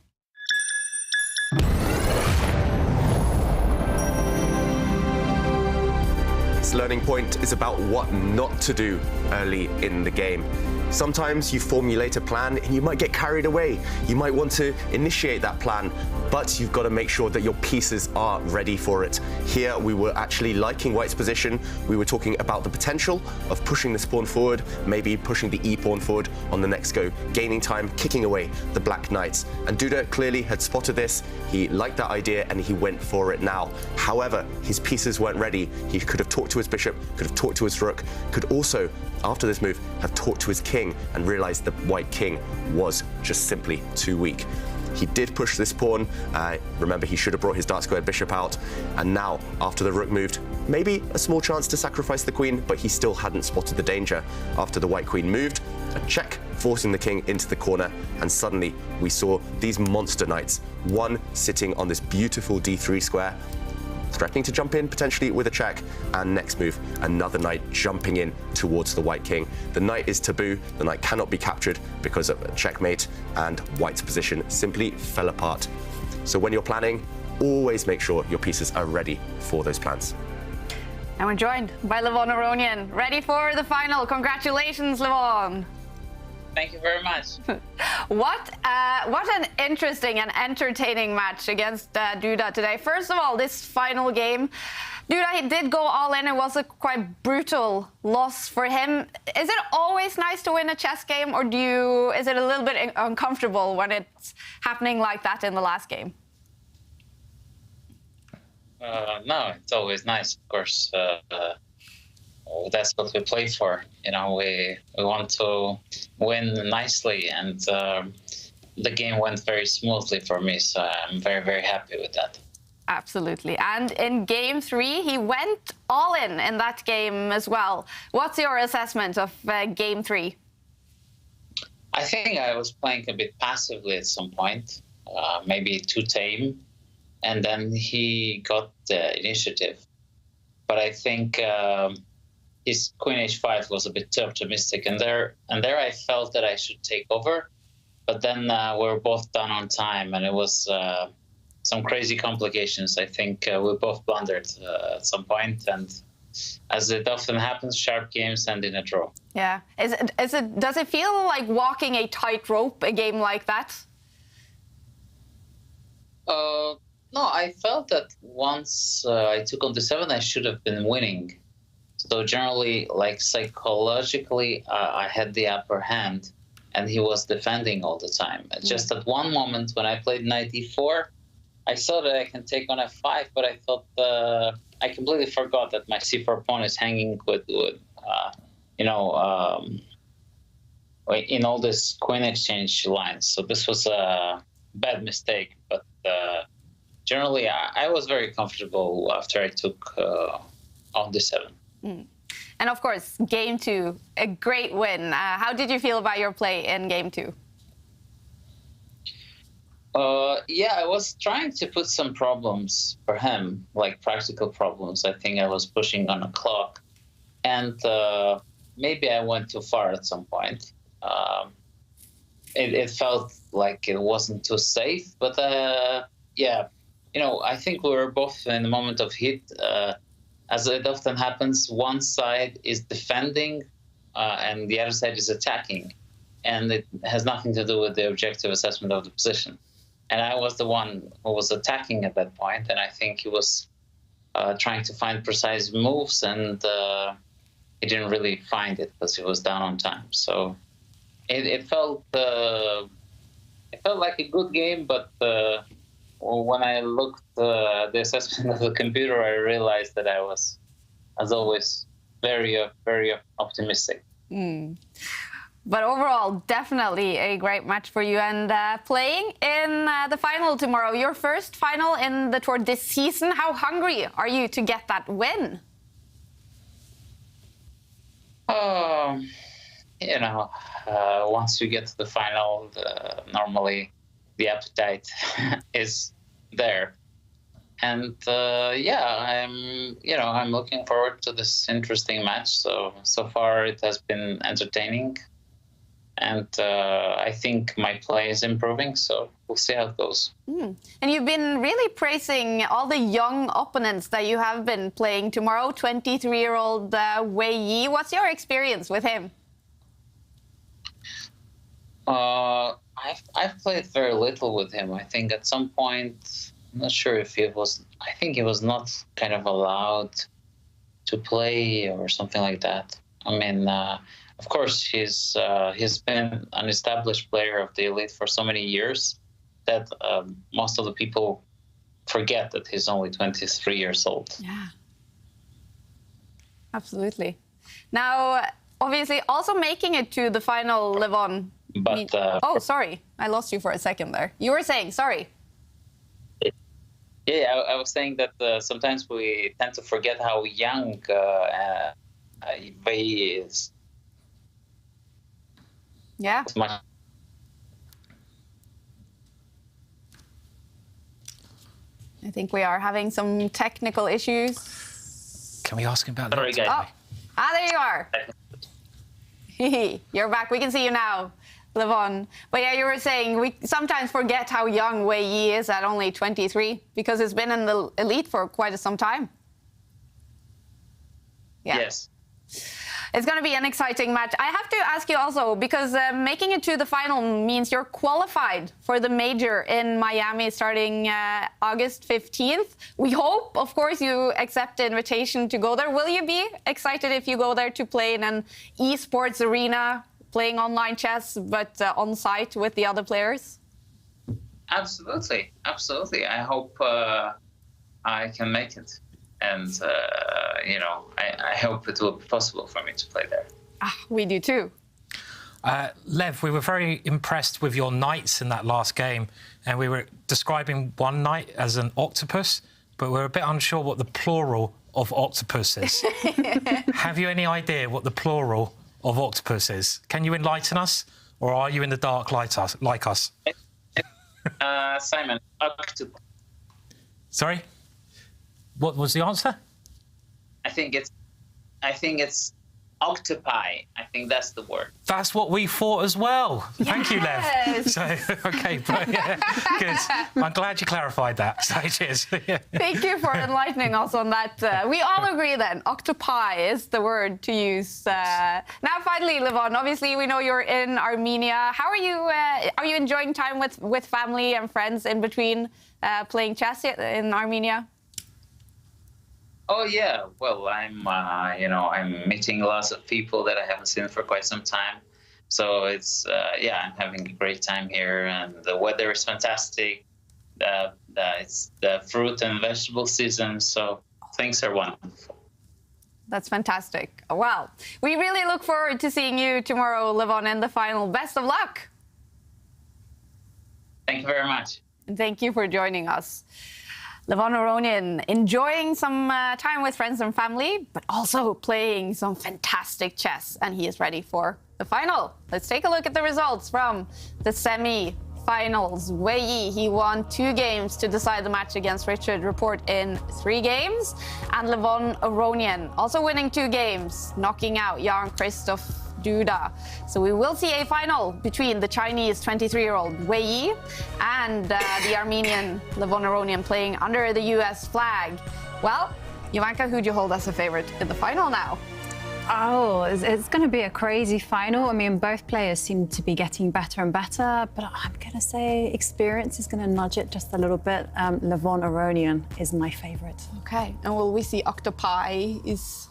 This learning point is about what not to do early in the game. Sometimes you formulate a plan and you might get carried away. You might want to initiate that plan, but you've got to make sure that your pieces are ready for it. Here we were actually liking White's position. We were talking about the potential of pushing this pawn forward, maybe pushing the e-pawn forward on the next go, gaining time, kicking away the black knights. And Duda clearly had spotted this. He liked that idea and he went for it now. However, his pieces weren't ready. He could have talked to his bishop, could have talked to his rook, could also, after this move, have talked to his king and realized the white king was just simply too weak. He did push this pawn. Remember, he should have brought his dark squared bishop out. And now, after the rook moved, maybe a small chance to sacrifice the queen, but he still hadn't spotted the danger. After the white queen moved, a check forcing the king into the corner, and suddenly we saw these monster knights, one sitting on this beautiful d3 square, threatening to jump in potentially with a check, and next move, another knight jumping in towards the white king. The knight is taboo, the knight cannot be captured because of a checkmate, and White's position simply fell apart. So when you're planning, always make sure your pieces are ready for those plans. And we're joined by Levon Aronian, ready for the final. Congratulations, Levon. Thank you very much. What an interesting and entertaining match against Duda today. First of all, this final game, Duda, he did go all in. It was a quite brutal loss for him. Is it always nice to win a chess game, or is it a little bit uncomfortable when it's happening like that in the last game? No, it's always nice, of course. That's what we play for. You know, we want to win nicely, and the game went very smoothly for me, so I'm very, very happy with that. Absolutely. And in game 3, he went all in that game as well. What's your assessment of game 3? I think I was playing a bit passively at some point, maybe too tame, and then he got the initiative. But I think his queen h5 was a bit too optimistic, and there I felt that I should take over, but then we were both done on time, and it was some crazy complications. I think we both blundered at some point, and as it often happens, sharp games end in a draw. Yeah. Does it feel like walking a tightrope, a game like that? No, I felt that once I took on d7, I should have been winning. So generally, like psychologically, I had the upper hand, and he was defending all the time. Just at one moment when I played knight e4, I saw that I can take on f5, but I thought I completely forgot that my c4 pawn is hanging with in all this queen exchange lines. So this was a bad mistake, but generally I was very comfortable after I took on d7. And of course, game 2, a great win. How did you feel about your play in game 2? Yeah, I was trying to put some problems for him, like practical problems. I think I was pushing on a clock, and maybe I went too far at some point. it felt like it wasn't too safe. But yeah, I think we were both in a moment of heat. As it often happens, one side is defending and the other side is attacking. And it has nothing to do with the objective assessment of the position. And I was the one who was attacking at that point, and I think he was trying to find precise moves, and he didn't really find it because he was down on time. So it felt like a good game, but when I looked at the assessment of the computer, I realized that I was, as always, very optimistic. But overall, definitely a great match for you. And playing in the final tomorrow, your first final in the tour this season, how hungry are you to get that win? Once you get to the final, normally the appetite is there. And I'm looking forward to this interesting match. So far it has been entertaining. And I think my play is improving, so we'll see how it goes. And you've been really praising all the young opponents that you have been playing tomorrow. 23-year-old Wei Yi. What's your experience with him? I've played very little with him. I think at some point, I'm not sure if I think he was not kind of allowed to play or something like that. I mean, of course, he's been an established player of the elite for so many years that most of the people forget that he's only 23 years old. Yeah, absolutely. Now, obviously, also making it to the final, Levon. But sorry, I lost you for a second there. You were saying, sorry. Yeah, I was saying that sometimes we tend to forget how young Wei Yi is. Yeah. I think we are having some technical issues. Can we ask him about that? Sorry, guys. There you are. You're back. We can see you now, Levon. But yeah, you were saying we sometimes forget how young Wei Yi is at only 23 because he's been in the elite for quite some time. Yeah. Yes. It's going to be an exciting match. I have to ask you also, because making it to the final means you're qualified for the major in Miami starting August 15th. We hope, of course, you accept the invitation to go there. Will you be excited if you go there to play in an esports arena, playing online chess, but on site with the other players? Absolutely. Absolutely. I hope I can make it. And, I hope it will be possible for me to play there. We do too. Lev, we were very impressed with your knights in that last game, and we were describing one knight as an octopus, but we're a bit unsure what the plural of octopus is. Have you any idea what the plural of octopus is? Can you enlighten us, or are you in the dark like us? Simon, octopus. Sorry? What was the answer? I think it's octopi. I think that's the word. That's what we thought as well. Yes. Thank you, Lev. So, okay, good. I'm glad you clarified that. So, cheers. Thank you for enlightening us on that. We all agree then, octopi is the word to use. Now, finally, Levon, obviously we know you're in Armenia. How are you? Are you enjoying time with family and friends in between playing chess in Armenia? Oh yeah, well I'm meeting lots of people that I haven't seen for quite some time, so it's I'm having a great time here, and the weather is fantastic. It's the fruit and vegetable season, so things are wonderful. That's fantastic. Well, we really look forward to seeing you tomorrow, Levon, in the final. Best of luck. Thank you very much. And thank you for joining us. Levon Aronian enjoying some time with friends and family, but also playing some fantastic chess, and he is ready for the final. Let's take a look at the results from the semi-finals. Wei Yi, he won 2 games to decide the match against Richard Rapport in 3 games, and Levon Aronian also winning 2 games, knocking out Jan-Krzysztof Duda. So we will see a final between the Chinese 23-year-old Wei Yi and the Armenian Levon Aronian playing under the US flag. Well, Jovanka, who do you hold as a favorite in the final now? Oh, it's going to be a crazy final. I mean, both players seem to be getting better and better, but I'm going to say experience is going to nudge it just a little bit. Levon Aronian is my favorite. Okay, and will we see octopies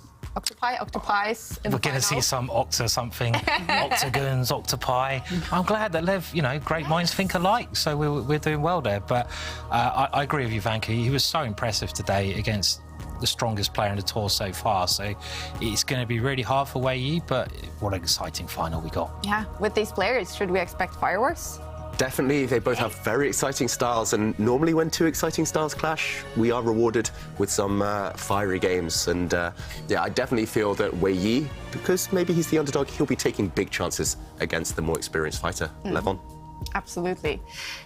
in We're going to see some something, octagons, octopi. I'm glad that Lev, great minds think alike, so we're doing well there. But I agree with you, Vanka. He was so impressive today against the strongest player in the tour so far, so it's going to be really hard for Wei Yi, but what an exciting final we got. Yeah, with these players, should we expect fireworks? Definitely, they both have very exciting styles, and normally when two exciting styles clash, we are rewarded with some fiery games. And yeah, I definitely feel that Wei Yi, because maybe he's the underdog, he'll be taking big chances against the more experienced fighter, Levon. Absolutely.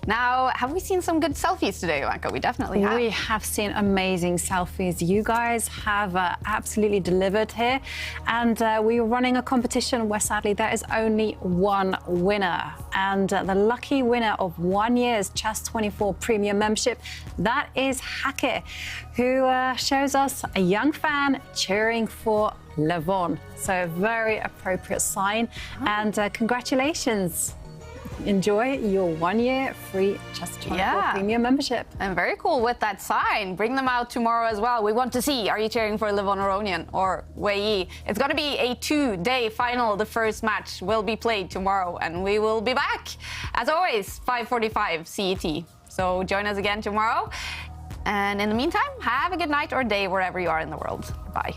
Now, have we seen some good selfies today, Jovanka? We definitely have. We have seen amazing selfies. You guys have absolutely delivered here. And we are running a competition where, sadly, there is only one winner. And the lucky winner of 1 year's Chess24 Premium membership, that is Hake, who shows us a young fan cheering for Levon. So a very appropriate sign. And congratulations. Enjoy your 1 year free Chess24 Premium membership. And very cool with that sign. Bring them out tomorrow as well. We want to see, are you cheering for Levon Aronian or Wei Yi? It's going to be a 2-day final. The first match will be played tomorrow, and we will be back, as always, 5:45 CET. So join us again tomorrow. And in the meantime, have a good night or day wherever you are in the world. Bye.